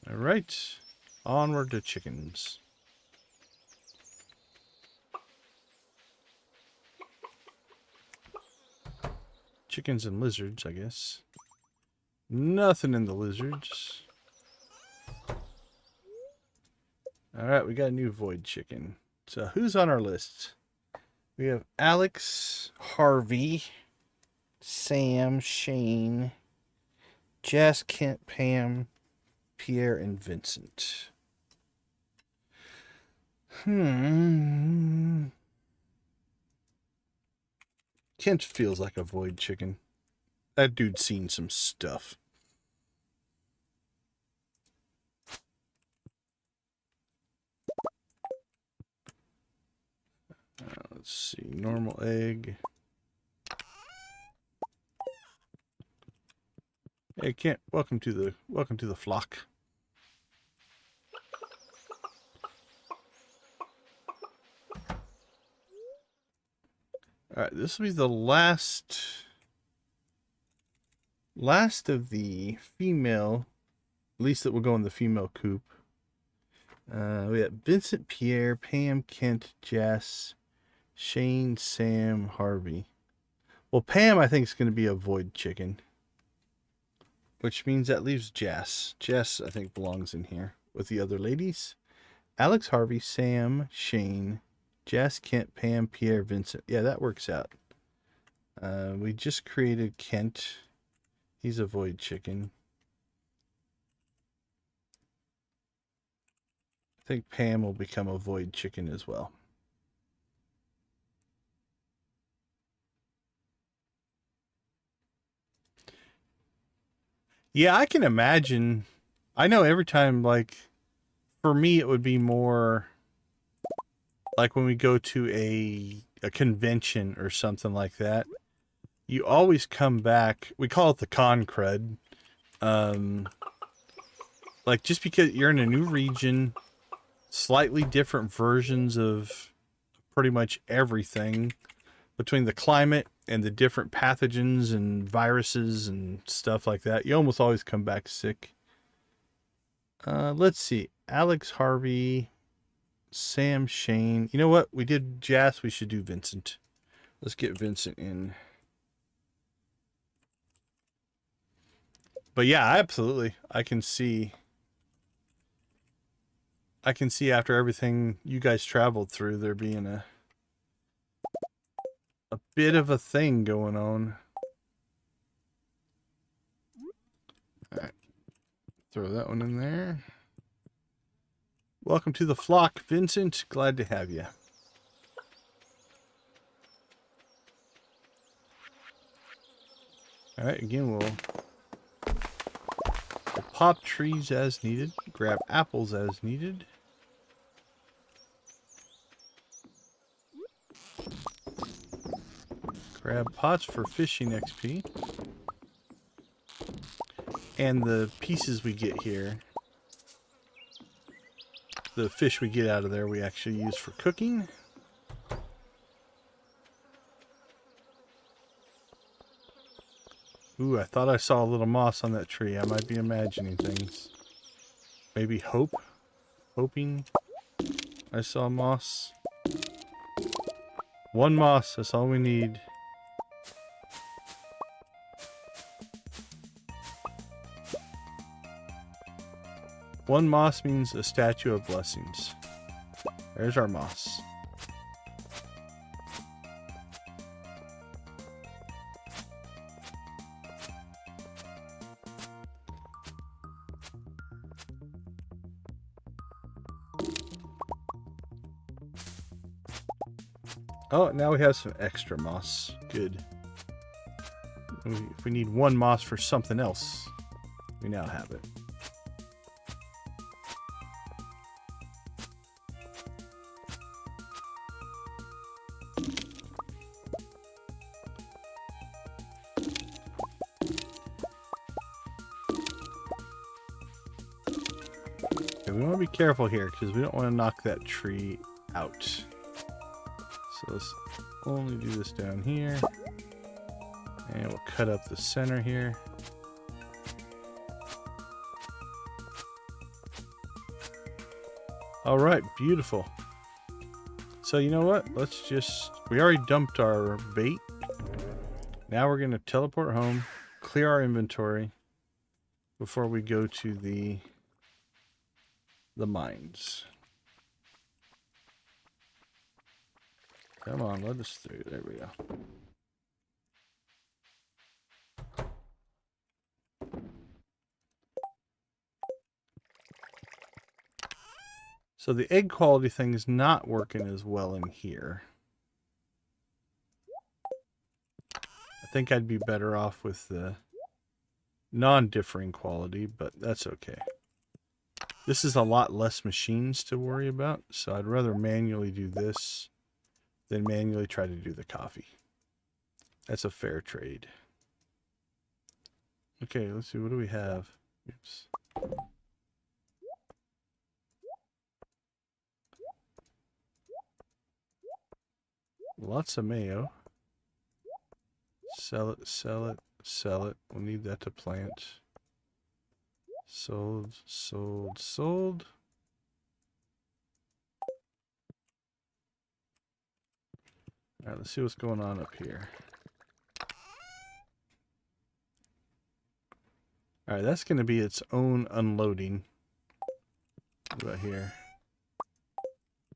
Alright, onward to chickens. Chickens and lizards, I guess. Nothing in the lizards. All right, we got a new void chicken. So who's on our list? We have Alex, Harvey, Sam, Shane, Jess, Kent, Pam, Pierre, and Vincent. Kent feels like a void chicken. That dude's seen some stuff. Let's see, normal egg. Hey Kent, welcome to the flock. All right, this will be the last of the female, at least that will go in the female coop. We got Vincent, Pierre, Pam, Kent, Jess, Shane, Sam, Harvey. Well, Pam, I think, is going to be a void chicken, which means that leaves Jess. Jess, I think, belongs in here with the other ladies. Alex, Harvey, Sam, Shane, Jess, Kent, Pam, Pierre, Vincent. Yeah, that works out. We just created Kent. He's a void chicken. I think Pam will become a void chicken as well. Yeah, I can imagine. I know every time, like, for me, it would be more like when we go to a convention or something like that. You always come back. We call it the con crud. Like, just because you're in a new region, slightly different versions of pretty much everything between the climate and the different pathogens and viruses and stuff like that. You almost always come back sick. Let's see. Alex, Harvey, Sam, Shane. You know what? We did Jas. We should do Vincent. Let's get Vincent in. But yeah, absolutely. I can see after everything you guys traveled through, there being a bit of a thing going on. All right. Throw that one in there. Welcome to the flock, Vincent. Glad to have you. All right, again, we'll pop trees as needed, grab apples as needed. Grab pots for fishing XP. And the pieces we get here, the fish we get out of there, we actually use for cooking. Ooh, I thought I saw a little moss on that tree. I might be imagining things. Maybe hoping I saw moss. One moss, that's all we need. One moss means a statue of blessings. There's our moss. Oh, now we have some extra moss. Good. If we need one moss for something else, we now have it. We want to be careful here because we don't want to knock that tree out. So let's only do this down here. And we'll cut up the center here. All right, beautiful. So you know what? Let's just, we already dumped our bait. Now we're going to teleport home, clear our inventory before we go to the mines. Come on, let us through. There we go. So the egg quality thing is not working as well in here. I think I'd be better off with the non-differing quality, but that's okay. This is a lot less machines to worry about, so I'd rather manually do this than manually try to do the coffee. That's a fair trade. Okay, let's see, what do we have? Oops. Lots of mayo. Sell it, sell it, sell it. We'll need that to plant. Sold, sold, sold. All right, let's see what's going on up here. All right, that's going to be its own unloading. What about here?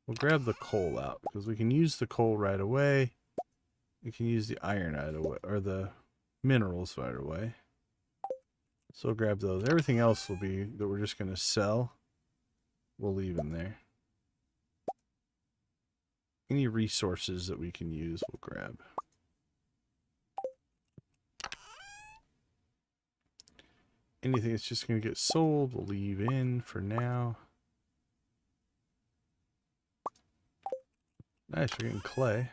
We'll grab the coal out because we can use the coal right away. We can use the iron right away, or the minerals right away. So we'll grab those. Everything else will be that we're just going to sell. We'll leave in there. Any resources that we can use, we'll grab. Anything that's just going to get sold, we'll leave in for now. Nice, we're getting clay.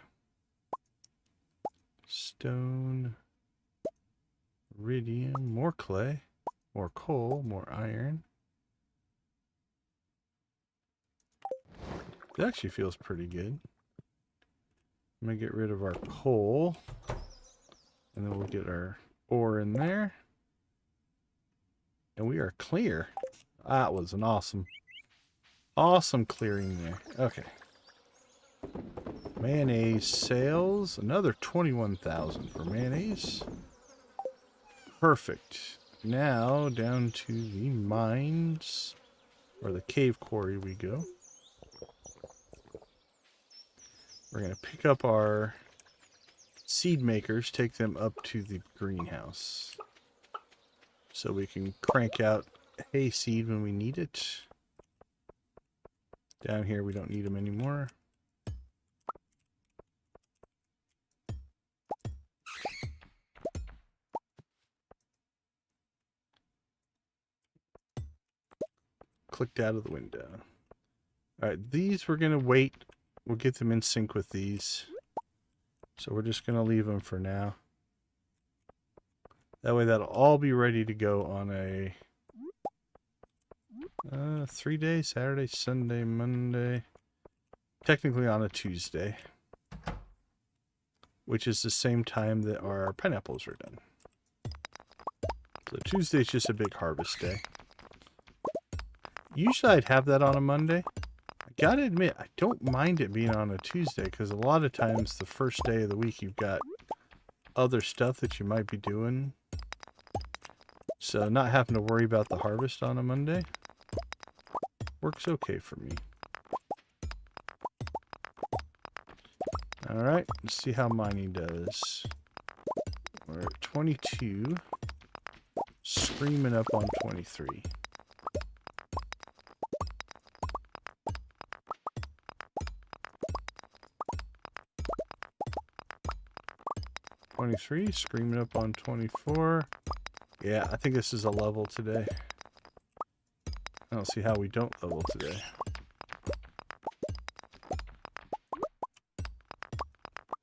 Stone. Iridium. More clay. More coal. More iron. It actually feels pretty good. I'm going to get rid of our coal. And then we'll get our ore in there. And we are clear. That was an awesome clearing there. Okay. Mayonnaise sales. Another 21,000 for mayonnaise. Perfect. Now down to the mines. Or the cave quarry we go. We're going to pick up our seed makers, take them up to the greenhouse. So we can crank out hay seed when we need it. Down here we don't need them anymore. Clicked out of the window. Alright, these we're going to wait. We'll get them in sync with these. So we're just going to leave them for now. That way that'll all be ready to go on a 3-day, Saturday, Sunday, Monday. Technically on a Tuesday. Which is the same time that our pineapples are done. So Tuesday's just a big harvest day. Usually I'd have that on a Monday. I gotta admit, I don't mind it being on a Tuesday because a lot of times the first day of the week you've got other stuff that you might be doing. So not having to worry about the harvest on a Monday works okay for me. Alright, let's see how mining does. We're at 22. Screaming up on 23. Screaming up on 24. Yeah, I think this is a level today. I don't see how we don't level today.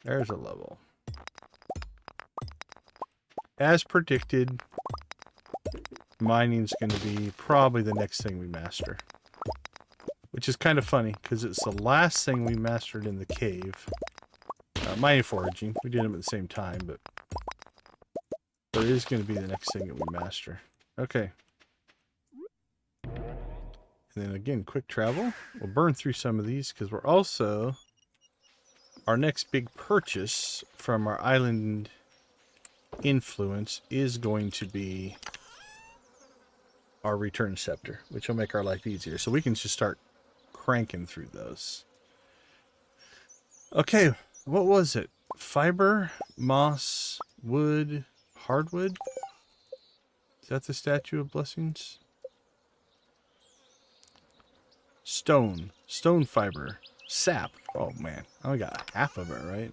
There's a level. As predicted, mining's going to be probably the next thing we master. Which is kind of funny, because it's the last thing we mastered in the cave. Mining and foraging. We did them at the same time, but there is going to be the next thing that we master. Okay. And then again, quick travel. We'll burn through some of these because we're also... Our next big purchase from our island influence is going to be our return scepter, which will make our life easier. So we can just start cranking through those. Okay. what was it? Fiber, moss, wood, hardwood? Is that the Statue of Blessings? Stone. Stone fiber. Sap. Oh, man. I only got half of it, right?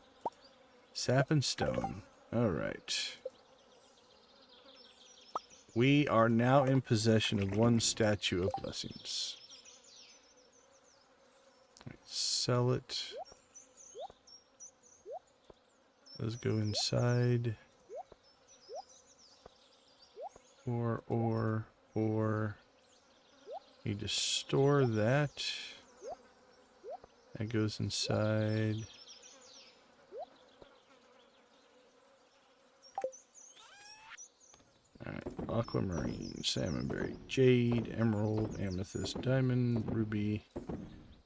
Sap and stone. All right. We are now in possession of one Statue of Blessings. Sell it. Let's go inside. Or. Need to store that. That goes inside. Alright, aquamarine, salmonberry, jade, emerald, amethyst, diamond, ruby,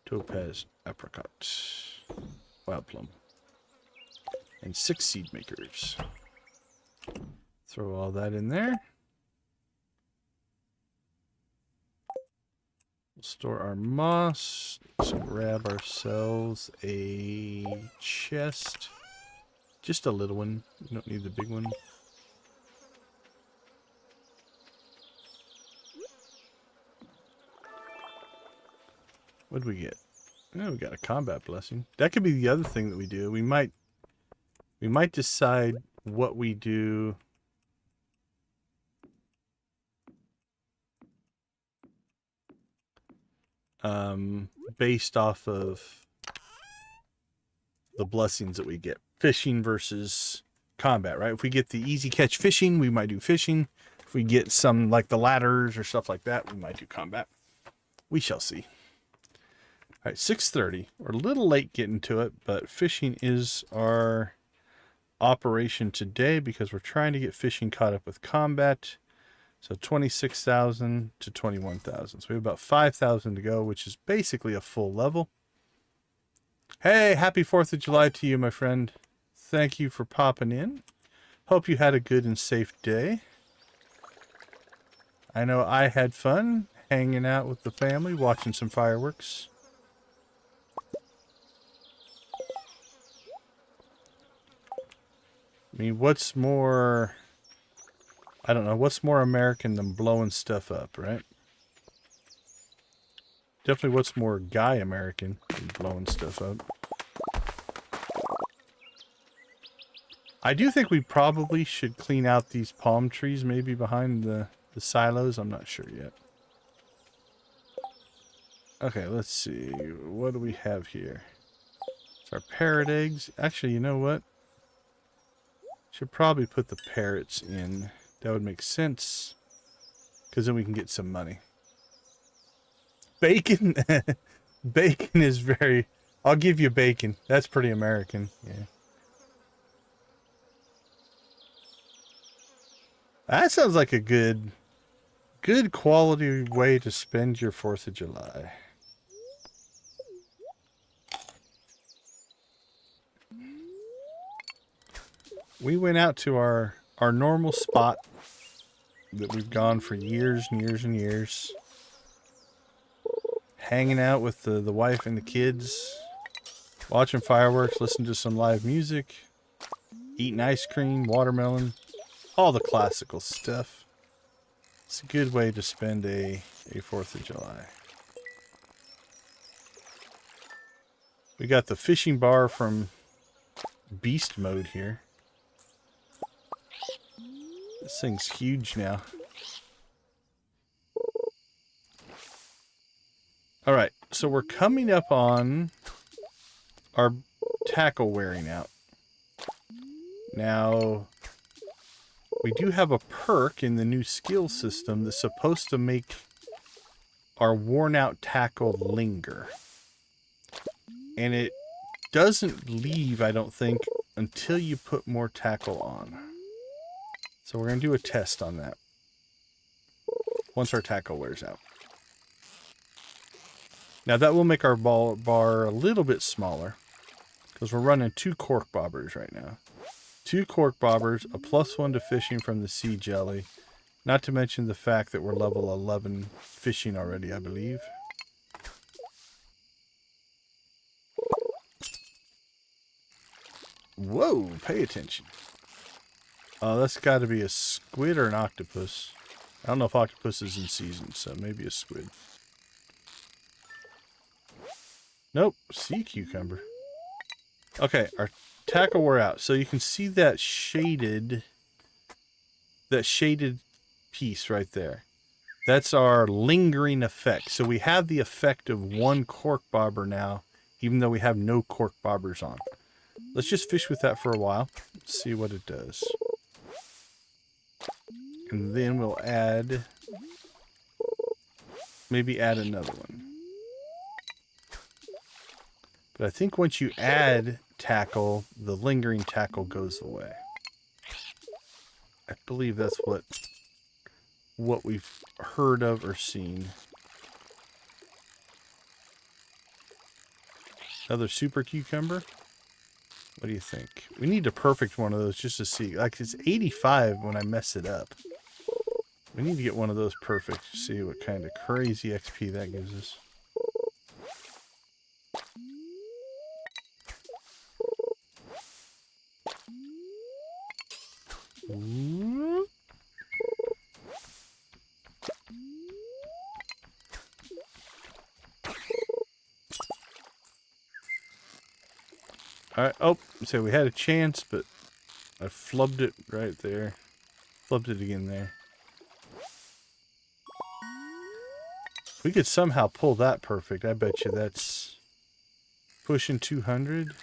topaz, apricot, wild plum, and 6 seed makers. Throw all that in there. We'll store our moss. Let's grab ourselves a chest. Just a little one. You don't need the big one. What did we get? Oh, we got a combat blessing. That could be the other thing that we do. We might decide what we do. Based off of the blessings that we get. Fishing versus combat, right? If we get the easy catch fishing, we might do fishing. If we get some like the ladders or stuff like that, we might do combat. We shall see. All right, 6:30. We're a little late getting to it, but fishing is our operation today because we're trying to get fishing caught up with combat. So 26,000 to 21,000. So we have about 5,000 to go, which is basically a full level. Hey, happy 4th of July to you, my friend. Thank you for popping in. Hope you had a good and safe day. I know I had fun hanging out with the family, watching some fireworks. I mean, what's more... I don't know, what's more American than blowing stuff up, right? Definitely what's more guy American than blowing stuff up. I do think we probably should clean out these palm trees maybe behind the silos. I'm not sure yet. Okay, let's see. What do we have here? It's our parrot eggs. Actually, you know what? Should probably put the parrots in. That would make sense, because then we can get some money. Bacon? Bacon is very... I'll give you bacon. That's pretty American. Yeah. That sounds like a good quality way to spend your 4th of July. We went out to our normal spot that we've gone for years and years and years. Hanging out with the wife and the kids. Watching fireworks, listening to some live music. Eating ice cream, watermelon. All the classical stuff. It's a good way to spend a 4th of July. We got the fishing bar from Beast Mode here. This thing's huge now. Alright, so we're coming up on our tackle wearing out. Now, we do have a perk in the new skill system that's supposed to make our worn out tackle linger. And it doesn't leave, I don't think, until you put more tackle on. So we're going to do a test on that once our tackle wears out. Now that will make our bar a little bit smaller because we're running 2 cork bobbers right now. 2 cork bobbers, a +1 to fishing from the sea jelly. Not to mention the fact that we're level 11 fishing already, I believe. Whoa, pay attention. Oh, that's got to be a squid or an octopus. I don't know if octopus is in season, so maybe a squid. Nope, sea cucumber. Okay, our tackle wore out. So you can see that shaded piece right there. That's our lingering effect. So we have the effect of one cork bobber now, even though we have no cork bobbers on. Let's just fish with that for a while. See what it does. And then we'll add... maybe add another one. But I think once you add tackle, the lingering tackle goes away. I believe that's what we've heard of or seen. Another super cucumber. What do you think? We need a perfect one of those just to see. Like, it's 85 when I mess it up. We need to get one of those perfect to see what kind of crazy XP that gives us. Ooh. Alright, oh, so we had a chance, but I flubbed it right there. Flubbed it again there. If we could somehow pull that perfect, I bet you that's pushing 200.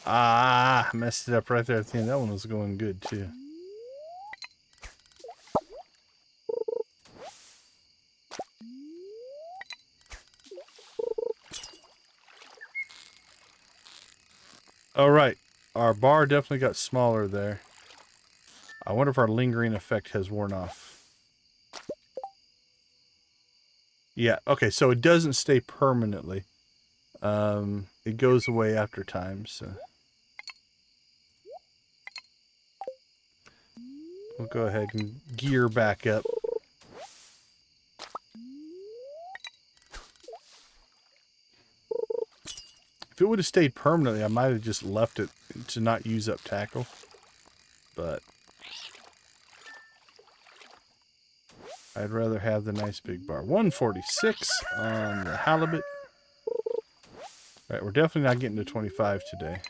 Ah, messed it up right there at the end. That one was going good too. All right, our bar definitely got smaller there. I wonder if our lingering effect has worn off. Yeah, okay, so it doesn't stay permanently. It goes away after time, so. We'll go ahead and gear back up. If it would have stayed permanently, I might have just left it to not use up tackle. But I'd rather have the nice big bar. 146 on the halibut. Alright, we're definitely not getting to 25 today.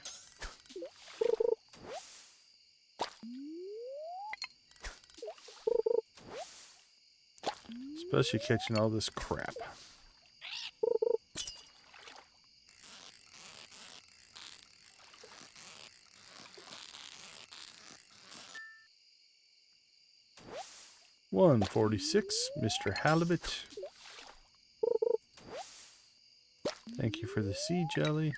Especially catching all this crap. $146, Mr. Halibut. Thank you for the sea jelly.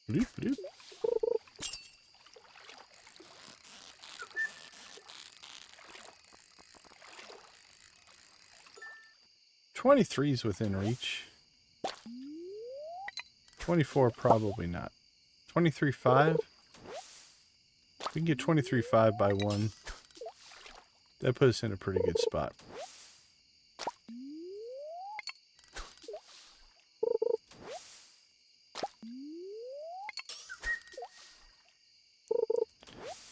Bloop, bloop. $23's within reach. 24 probably not. 23.5. We can get 23.5 by 1. That puts us in a pretty good spot.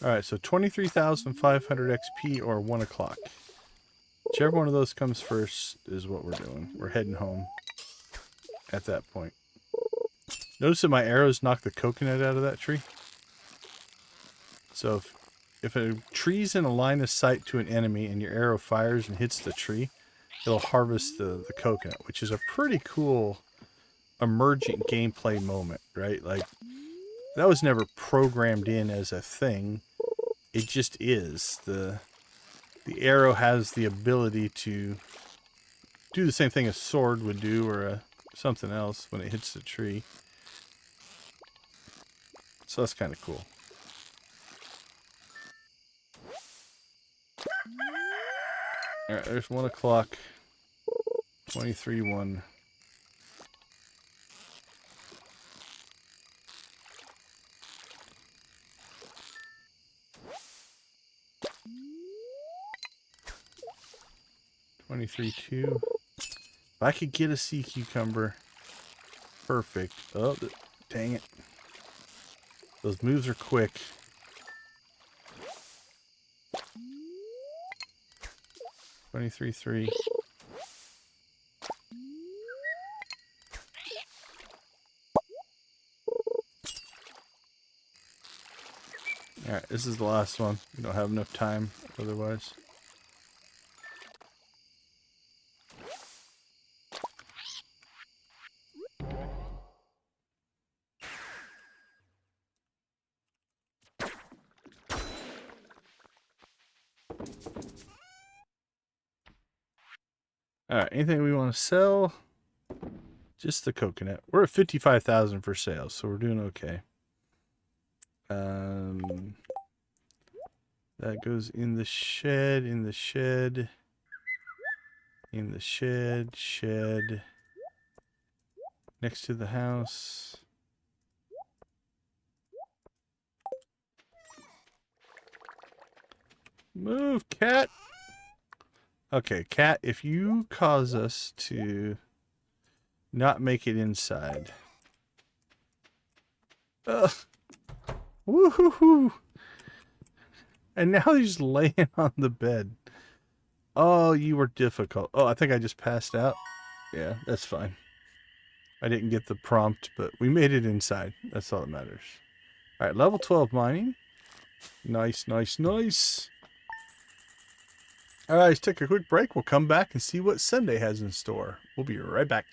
Alright, so 23,500 XP or 1 o'clock. Whichever one of those comes first is what we're doing. We're heading home at that point. Notice that my arrows knock the coconut out of that tree. So if a tree's in a line of sight to an enemy and your arrow fires and hits the tree, it'll harvest the coconut, which is a pretty cool emergent gameplay moment, right? Like, that was never programmed in as a thing. It just is. The arrow has the ability to do the same thing a sword would do or something else when it hits the tree. So that's kind of cool. Alright, there's 1 o'clock. 23-1. $23.2. If I could get a sea cucumber, perfect. Oh, dang it. Those moves are quick. $23.3. Alright, this is the last one. We don't have enough time otherwise. Alright, anything we want to sell? Just the coconut. We're at 55,000 for sale, so we're doing okay. That goes in the shed, shed. Next to the house. Move, cat! Okay, cat, if you cause us to not make it inside. Ugh. Woohoo! And now he's laying on the bed. Oh, you were difficult. Oh, I think I just passed out. Yeah, that's fine. I didn't get the prompt, but we made it inside. That's all that matters. All right, level 12 mining. Nice, nice, nice. All right, let's take a quick break. We'll come back and see what Sunday has in store. We'll be right back.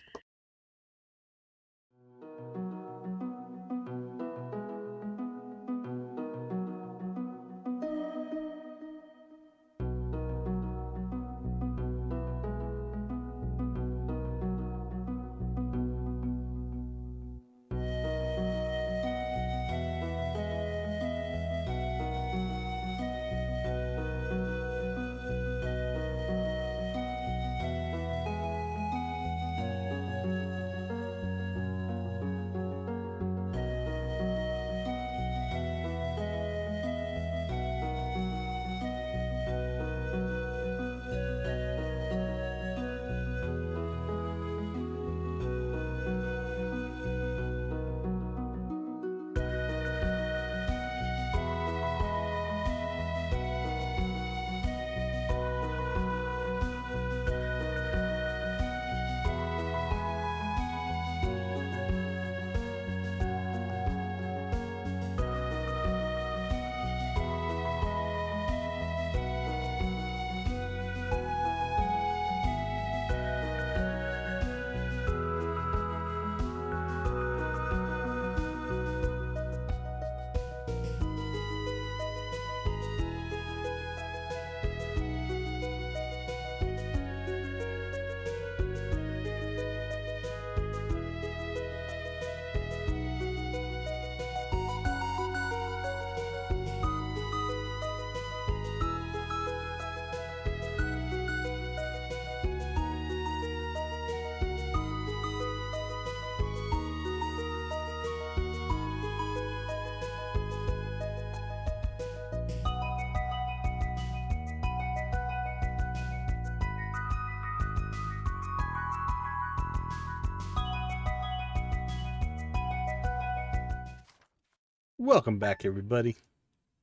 Welcome back, everybody.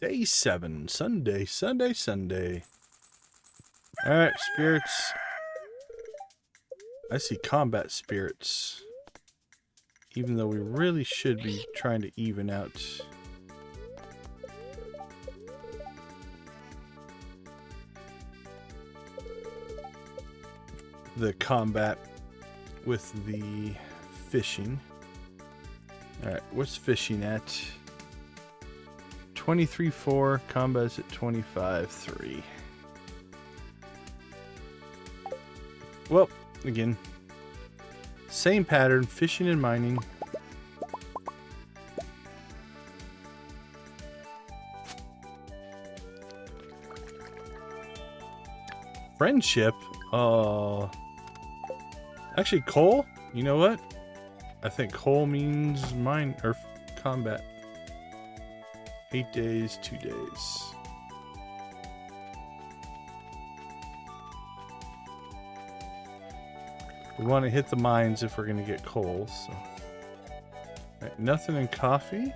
Day 7, Sunday. Alright, spirits. I see combat spirits. Even though we really should be trying to even out the combat with the fishing. Alright, what's fishing at? 23.4, combat's at 25.3. Well, again, same pattern, fishing and mining. Friendship? Oh, Actually, coal? You know what? I think coal means mine or combat. 8 days, 2 days. We want to hit the mines if we're going to get coal. So, right, nothing in coffee.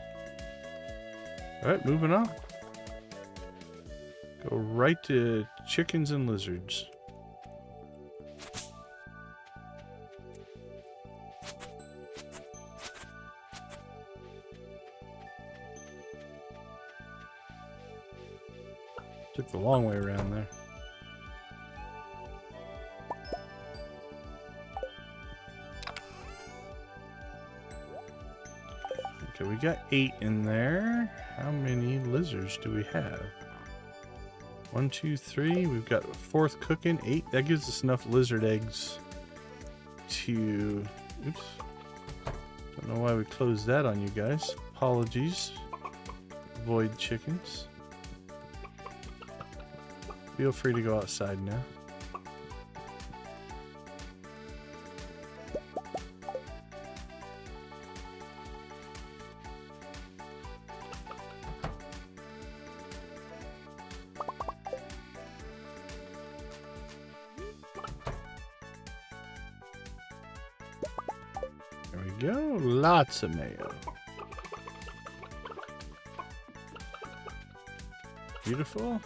All right, moving on. Go right to chickens and lizards. Took the long way around there. Okay, we got 8 in there. How many lizards do we have? 1, 2, 3. We've got a 4th cooking. 8. That gives us enough lizard eggs to... Oops. Don't know why we closed that on you guys. Apologies. Void chickens. Feel free to go outside now. There we go. Lots of mayo. Beautiful.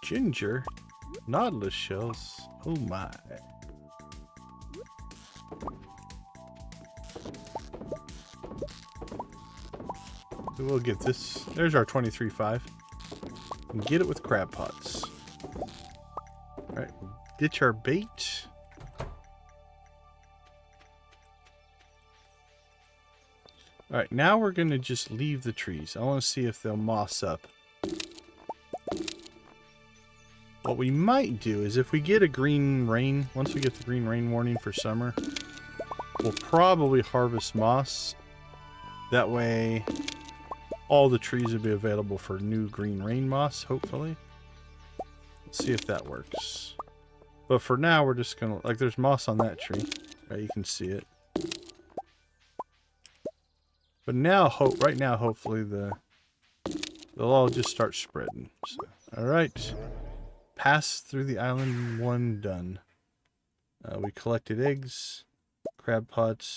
Ginger, nautilus shells. Oh my. We'll get this. There's our 23.5. And get it with crab pots. Alright, ditch our bait. Alright, now we're going to just leave the trees. I want to see if they'll moss up. What we might do is if we get a green rain, once we get the green rain warning for summer, we'll probably harvest moss. That way, all the trees will be available for new green rain moss, hopefully. Let's see if that works. But for now, we're just going to, like, there's moss on that tree. Right, you can see it. But now, right now, hopefully, they'll all just start spreading. So, all right. Pass through the island 1 done. We collected eggs, crab pots,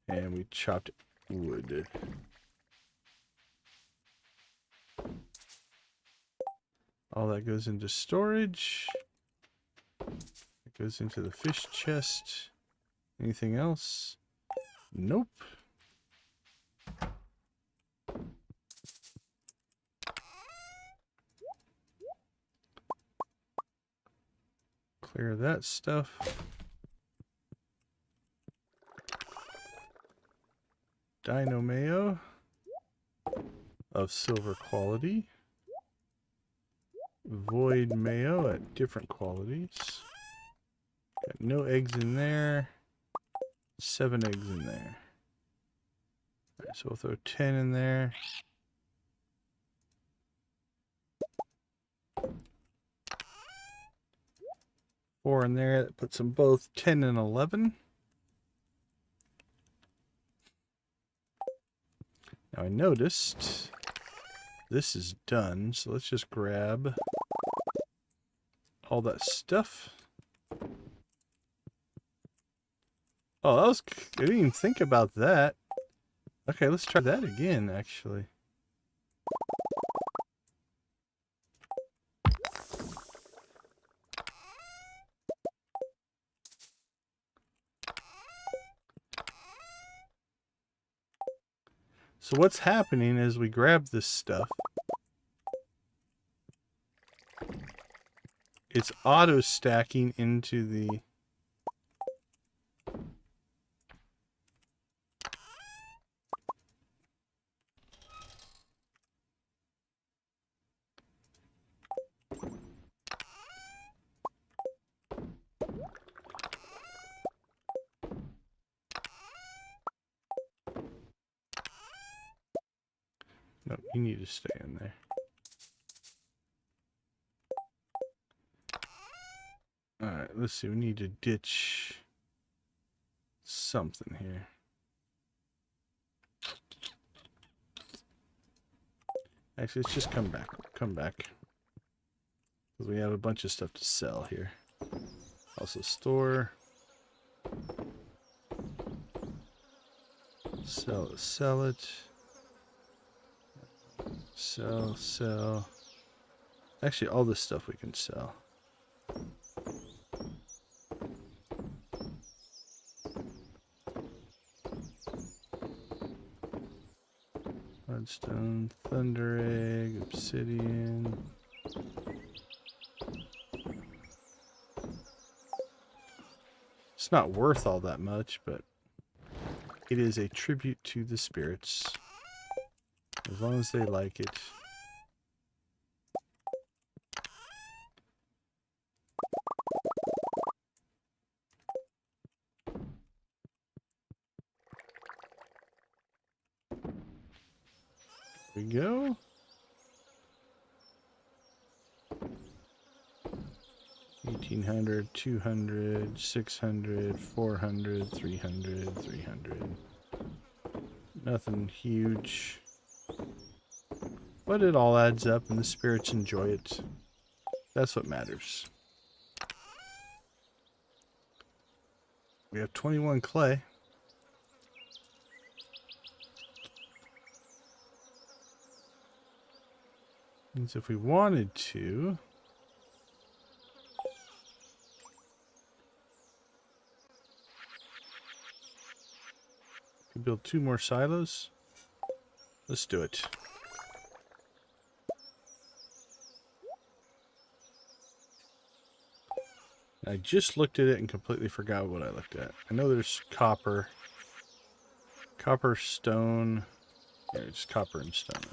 and we chopped wood. All that goes into storage. It goes into the fish chest. Anything else? Nope. Clear that stuff. Dino mayo of silver quality. Void mayo at different qualities. Got no eggs in there. 7 eggs in there. Alright, so we'll throw 10 in there. Four in there. That puts them both 10 and 11. Now I noticed this is done, so let's just grab all that stuff. Oh, that was, I didn't even think about that. Okay, let's try that again, actually. So what's happening is we grab this stuff. It's auto stacking into the... No, you need to stay in there. Alright, let's see. We need to ditch something here. Actually, let's just come back. Come back. Because we have a bunch of stuff to sell here. Also store. Sell it. Sell. Actually, all this stuff we can sell. Redstone, thunder egg, obsidian. It's not worth all that much, but it is a tribute to the spirits. As long as they like it. There we go. $1,800, $200, $600, $400, $300, $300. Nothing huge. But it all adds up and the spirits enjoy it. That's what matters. We have 21 clay. Means if we wanted to, we could build 2 more silos. Let's do it. I just looked at it and completely forgot what I looked at. I know there's copper. Copper, stone. Yeah, it's copper and stone.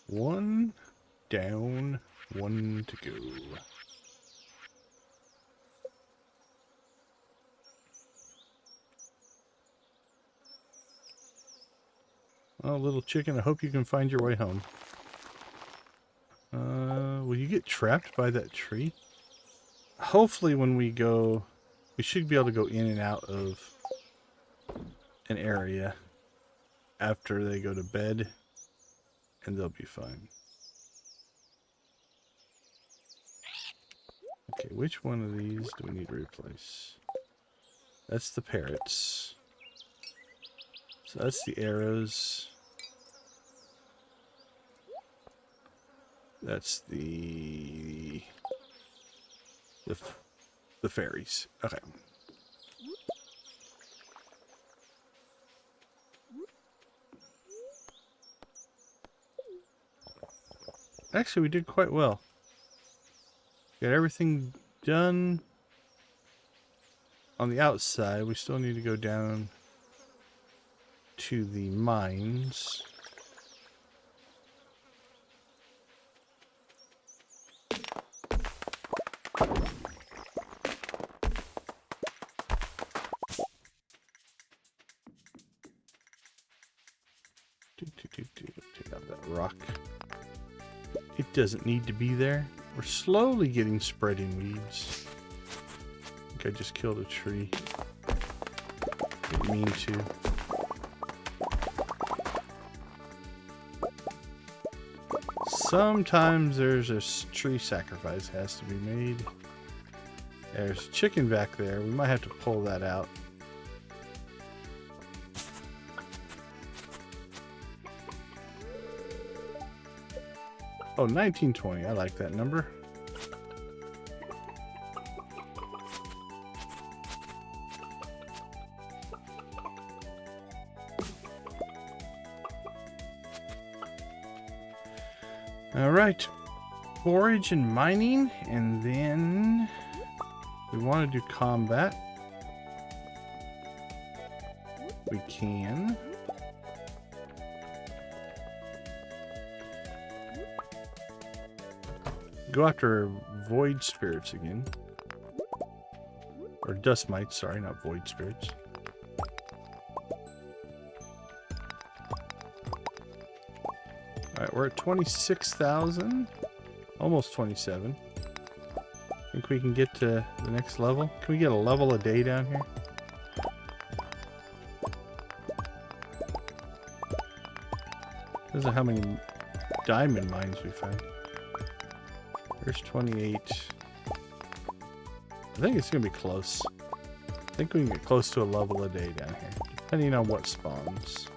One down, one to go. Oh, little chicken, I hope you can find your way home. Will you get trapped by that tree? Hopefully when we go, we should be able to go in and out of an area after they go to bed. And they'll be fine. Okay, which one of these do we need to replace? That's the parrots. So that's the arrows. That's the fairies. Okay. Actually, we did quite well. Got everything done on the outside. We still need to go down to the mines. Take out that rock. It doesn't need to be there. We're slowly getting spreading weeds. I think I just killed a tree. Didn't mean to. Sometimes there's a tree sacrifice has to be made. There's chicken back there. We might have to pull that out. Oh, 1920. I like that number. All right. Forage and mining, and then we want to do combat. we can. Go after void spirits again. Or dust mites, sorry, not void spirits. Alright, we're at 26,000. Almost 27. Think we can get to the next level? Can we get a level a day down here? Depends on how many diamond mines we find. There's 28. I think it's going to be close. I think we can get close to a level a day down here, depending on what spawns.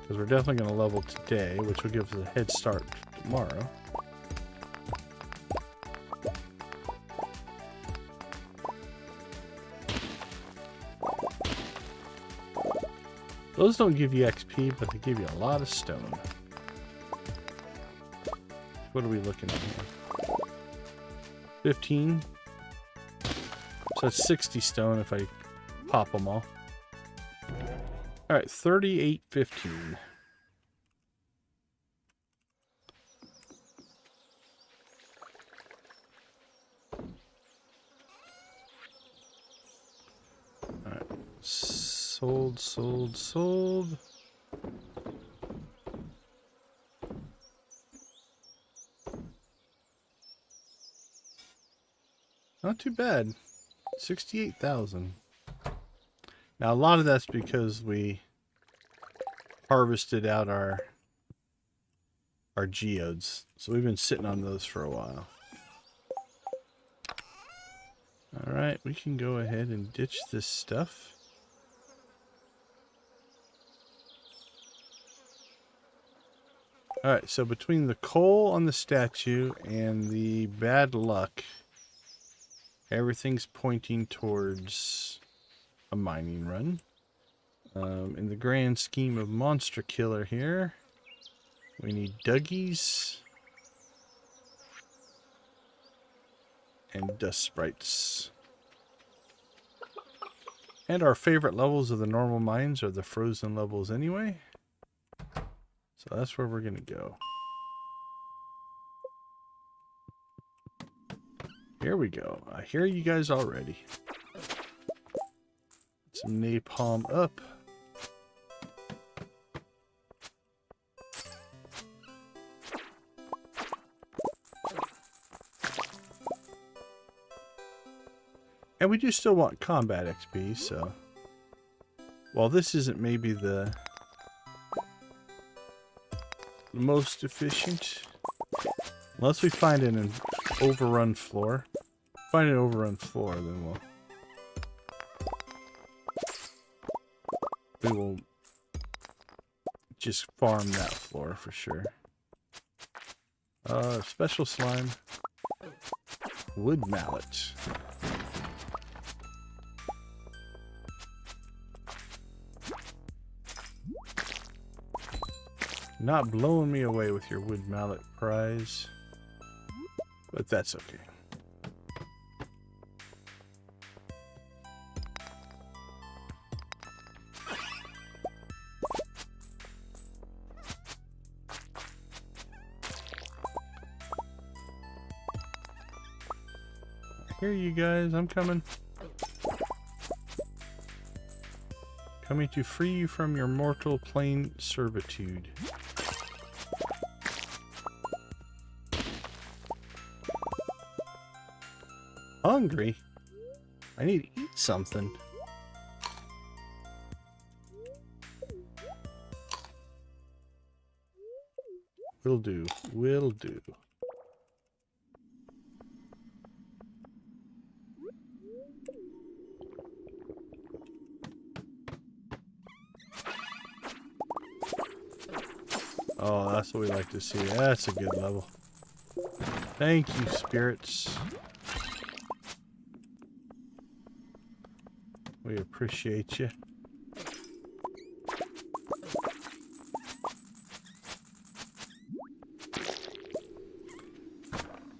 Because we're definitely going to level today, which will give us a head start tomorrow. Those don't give you XP, but they give you a lot of stone. What are we looking at here? 15. So that's 60 stone if I pop them all. Alright, 38.15. Alright. Sold, sold, sold. Not too bad. 68,000. Now a lot of that's because we harvested out our geodes. So we've been sitting on those for a while. Alright, we can go ahead and ditch this stuff. Alright, so between the coal on the statue and the bad luck, everything's pointing towards a mining run. In the grand scheme of Monster Killer here, we need Duggies and Dust Sprites. And our favorite levels of the normal mines are the frozen levels anyway. So that's where we're going to go. Here we go. I hear you guys already. Some napalm up. And we do still want combat XP, so while this isn't maybe the most efficient, unless we find an overrun floor. Find an overrun floor, then we will just farm that floor for sure. Special slime, wood mallet. Not blowing me away with your wood mallet prize, but that's okay. I hear you guys, I'm coming. Coming to free you from your mortal plane servitude. Hungry? I need to eat something. Will do. Will do. Oh, that's what we like to see. That's a good level. Thank you, spirits. We appreciate you.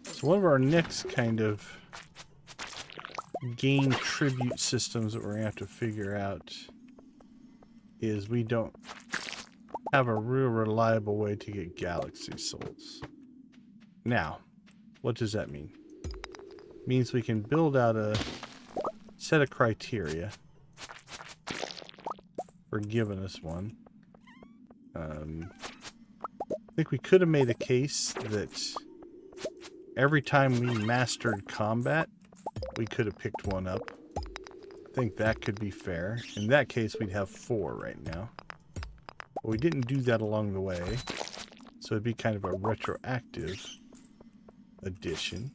So one of our next kind of game tribute systems that we're going to have to figure out is we don't have a real reliable way to get galaxy souls. Now, what does that mean? It means we can build out a set of criteria for giving us one. I think we could have made a case that every time we mastered combat, we could have picked one up. I think that could be fair. In that case, we'd have 4 right now. But we didn't do that along the way, so it'd be kind of a retroactive addition.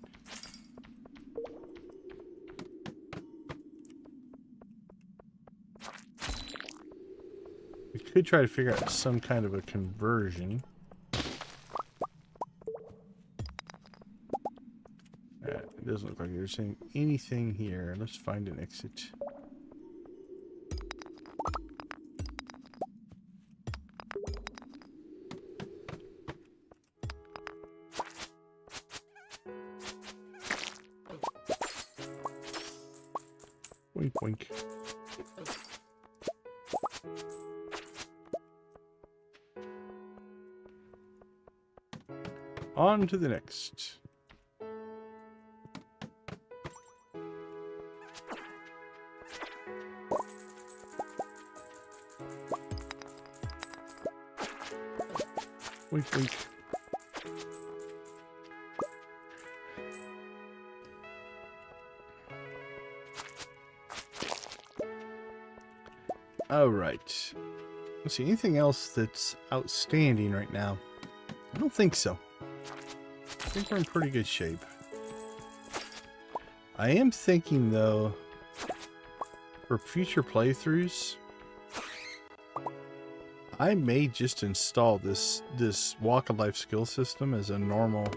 We could try to figure out some kind of a conversion. It doesn't look like there's anything here. Let's find an exit. Wink, wink. On to the next. Wink, wink. All right. Let's see, anything else that's outstanding right now? I don't think so. I think we're in pretty good shape. I am thinking, though, for future playthroughs, I may just install this walk of life skill system as a normal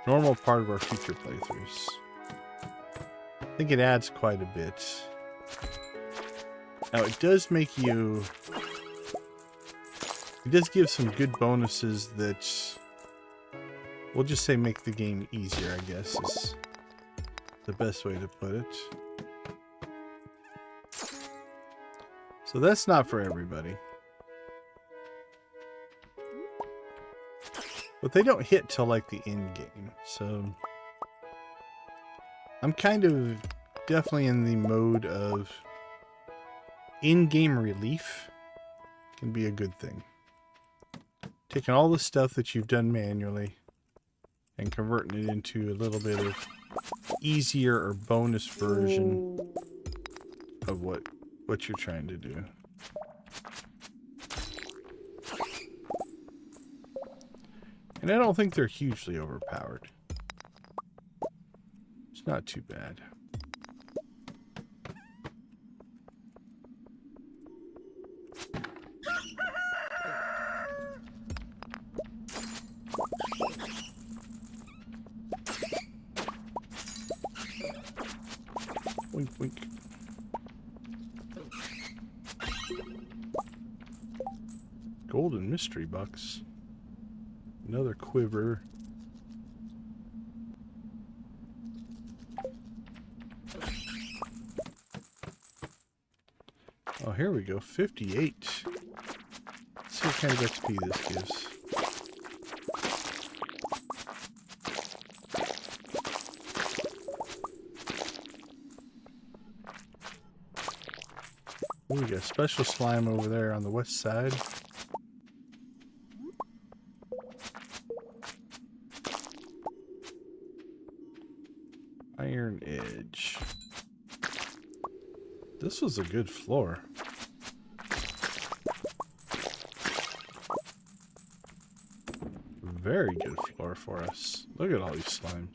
part of our future playthroughs. I think it adds quite a bit. Now it does make you, it does give some good bonuses that we'll just say make the game easier, I guess is the best way to put it. So that's not for everybody. But they don't hit till like the end game, so I'm kind of definitely in the mode of in-game relief can be a good thing. Taking all the stuff that you've done manually and converting it into a little bit of easier or bonus version of what you're trying to do. And I don't think they're hugely overpowered. It's not too bad. Wink, wink. Golden mystery box. Another quiver. Oh, here we go. 58. Let's see what kind of XP this gives. Oh, we got a special slime over there on the west side. Iron edge. This was a good floor. Very good floor for us. Look at all these slimes.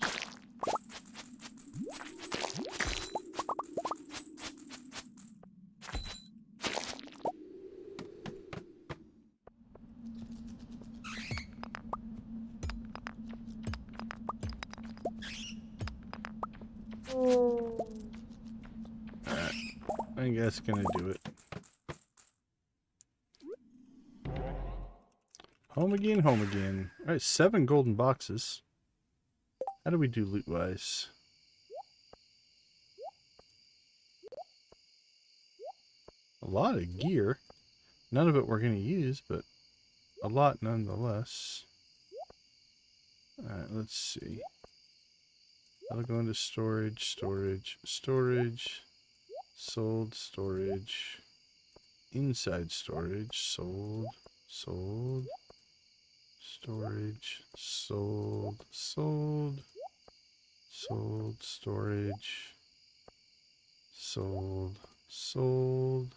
I think that's gonna do it. Home again, home again. Alright, 7 golden boxes. How do we do loot-wise? A lot of gear. None of it we're going to use, but a lot nonetheless. Alright, let's see. That'll go into storage, storage, storage, sold, storage, inside storage, sold, sold, storage, sold, sold, sold, storage, sold, sold,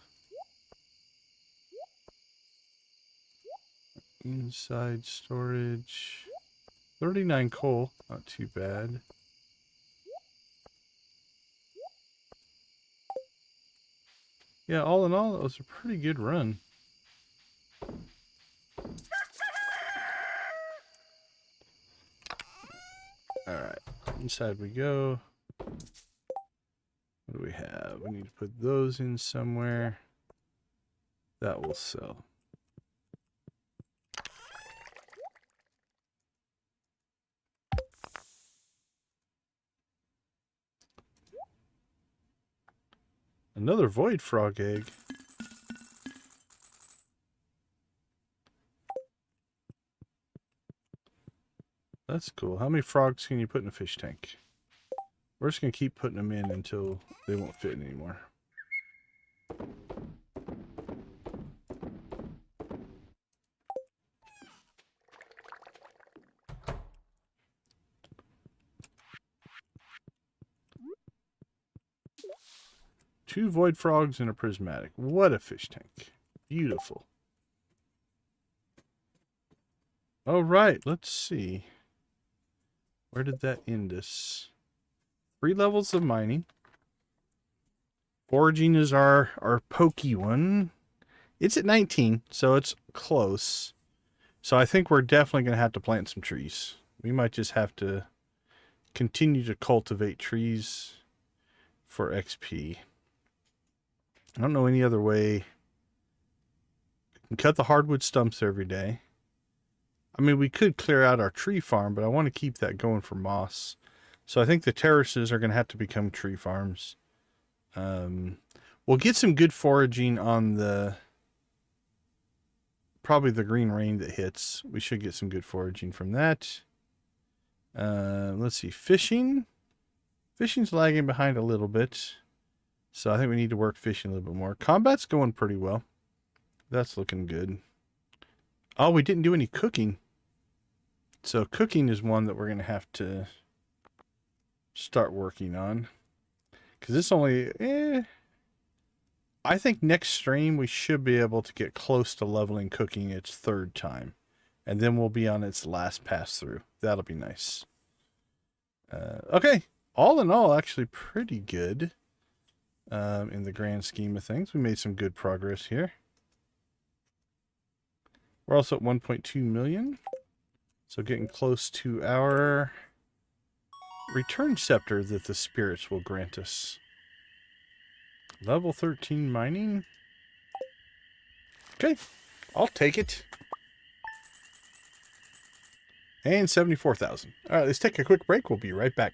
inside storage, 39 coal, not too bad. Yeah, all in all, it was a pretty good run. Alright, inside we go. What do we have? We need to put those in somewhere. That will sell. Another void frog egg. That's cool. How many frogs can you put in a fish tank? We're just going to keep putting them in until they won't fit anymore. Two void frogs and a prismatic. What a fish tank. Beautiful. All right, let's see. Where did that end us? 3 levels of mining. Foraging is our pokey one. It's at 19, so it's close. So I think we're definitely going to have to plant some trees. We might just have to continue to cultivate trees for XP. I don't know any other way. We can cut the hardwood stumps every day. I mean, we could clear out our tree farm, but I want to keep that going for moss. So I think the terraces are going to have to become tree farms. We'll get some good foraging on the... probably the green rain that hits. We should get some good foraging from that. Let's see. Fishing. Fishing's lagging behind a little bit. So I think we need to work fishing a little bit more. Combat's going pretty well. That's looking good. Oh, we didn't do any cooking. So cooking is one that we're going to have to start working on. Because this only... I think next stream we should be able to get close to leveling cooking its 3rd time. And then we'll be on its last pass through. That'll be nice. Okay. All in all, actually pretty good. In the grand scheme of things. We made some good progress here. We're also at 1.2 million. So getting close to our return scepter that the spirits will grant us. Level 13 mining. Okay, I'll take it. And 74,000. All right, let's take a quick break. We'll be right back.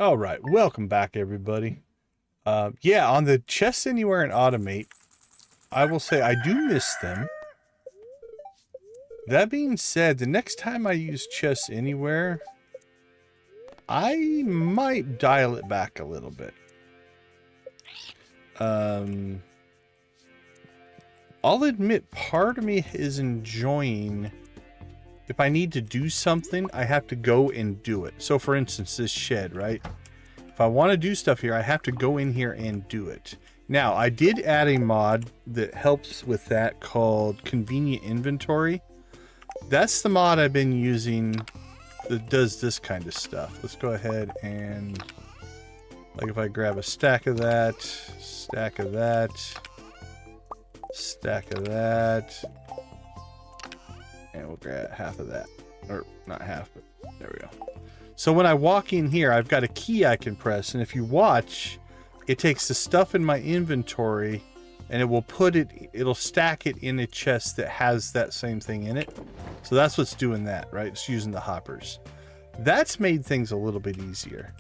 All right, welcome back, everybody. Yeah, on the Chests Anywhere and Automate, I will say I do miss them. That being said, the next time I use Chests Anywhere, I might dial it back a little bit. I'll admit part of me is enjoying, if I need to do something, I have to go and do it. So for instance, this shed, right? If I want to do stuff here, I have to go in here and do it. Now, I did add a mod that helps with that called Convenient Inventory. That's the mod I've been using that does this kind of stuff. Let's go ahead and, like, if I grab a stack of that, stack of that, stack of that, and we'll grab half of that. Or not half, but there we go. So when I walk in here, I've got a key I can press, and if you watch, it takes the stuff in my inventory and it will put it, it'll stack it in a chest that has that same thing in it. So that's what's doing that, right? It's using the hoppers. That's made things a little bit easier,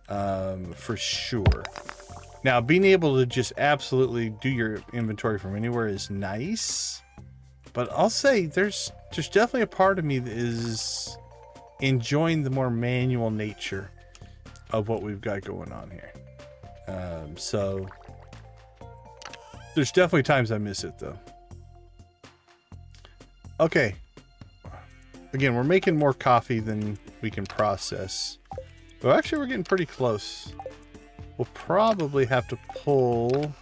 for sure. Now, being able to just absolutely do your inventory from anywhere is nice, but I'll say there's definitely a part of me that is enjoying the more manual nature of what we've got going on here. So there's definitely times I miss it though. Okay. Again, we're making more coffee than we can process. But actually, we're getting pretty close. We'll probably have to pull.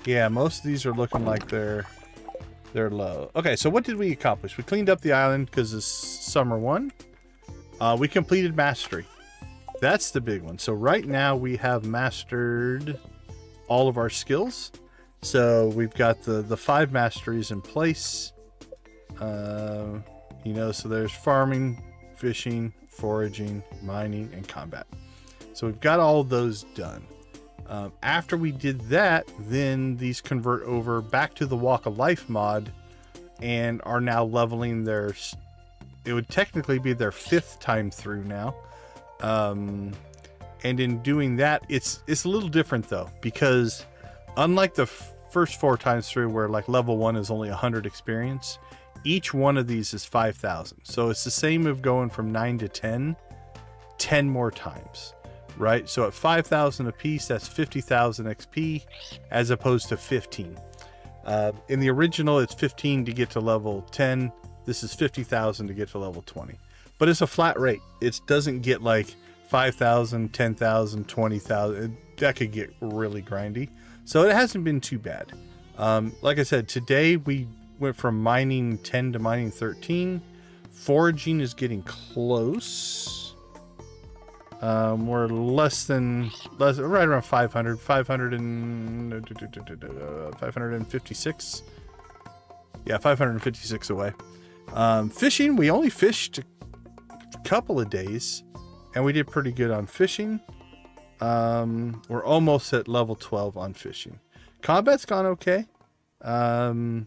Yeah, most of these are looking like they're low. Okay, so what did we accomplish? We cleaned up the island because it's summer 1. We completed Mastery. That's the big one. So right now we have mastered all of our skills. So we've got the 5 masteries in place. You know, so there's farming, fishing, foraging, mining, and combat. So we've got all of those done. After we did that, then these convert over back to the Walk of Life mod and are now leveling their, it would technically be their 5th time through now. And in doing that, it's a little different though, because unlike the first 4 times through where like level 1 is only 100 experience, each one of these is 5,000. So it's the same of going from 9 to 10 more times, right? So at 5,000 a piece, that's 50,000 XP as opposed to 15. In the original, it's 15 to get to level 10. This is 50,000 to get to level 20. But it's a flat rate. It doesn't get like 5,000, 10,000, 20,000. That could get really grindy. So it hasn't been too bad. Like I said, today we went from mining 10 to mining 13. Foraging is getting close. We're right around 500, 556. Yeah, 556 away. Fishing, we only fished a couple of days and we did pretty good on fishing. We're almost at level 12 on fishing. Combat's gone okay.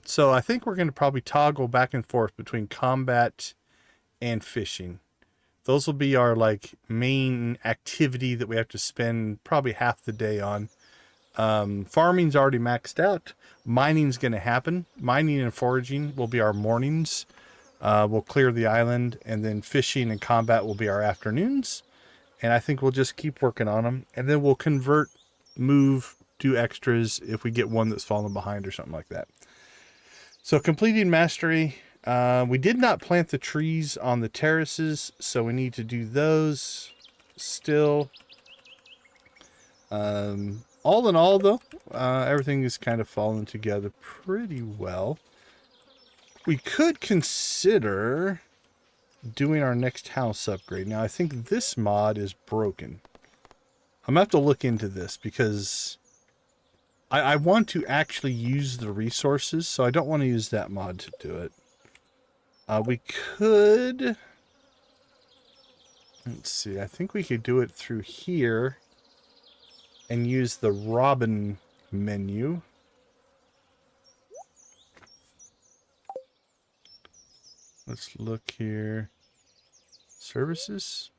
So I think we're going to probably toggle back and forth between combat and fishing. Those will be our like main activity that we have to spend probably half the day on. Farming's already maxed out. Mining's going to happen. Mining and foraging will be our mornings. We'll clear the island, and then fishing and combat will be our afternoons. And I think we'll just keep working on them, and then we'll convert, move, do extras if we get one that's fallen behind or something like that. So completing Mastery. We did not plant the trees on the terraces, so we need to do those still. All in all, though, everything is kind of falling together pretty well. We could consider doing our next house upgrade. Now, I think this mod is broken. I'm going to have to look into this because I want to actually use the resources, so I don't want to use that mod to do it. We could, let's see, I think we could do it through here and use the Robin menu. Let's look here. Services.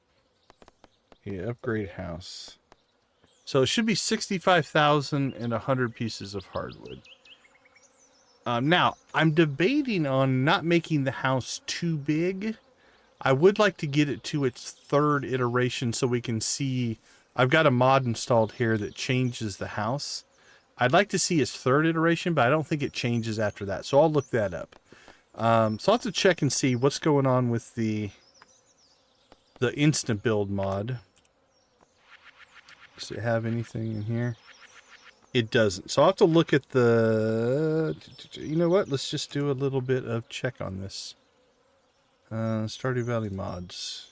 Yeah, upgrade house. So it should be 65,000 and 100 pieces of hardwood. Now, I'm debating on not making the house too big. I would like to get it to its third iteration so we can see. I've got a mod installed here that changes the house. I'd like to see its third iteration, but I don't think it changes after that. So I'll look that up. So I'll have to check and see what's going on with the instant build mod. Does it have anything in here? It doesn't. So I'll have to look at the... You know what? Let's just do a little bit of check on this. Stardew Valley mods.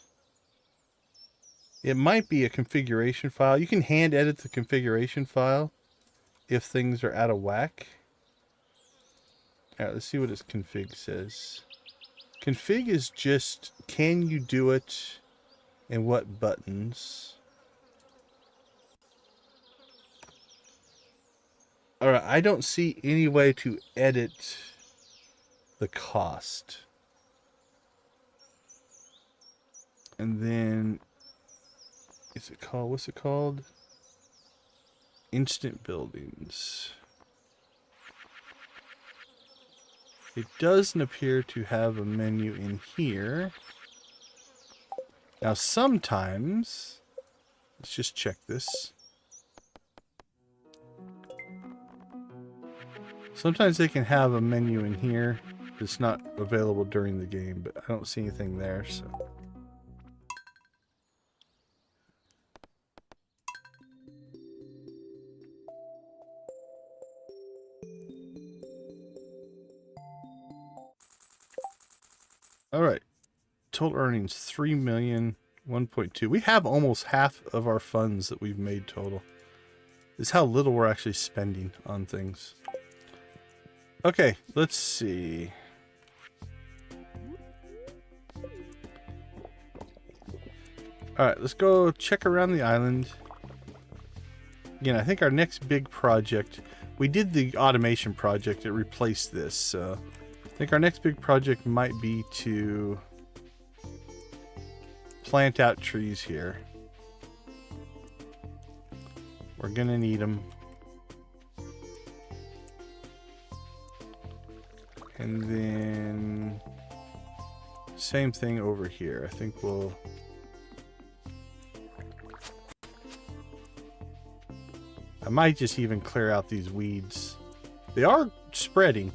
It might be a configuration file. You can hand edit the configuration file if things are out of whack. Alright, let's see what its config says. Config is just, can you do it and what buttons? Alright, I don't see any way to edit the cost. And then, is it called, what's it called? Instant buildings. It doesn't appear to have a menu in here. Now sometimes, let's just check this. Sometimes they can have a menu in here that's not available during the game, but I don't see anything there, so. All right. Total earnings, 3 million, 1.2. We have almost half of our funds that we've made total. This is how little we're actually spending on things. Okay, let's see. Alright, let's go check around the island. Again, I think our next big project... We did the automation project. It replaced this. So I think our next big project might be to plant out trees here. We're going to need them. And then same thing over here. I think we'll... I might just even clear out these weeds. They are spreading.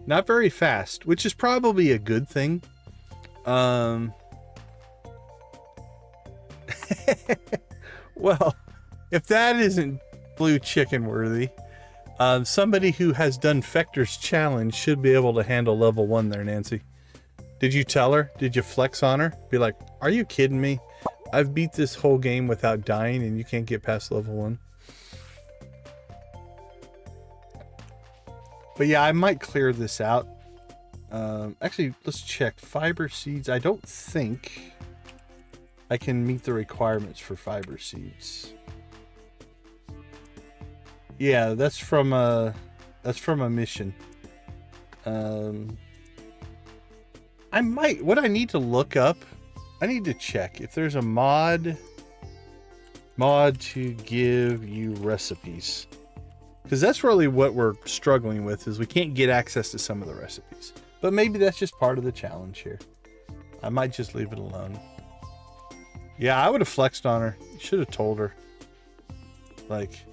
Not very fast, which is probably a good thing. Well, if that isn't blue chicken worthy, somebody who has done Fector's challenge should be able to handle level 1 there, Nancy. Did you tell her? Did you flex on her? Be like, are you kidding me? I've beat this whole game without dying and you can't get past level 1. But yeah, I might clear this out. Actually, let's check. Fiber seeds. I don't think I can meet the requirements for fiber seeds. Yeah, that's from a mission. I might, what I need to look up, I need to check if there's a mod to give you recipes. Because that's really what we're struggling with, is we can't get access to some of the recipes. But maybe that's just part of the challenge here. I might just leave it alone. Yeah, I would have flexed on her. Should have told her. Like,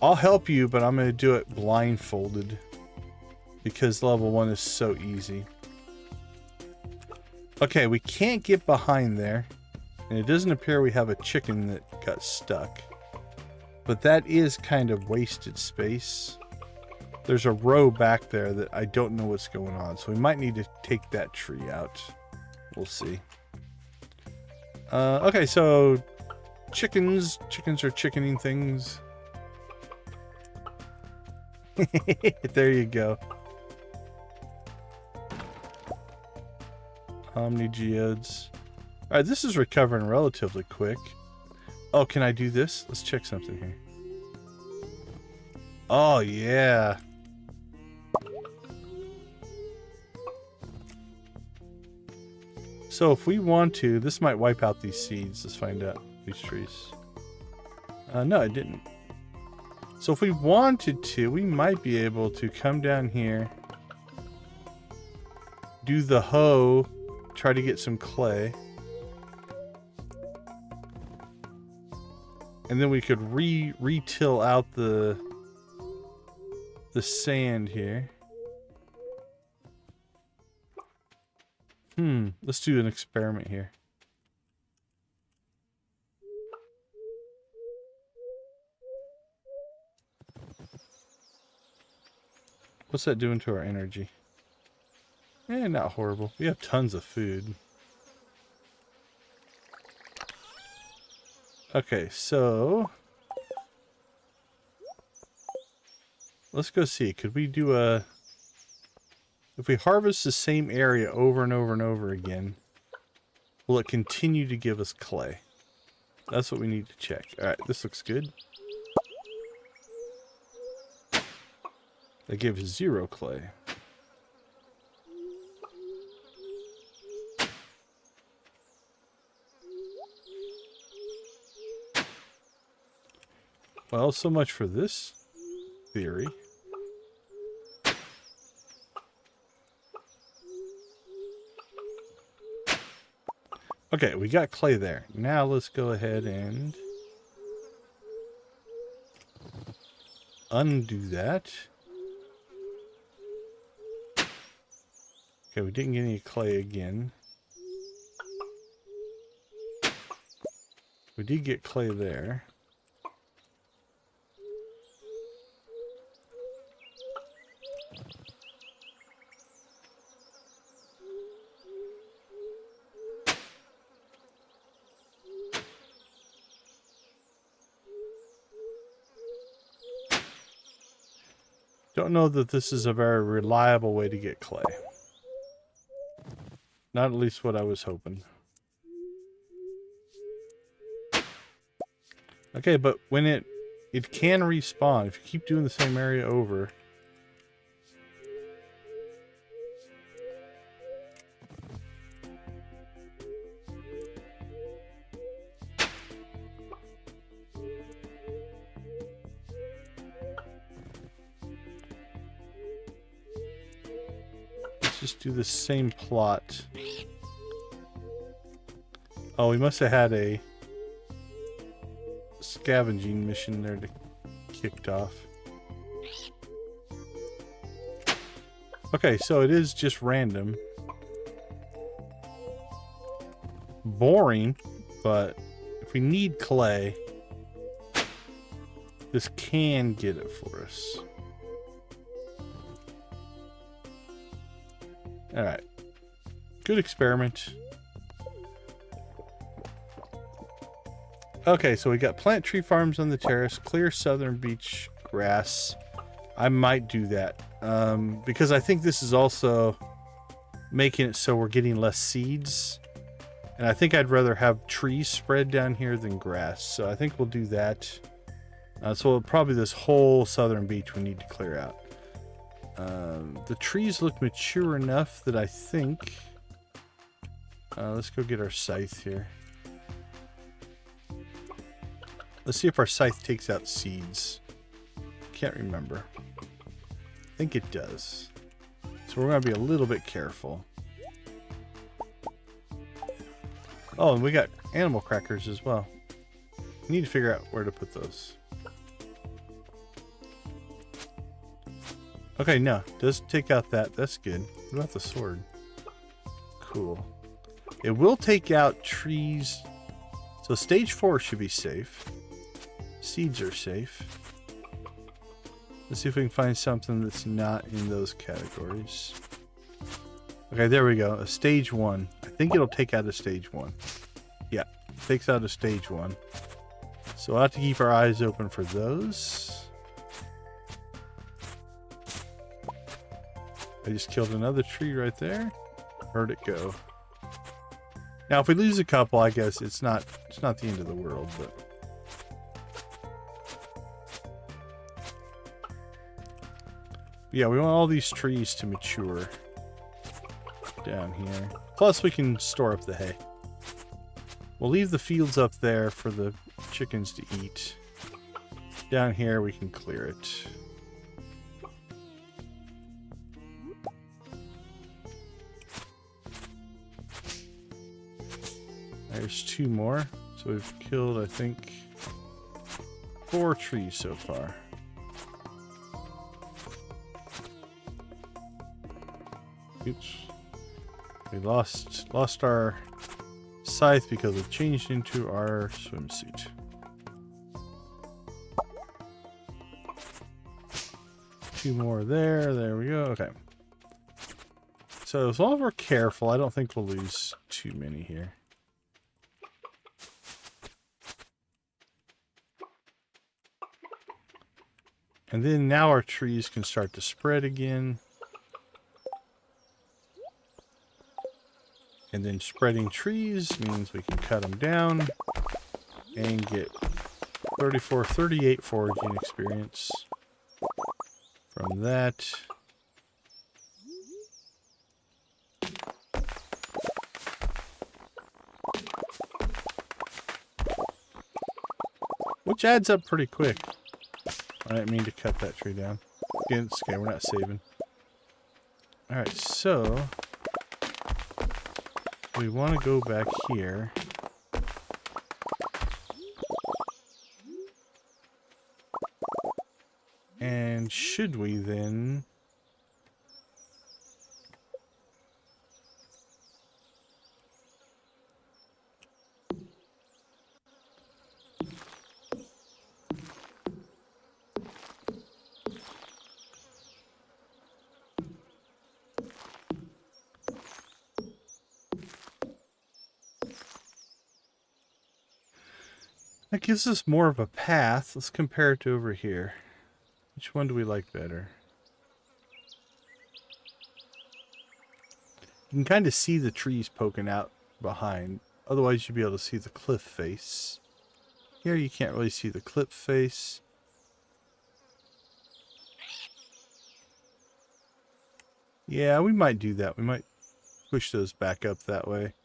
I'll help you, but I'm going to do it blindfolded. Because level 1 is so easy. Okay, we can't get behind there. And it doesn't appear we have a chicken that got stuck. But that is kind of wasted space. There's a row back there that I don't know what's going on. So we might need to take that tree out. We'll see. Okay, so chickens. Chickens are chickening things. There you go. Omni geodes. Alright, this is recovering relatively quick. Oh, can I do this? Let's check something here. Oh, yeah. So if we want to, this might wipe out these seeds. Let's find out. these trees. No, it didn't. So if we wanted to, we might be able to come down here, do the hoe, try to get some clay. And then we could re-till out the sand here. Let's do an experiment here. What's that doing to our energy? Not horrible. We have tons of food. Okay, so let's go see. Could we do a... If we harvest the same area over and over and over again, will it continue to give us clay? That's what we need to check. Alright, this looks good. That gives 0 clay. Well, so much for this theory. Okay, we got clay there. Now let's go ahead and undo that. Okay, we didn't get any clay again. We did get clay there. Don't know that this is a very reliable way to get clay. Not at least what I was hoping. Okay, but when it can respawn if you keep doing the same area over. Just do the same plot. Oh, we must have had a scavenging mission there to kicked off. Okay, so it is just random. Boring, but if we need clay, this can get it for us. Alright. Good experiment. Okay, so we got plant tree farms on the terrace, clear southern beach grass. I might do that. Because I think this is also making it so we're getting less seeds. And I think I'd rather have trees spread down here than grass. So I think we'll do that. So probably this whole southern beach we need to clear out. The trees look mature enough that I think... let's go get our scythe here. Let's see if our scythe takes out seeds. Can't remember. I think it does. So we're going to be a little bit careful. Oh, and we got animal crackers as well. We need to figure out where to put those. Okay, no. Does take out that. That's good. What about the sword? Cool. It will take out trees. So stage 4 should be safe. Seeds are safe. Let's see if we can find something that's not in those categories. Okay, there we go. A stage 1. I think it'll take out a stage 1. Yeah, takes out a stage 1. So we'll have to keep our eyes open for those. I just killed another tree right there. Where'd it go? Now, if we lose a couple, I guess it's not the end of the world, but... Yeah, we want all these trees to mature down here. Plus, we can store up the hay. We'll leave the fields up there for the chickens to eat. Down here we can clear it. There's 2 more. So we've killed, I think, 4 trees so far. Oops. We lost our scythe because it changed into our swimsuit. Two more there. There we go. Okay. So as long as we're careful, I don't think we'll lose too many here. And then now our trees can start to spread again. And then spreading trees means we can cut them down and get 38 foraging experience from that. Which adds up pretty quick. I didn't mean to cut that tree down. Again, it's okay, we're not saving. Alright, so we want to go back here. And should we then... That gives us more of a path. Let's compare it to over here. Which one do we like better? You can kind of see the trees poking out behind. Otherwise, you'd be able to see the cliff face. Here, you can't really see the cliff face. Yeah, we might do that. We might push those back up that way.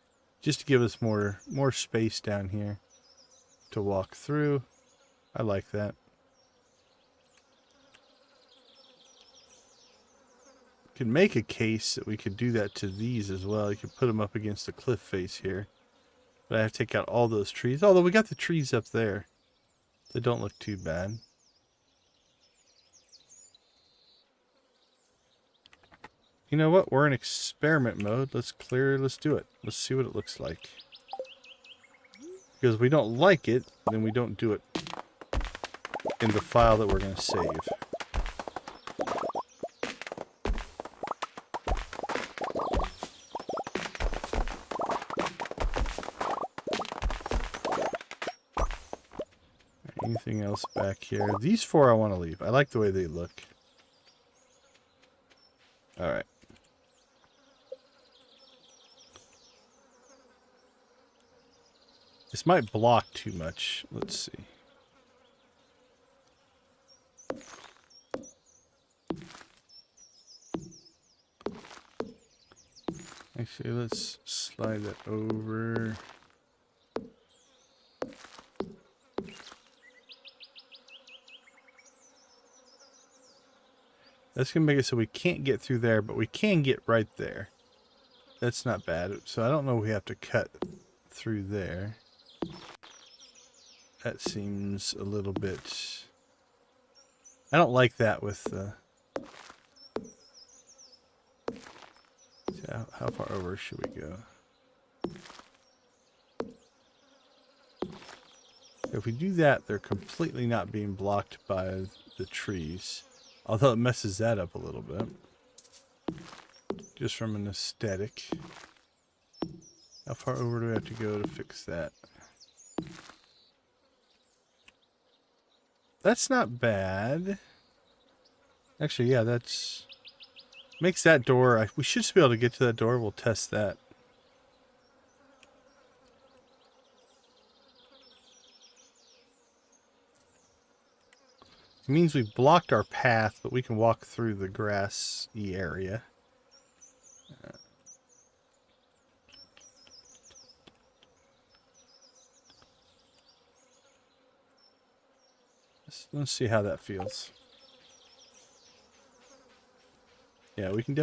Just to give us more space down here to walk through. I like that. Could make a case that we could do that to these as well. You could put them up against the cliff face here. But I have to take out all those trees. Although we got the trees up there. They don't look too bad. You know what? We're in experiment mode. Let's do it. Let's see what it looks like. Because if we don't like it, then we don't do it in the file that we're going to save. Anything else back here? These 4 I want to leave. I like the way they look. Alright. This might block too much. Let's see. Actually, let's slide that over. That's going to make it so we can't get through there, but we can get right there. That's not bad. So I don't know if we have to cut through there. That seems a little bit... I don't like that with the... How far over should we go? If we do that, they're completely not being blocked by the trees. Although it messes that up a little bit. Just from an aesthetic. How far over do we have to go to fix that? That's not bad. Actually, yeah, that's... Makes that door... we should just be able to get to that door. We'll test that. It means we've blocked our path, but we can walk through the grassy area. Let's see how that feels. Yeah, we can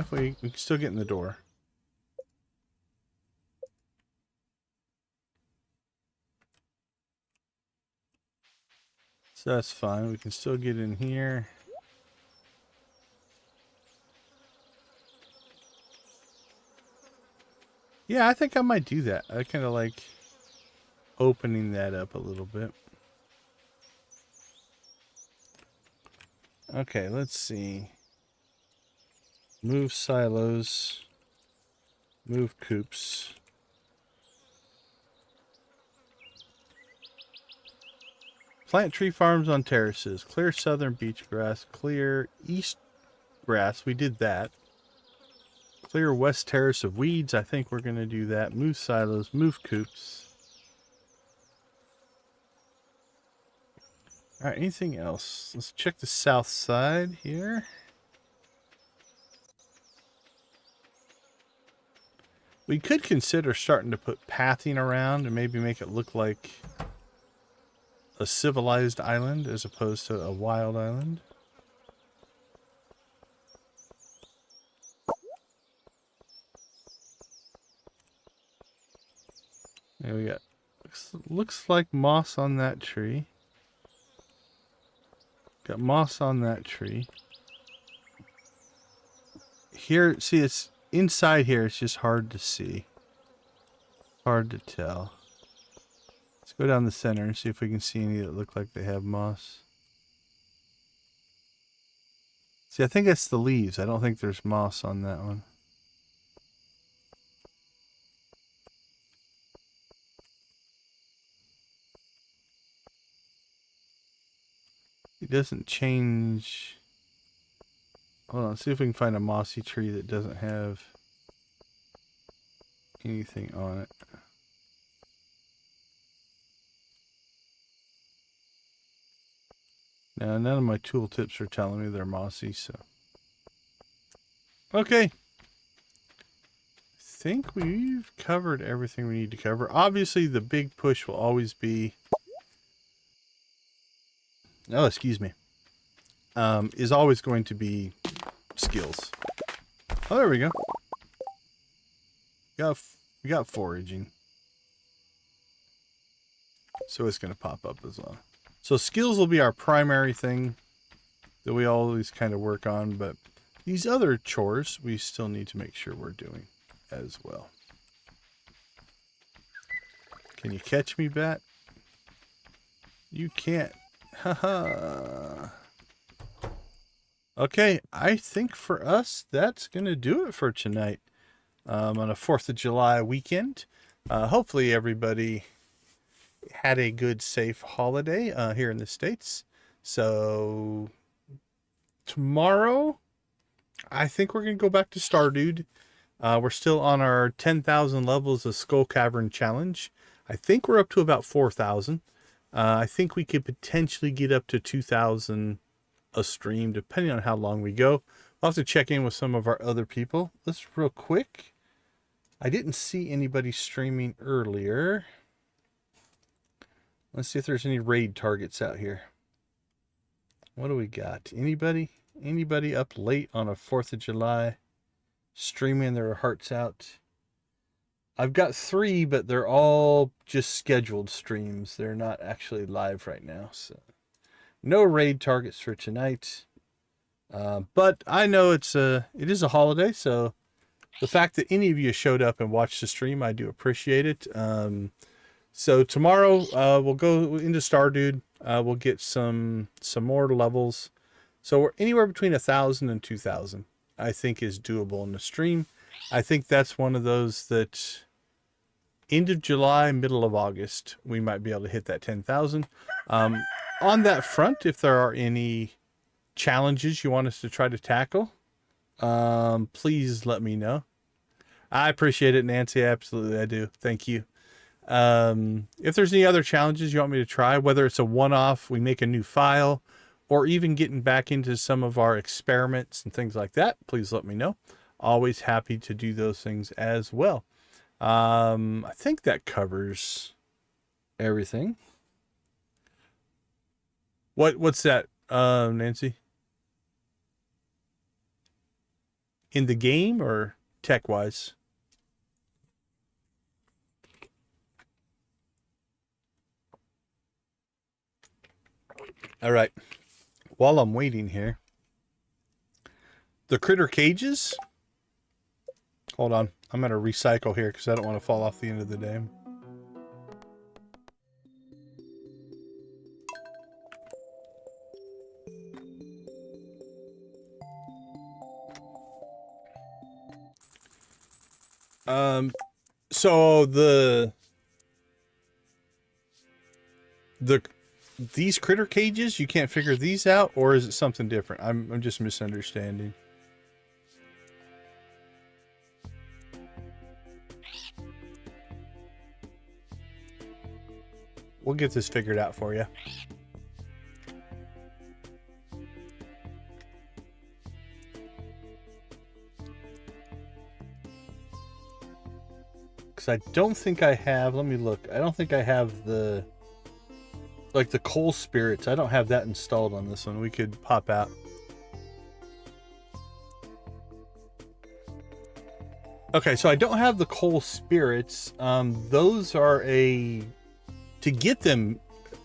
still get in the door. So that's fine. We can still get in here. Yeah, I think I might do that. I kind of like opening that up a little bit. Okay, let's see. Move silos. Move coops. Plant tree farms on terraces. Clear southern beach grass. Clear east grass. We did that. Clear west terrace of weeds. I think we're going to do that. Move silos. Move coops. Alright, anything else? Let's check the south side here. We could consider starting to put pathing around and maybe make it look like a civilized island as opposed to a wild island. There we got. Looks like moss on that tree. Got moss on that tree. Here, see, it's inside here. It's just hard to see. Hard to tell. Let's go down the center and see if we can see any that look like they have moss. See, I think that's the leaves. I don't think there's moss on that one. It doesn't change. Hold on, see if we can find a mossy tree that doesn't have anything on it. Now, none of my tooltips are telling me they're mossy, so. Okay. I think we've covered everything we need to cover. Obviously, the big push will always be... Oh, excuse me. Is always going to be skills. Oh, there we go. We got foraging. So it's going to pop up as well. So skills will be our primary thing that we always kind of work on, but these other chores we still need to make sure we're doing as well. Can you catch me, bat? You can't. Haha. Okay, I think for us, that's going to do it for tonight. On a 4th of July weekend. Hopefully everybody had a good, safe holiday here in the States. So tomorrow, I think we're going to go back to Stardew. We're still on our 10,000 levels of Skull Cavern challenge. I think we're up to about 4,000. I think we could potentially get up to 2,000 a stream, depending on how long we go. I'll have to check in with some of our other people. Let's real quick. I didn't see anybody streaming earlier. Let's see if there's any raid targets out here. What do we got? Anybody? Anybody up late on a 4th of July streaming their hearts out? I've got 3, but they're all just scheduled streams. They're not actually live right now. So no raid targets for tonight. But I know it is a holiday, so the fact that any of you showed up and watched the stream, I do appreciate it. So tomorrow we'll go into Stardew. We'll get some more levels. So we're anywhere between 1,000 and 2,000, I think, is doable in the stream. I think that's one of those that end of July, middle of August, we might be able to hit that 10,000. On that front, if there are any challenges you want us to try to tackle, please let me know. I appreciate it, Nancy. Absolutely, I do. Thank you. If there's any other challenges you want me to try, whether it's a one-off, we make a new file, or even getting back into some of our experiments and things like that, please let me know. Always happy to do those things as well. I think that covers everything. What's that, Nancy? In the game or tech-wise? All right. While I'm waiting here, the critter cages. Hold on. I'm going to recycle here because I don't want to fall off the end of the dam. So these critter cages, you can't figure these out, or is it something different? I'm just misunderstanding. We'll get this figured out for you. Because I don't think I have, let me look. I don't think I have the, like the coal spirits. I don't have that installed on this one. We could pop out. Okay, so I don't have the coal spirits. Those are to get them.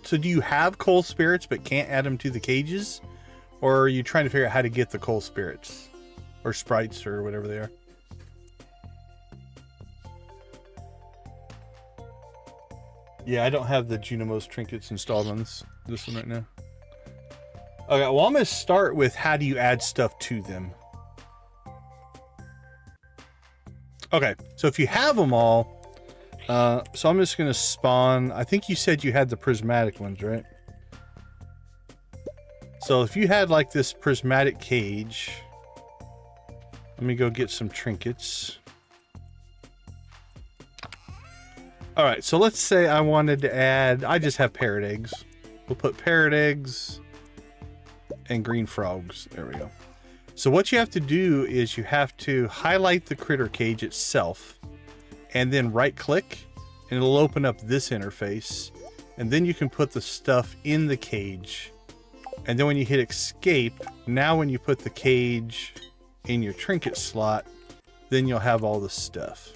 So do you have coal spirits but can't add them to the cages? Or are you trying to figure out how to get the coal spirits? Or sprites or whatever they are? Yeah, I don't have the Junimos trinkets installed on this one right now. Okay, well, I'm going to start with how do you add stuff to them. Okay, so if you have them all, so I'm just going to spawn, I think you said you had the prismatic ones, right? So if you had like this prismatic cage, let me go get some trinkets. All right, so let's say I wanted to add, I just have parrot eggs. We'll put parrot eggs and green frogs. There we go. So what you have to do is you have to highlight the critter cage itself and then right click and it'll open up this interface. And then you can put the stuff in the cage. And then when you hit escape, now when you put the cage in your trinket slot, then you'll have all the stuff.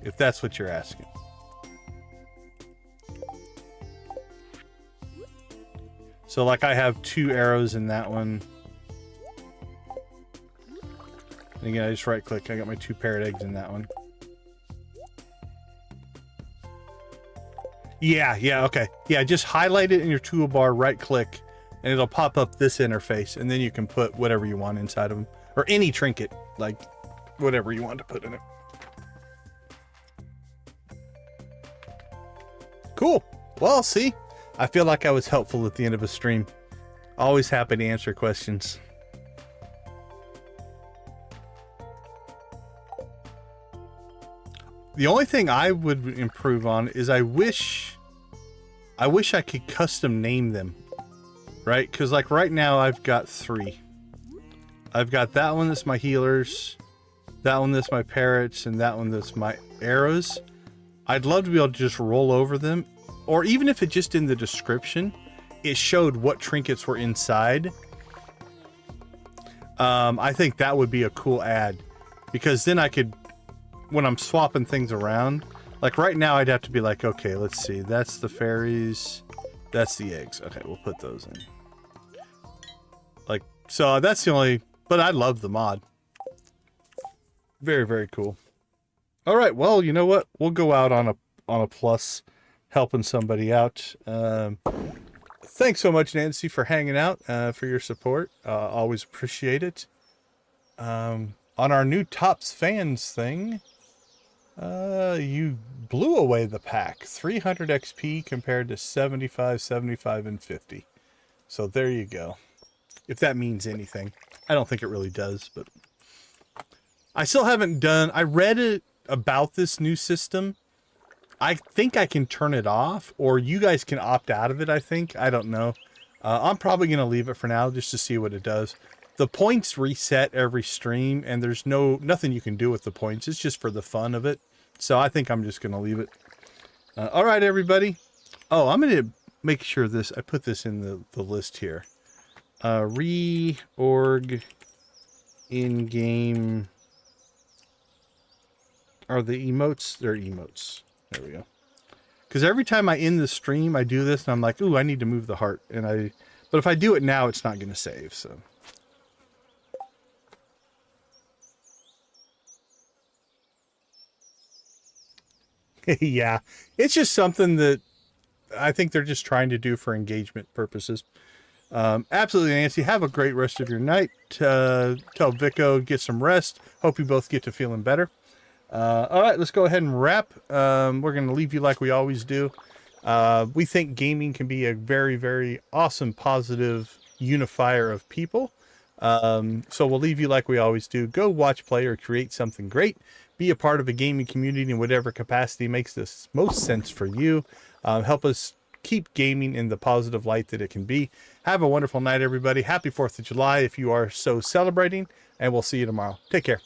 If that's what you're asking. So like I have 2 arrows in that one. And again, I just right click. I got my 2 parrot eggs in that one. Yeah, okay. Yeah, just highlight it in your toolbar, right click, and it'll pop up this interface. And then you can put whatever you want inside of them. Or any trinket, like whatever you want to put in it. Cool. Well, see, I feel like I was helpful at the end of a stream. Always happy to answer questions. The only thing I would improve on is I wish I could custom name them, right? Because like right now I've got 3. I've got that one that's my healers, that one that's my parrots, and that one that's my arrows. I'd love to be able to just roll over them, or even if it just in the description, it showed what trinkets were inside. I think that would be a cool add, because then I could, when I'm swapping things around, like right now I'd have to be like, okay, let's see, that's the fairies, that's the eggs. Okay, we'll put those in. Like, so that's the only, but I love the mod. Very, very cool. All right, well, you know what? We'll go out on a plus, helping somebody out. Thanks so much, Nancy, for hanging out, for your support. Always appreciate it. On our new Tops fans thing, you blew away the pack. 300 XP compared to 75, 75, and 50. So there you go. If that means anything. I don't think it really does, but I still haven't done, I read it about this new system. I think I can turn it off, or you guys can opt out of it, I think. I don't know. I'm probably going to leave it for now just to see what it does. The points reset every stream, and there's nothing you can do with the points. It's just for the fun of it. So I think I'm just going to leave it. All right, everybody. Oh, I'm going to make sure this, I put this in the list here. Reorg in-game, are the emotes? They're emotes. There we go. Because every time I end the stream, I do this, and I'm like, ooh, I need to move the heart. But if I do it now, it's not going to save, so. Yeah, it's just something that I think they're just trying to do for engagement purposes. Absolutely, Nancy. Have a great rest of your night. Tell Vico, get some rest. Hope you both get to feeling better. All right, let's go ahead and wrap. We're going to leave you like we always do. We think gaming can be a very, very awesome, positive unifier of people. So we'll leave you like we always do. Go watch, play, or create something great. Be a part of a gaming community in whatever capacity makes this most sense for you. Help us keep gaming in the positive light that it can be. Have a wonderful night, everybody. Happy 4th of July if you are so celebrating, and we'll see you tomorrow. Take care.